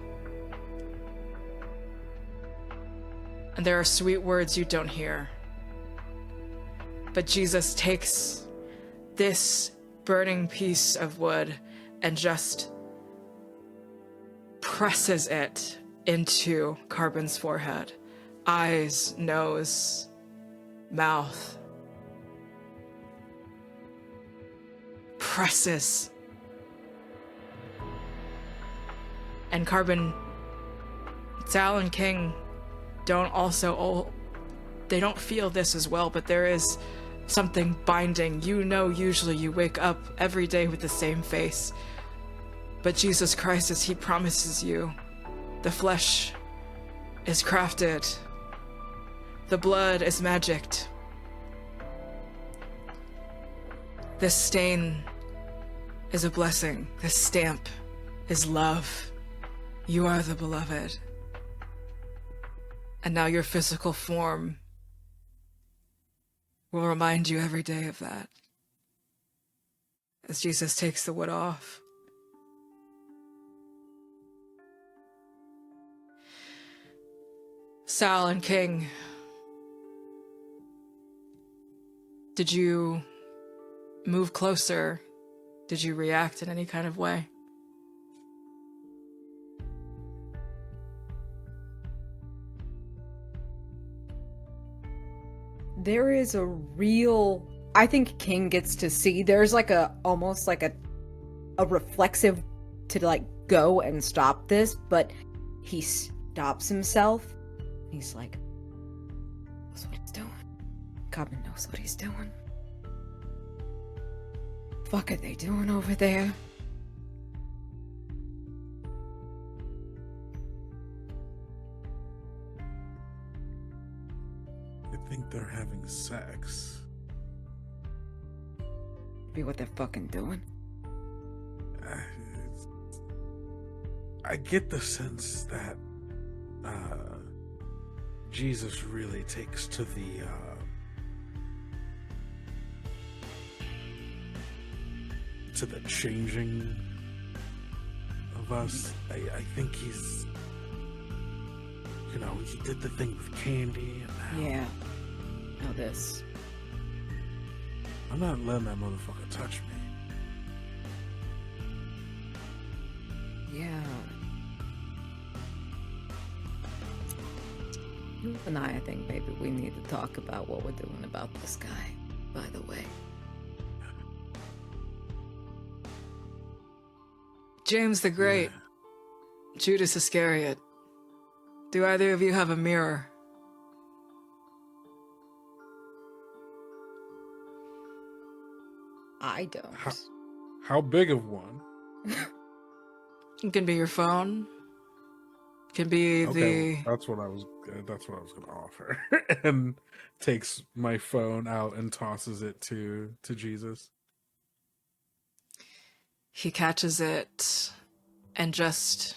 And there are sweet words you don't hear. But Jesus takes this burning piece of wood and just presses it into Carbon's forehead, eyes, nose, mouth presses. And Carbon, Sal and King they don't feel this as well, but there is something binding. You know, usually you wake up every day with the same face. But Jesus Christ, as he promises you, the flesh is crafted. The blood is magicked. This stain is a blessing. This stamp is love. You are the beloved. And now your physical form will remind you every day of that. As Jesus takes the wood off. Sal and King, did you move closer? Did you react in any kind of way? There is a real, I think King gets to see, there's like almost like a reflexive to like go and stop this, but he stops himself. He's like, knows what he's doing. Carbon knows what he's doing. Fuck are they doing over there? I think they're having sex. Be what they're fucking doing. I get the sense that Jesus really takes to the changing of us. I think he's, he did the thing with candy and now Yeah. Now this. I'm not letting that motherfucker touch me. Yeah. You and I think maybe we need to talk about what we're doing about this guy, by the way. James the Great, Judas Iscariot, do either of you have a mirror? I don't. How big of one? It can be your phone. It can be Okay, that's what I was going to offer. And takes my phone out and tosses it to Jesus. He catches it and just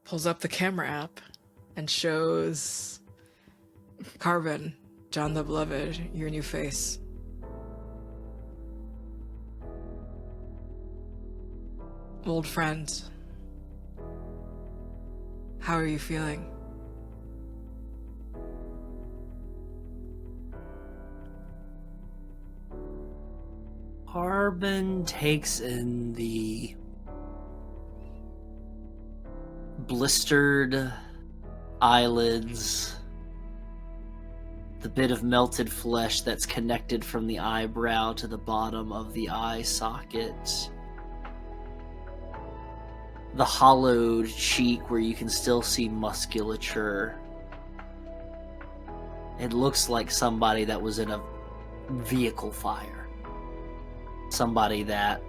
pulls up the camera app and shows Carbon, John the Beloved, your new face. Old friend, how are you feeling? Carbon takes in the blistered eyelids, the bit of melted flesh that's connected from the eyebrow to the bottom of the eye socket, the hollowed cheek where you can still see musculature. It looks like somebody that was in a vehicle fire. Somebody that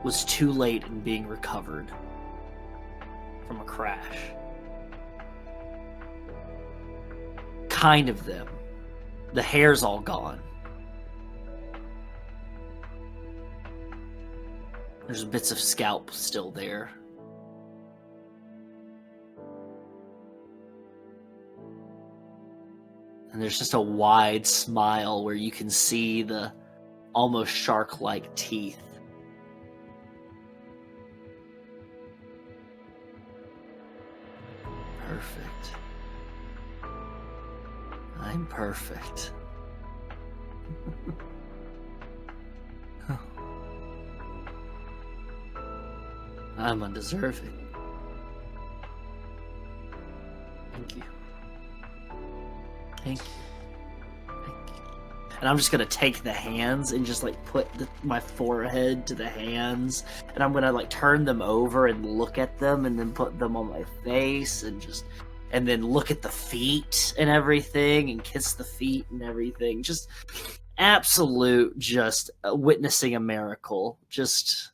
was too late in being recovered from a crash. Kind of them. The hair's all gone. There's bits of scalp still there. And there's just a wide smile where you can see the almost shark-like teeth. Perfect. I'm perfect. I'm undeserving. Thank you. And I'm just gonna take the hands and just like put my forehead to the hands, and I'm gonna like turn them over and look at them, and then put them on my face, and then look at the feet and everything, and kiss the feet and everything. Just absolute, just witnessing a miracle. Just.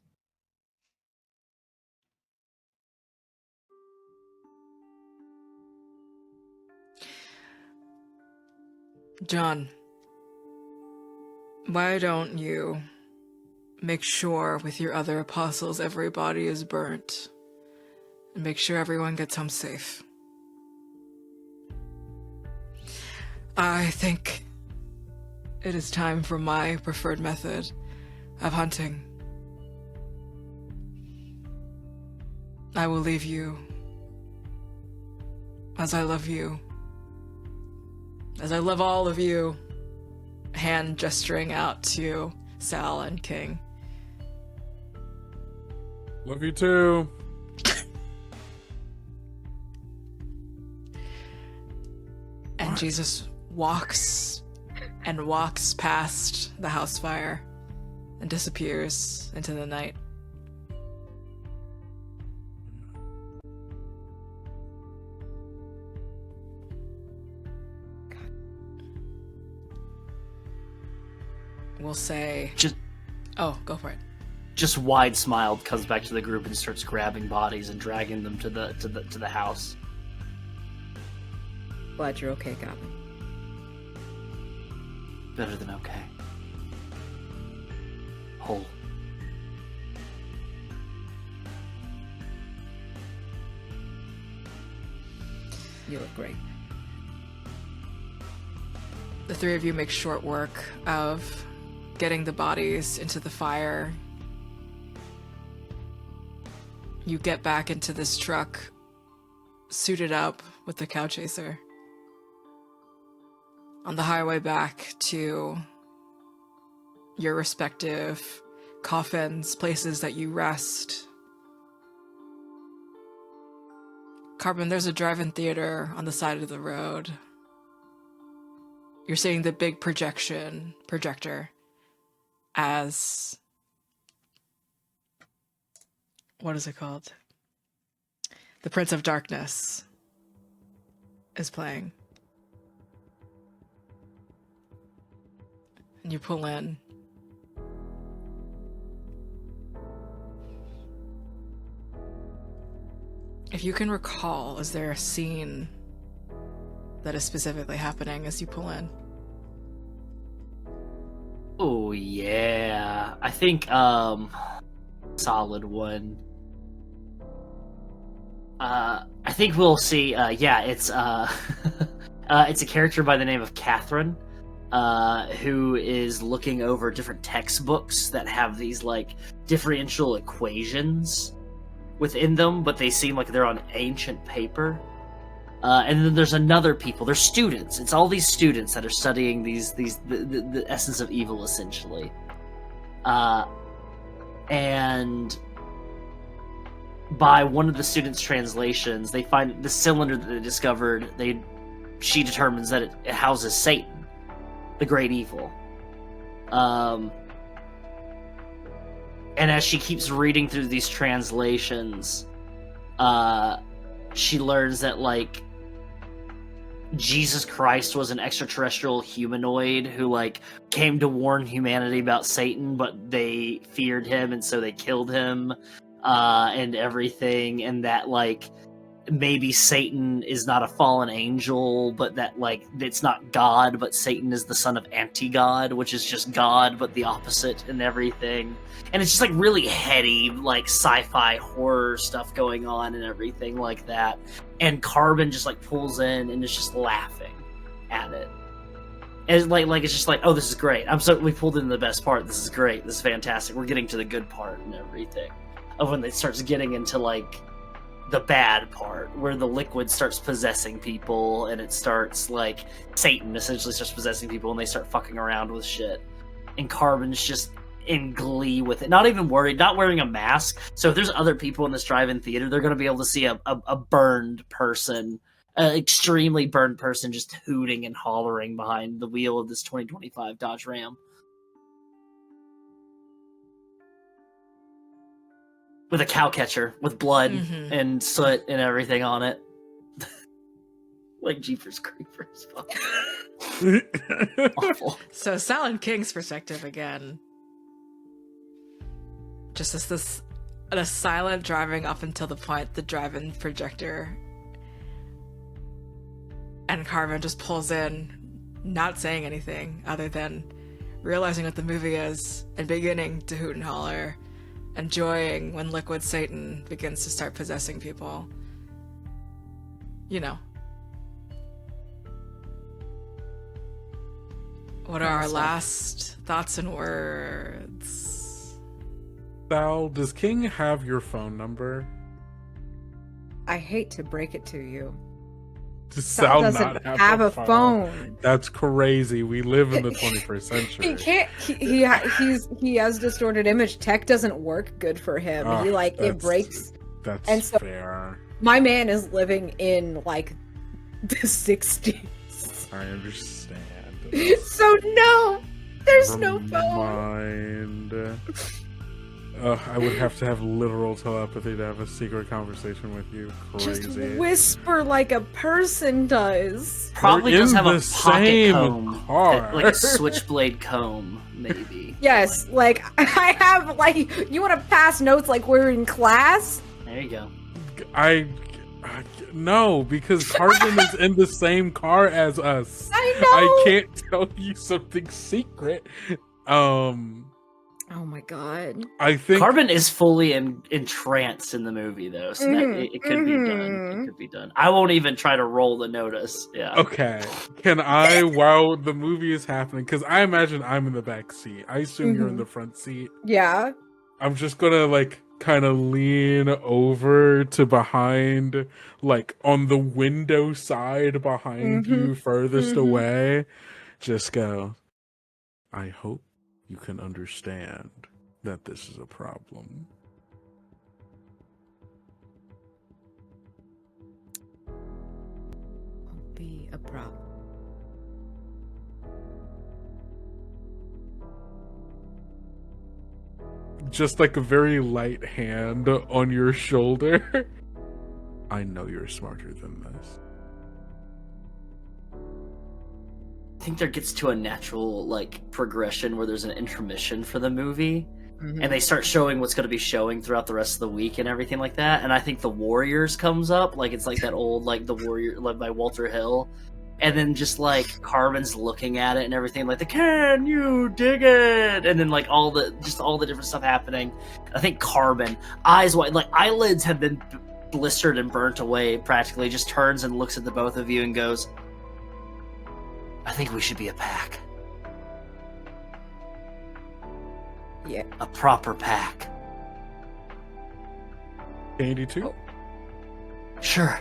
John, why don't you make sure with your other apostles every body is burnt, and make sure everyone gets home safe? I think it is time for my preferred method of hunting. I will leave you as I love you. As I love all of you, hand gesturing out to Sal and King. Love you too. And Jesus walks past the house fire and disappears into the night. We'll say oh, go for it. Just wide smiled, comes back to the group and starts grabbing bodies and dragging them to the house. Glad you're okay, Goblin. Better than okay. Whole. You look great. The three of you make short work of getting the bodies into the fire. You get back into this truck, suited up with the cow chaser. On the highway back to your respective coffins, places that you rest. Carbon, there's a drive-in theater on the side of the road. You're seeing the big projector as, what is it called? The Prince of Darkness is playing. And you pull in. If you can recall, is there a scene that is specifically happening as you pull in? Oh yeah, I think solid one. I think we'll see. Yeah, it's it's a character by the name of Catherine, who is looking over different textbooks that have these like differential equations within them, but they seem like they're on ancient paper. And then there's another people. They're students. It's all these students that are studying the essence of evil, essentially. And by one of the students' translations, they find the cylinder that they discovered. She determines that it houses Satan, the great evil. And as she keeps reading through these translations, she learns that like Jesus Christ was an extraterrestrial humanoid who like came to warn humanity about Satan, but they feared him and so they killed him, and everything, and that like maybe Satan is not a fallen angel, but that like it's not God, but Satan is the son of anti-God, which is just God but the opposite and everything. And it's just like really heady, like sci-fi horror stuff going on and everything like that. And Carbon just like pulls in and is just laughing at it. And it's like it's just like, oh, this is great. We pulled in the best part. This is great. This is fantastic. We're getting to the good part and everything. Of when it starts getting into like the bad part, where the liquid starts possessing people, and it starts like Satan essentially starts possessing people, and they start fucking around with shit. And Carbon's just in glee with it, not even worried, not wearing a mask. So if there's other people in this drive-in theater, they're going to be able to see a burned person an extremely burned person just hooting and hollering behind the wheel of this 2025 Dodge Ram. With a cow catcher, with blood and soot and everything on it. Like Jeepers Creepers. Awful. So Sal and King's perspective again. Just as this a silent driving up until the point the drive-in projector and Carmen just pulls in, not saying anything other than realizing what the movie is and beginning to hoot and holler, enjoying when liquid Satan begins to start possessing people. You know. What are our last thoughts and words? Sal, does King have your phone number? I hate to break it to you. Does Sal Sal doesn't not have a phone? phone. That's crazy. We live in the 21st century. He can't. He has distorted image. Tech doesn't work good for him. It breaks. That's and so, fair. My man is living in like the 60s. I understand. So no, there's no phone. Mind. I would have to have literal telepathy to have a secret conversation with you. Crazy. Just whisper like a person does. Probably does have a pocket comb, car. like a switchblade comb, maybe. Yes, like I have like you want to pass notes like we're in class. There you go. No, because Carbon is in the same car as us. I know. I can't tell you something secret. Oh my god. I think Carbon is fully entranced in the movie, though, so it could be done. It could be done. I won't even try to roll the notice. Yeah. Okay. Can I, while the movie is happening, because I imagine I'm in the back seat. I assume you're in the front seat. Yeah. I'm just gonna like kind of lean over to behind, like on the window side behind you, furthest away. Just go, I hope you can understand that this is a problem. Won't be a problem. Just like a very light hand on your shoulder. I know you're smarter than this. I think there gets to a natural like progression where there's an intermission for the movie, and they start showing what's going to be showing throughout the rest of the week and everything like that. And I think the Warriors comes up, like it's like that old like the Warrior led by Walter Hill, and then just like Carbon's looking at it and everything like the can you dig it, and then like all the different stuff happening. I think Carbon, eyes wide, like eyelids have been blistered and burnt away practically, just turns and looks at the both of you and goes, I think we should be a pack. Yeah. A proper pack. Candy too? Sure.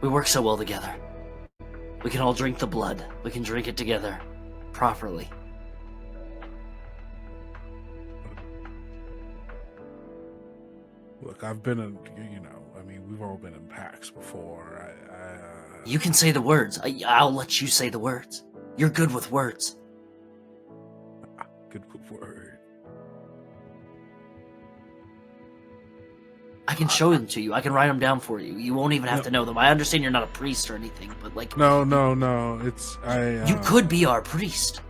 We work so well together. We can all drink the blood. We can drink it together. Properly. Look, I've been in, I mean, we've all been in packs before. You can say the words. I'll let you say the words. You're good with words. Good word. I can show them to you. I can write them down for you. You won't even have to know them. I understand you're not a priest or anything, but like... No. It's, You could be our priest.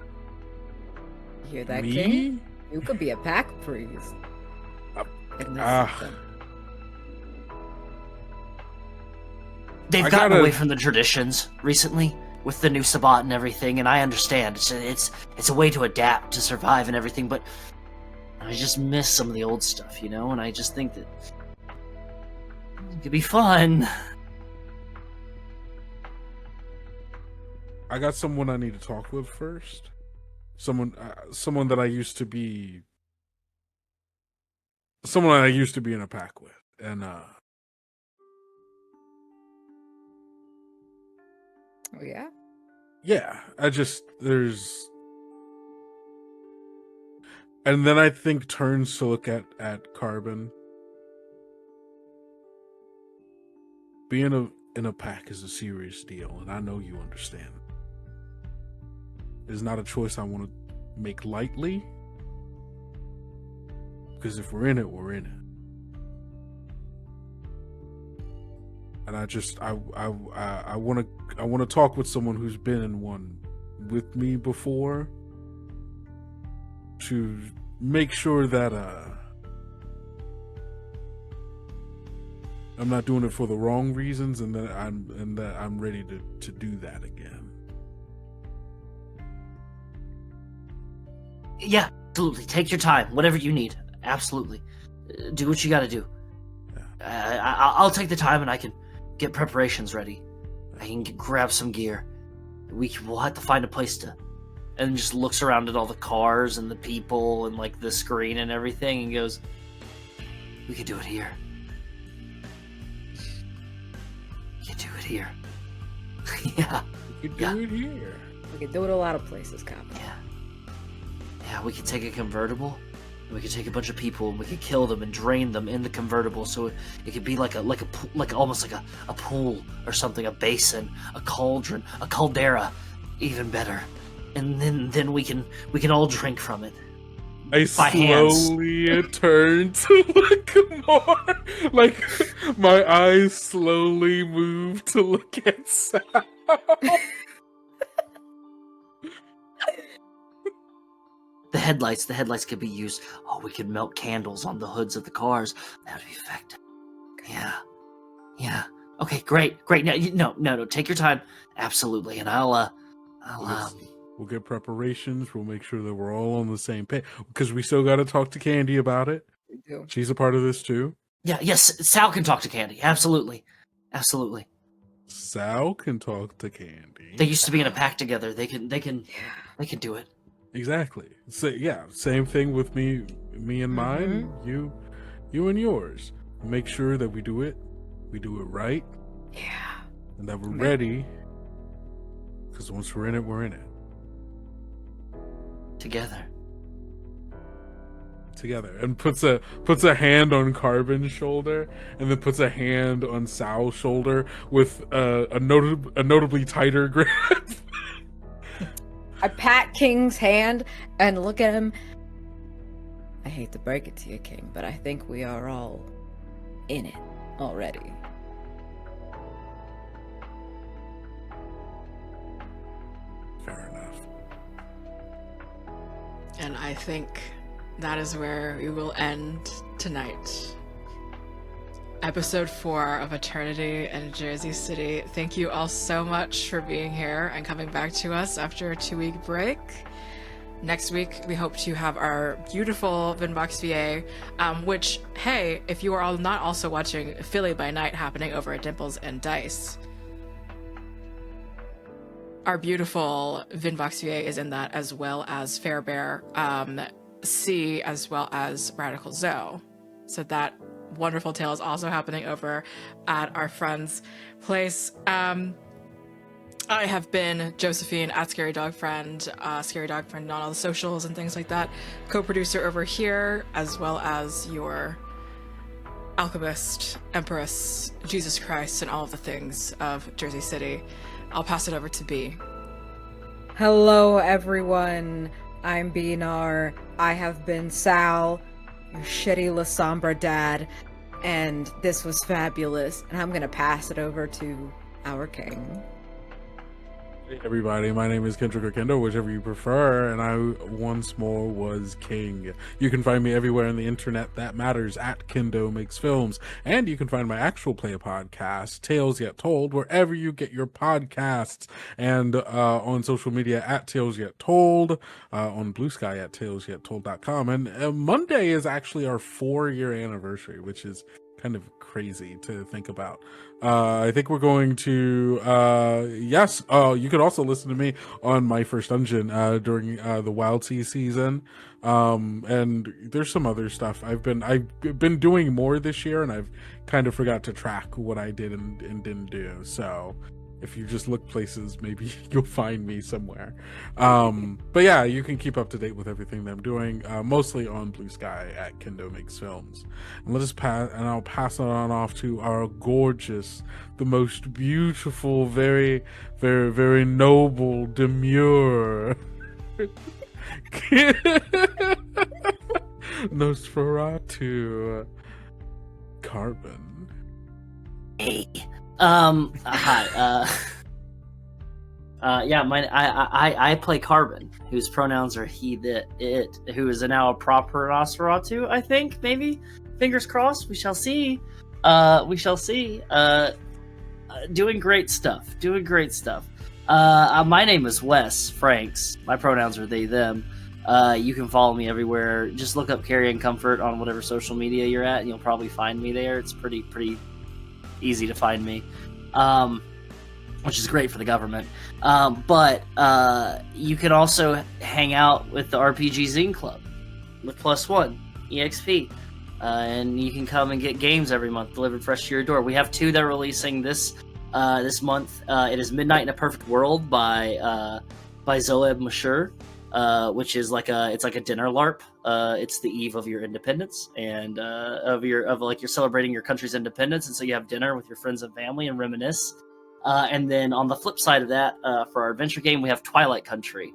You hear that, me? King? You could be a pack priest. They've gotten away from the traditions recently with the new Sabbat and everything, and I understand. It's a way to adapt, to survive and everything, but I just miss some of the old stuff, and I just think that it could be fun. I got someone I need to talk with first. Someone that I used to be... Someone I used to be in a pack with, and Oh yeah? yeah, there's... And then I think turns to look at Carbon. in a pack is a serious deal, and I know you understand. It's not a choice I want to make lightly, because if we're in it, we're in it. And I want to talk with someone who's been in one with me before, to make sure that I'm not doing it for the wrong reasons, and that I'm ready to do that again. Yeah, absolutely. Take your time, whatever you need. Absolutely, do what you got to do. I'll take the time, and I can get preparations ready. I can grab some gear. We'll have to find a place to. And just looks around at all the cars and the people and like the screen and everything, and goes, "We could do it here. We could do it here." Yeah. We could do it here. We could do it a lot of places, Captain. Yeah, we could take a convertible, and we could take a bunch of people, and we could kill them and drain them in the convertible, so it could be like almost like a pool or something, a basin, a cauldron, a caldera, even better. And then we can all drink from it. I slowly turn to look more, like my eyes slowly move to look at Sal. The headlights could be used. Oh, we could melt candles on the hoods of the cars. That would be effective. Yeah. Okay, great. No. Take your time. Absolutely. And We'll get preparations. We'll make sure that we're all on the same page, because we still got to talk to Candy about it. We do. She's a part of this too. Yes. Sal can talk to Candy. Absolutely. Sal can talk to Candy. They used to be in a pack together. They can do it. Exactly. So yeah, same thing with me and mine. You and yours. Make sure that we do it right. Yeah. And that we're ready. Because once we're in it, we're in it. Together, and puts a hand on Carbon's shoulder, and then puts a hand on Sal's shoulder with a notably tighter grip. I pat King's hand and look at him. I hate to break it to you, King, but I think we are all in it already. Fair enough. And I think that is where we will end tonight. Episode 4 of Eternity in Jersey City. Thank you all so much for being here and coming back to us after a 2-week break. Next week, we hope to have our beautiful Vinbox VA, which, hey, if you are all not also watching Philly by Night happening over at Dimples and Dice, our beautiful Vinbox VA is in that, as well as Fairbear C, as well as Radical Zoe. So that wonderful tale is also happening over at our friend's place. I have been Josephine at Scary Dog Friend on all the socials and things like that. Co-producer over here, as well as your alchemist, empress, Jesus Christ, and all of the things of Jersey City. I'll pass it over to B. Hello, everyone. I'm Benar. I have been Sal, your shitty La Sombra dad, and this was fabulous. And I'm gonna pass it over to our king. Hey everybody, my name is Kendrick or Kendo, whichever you prefer, and I once more was king. You can find me everywhere on the internet that matters at Kendo Makes Films, and you can find my actual play podcast, Tales Yet Told, wherever you get your podcasts, and on social media at Tales Yet Told, on Blue Sky at TalesYetTold.com, and Monday is actually our 4-year anniversary, which is kind of crazy to think about. I think we're going to you could also listen to me on My First Dungeon during the Wild Sea season, and there's some other stuff I've been doing more this year, and I've kind of forgot to track what I did and didn't do. So If you just look places, maybe you'll find me somewhere. But yeah, you can keep up to date with everything that I'm doing, mostly on Blue Sky at Kendo Makes Films. And I'll pass it on off to our gorgeous, the most beautiful, very, very, very noble, demure Nosferatu Carbon. Hey. Hi. Yeah, I play Carbon, whose pronouns are he, it, who is now a proper Nosferatu, I think, maybe? Fingers crossed, we shall see. Doing great stuff. My name is Wes Franks. My pronouns are they, them. You can follow me everywhere. Just look up Carrion Comfort on whatever social media you're at, and you'll probably find me there. It's pretty easy to find me, which is great for the government. But you can also hang out with the RPG Zine Club with +1 EXP, and you can come and get games every month delivered fresh to your door. We have 2 that are releasing this month. It is Midnight in a Perfect World by Zoeb Mashur, which is it's like a dinner LARP. It's the eve of your independence and you're celebrating your country's independence, and so you have dinner with your friends and family and reminisce. And then on the flip side of that, for our adventure game, we have Twilight Country,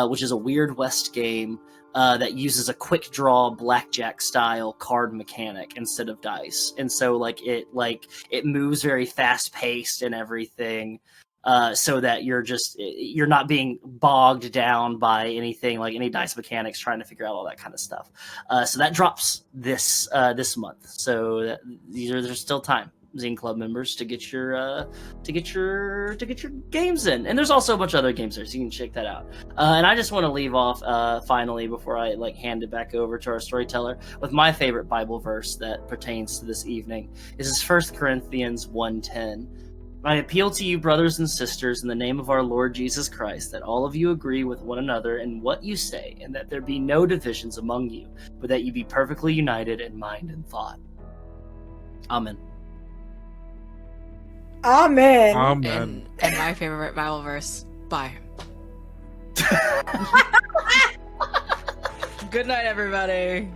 which is a Weird West game that uses a quick draw blackjack style card mechanic instead of dice, and so it moves very fast paced and everything. So that you're not being bogged down by anything like any dice mechanics trying to figure out all that kind of stuff. So that drops this month. So there's still time, Zine Club members, to get your games in. And there's also a bunch of other games there, so you can check that out. And I just want to leave off finally before I hand it back over to our storyteller with my favorite Bible verse that pertains to this evening. This is 1 Corinthians 1:10. I appeal to you, brothers and sisters, in the name of our Lord Jesus Christ, that all of you agree with one another in what you say, and that there be no divisions among you, but that you be perfectly united in mind and thought. Amen. Amen. Amen. And my favorite Bible verse. Bye. Good night, everybody.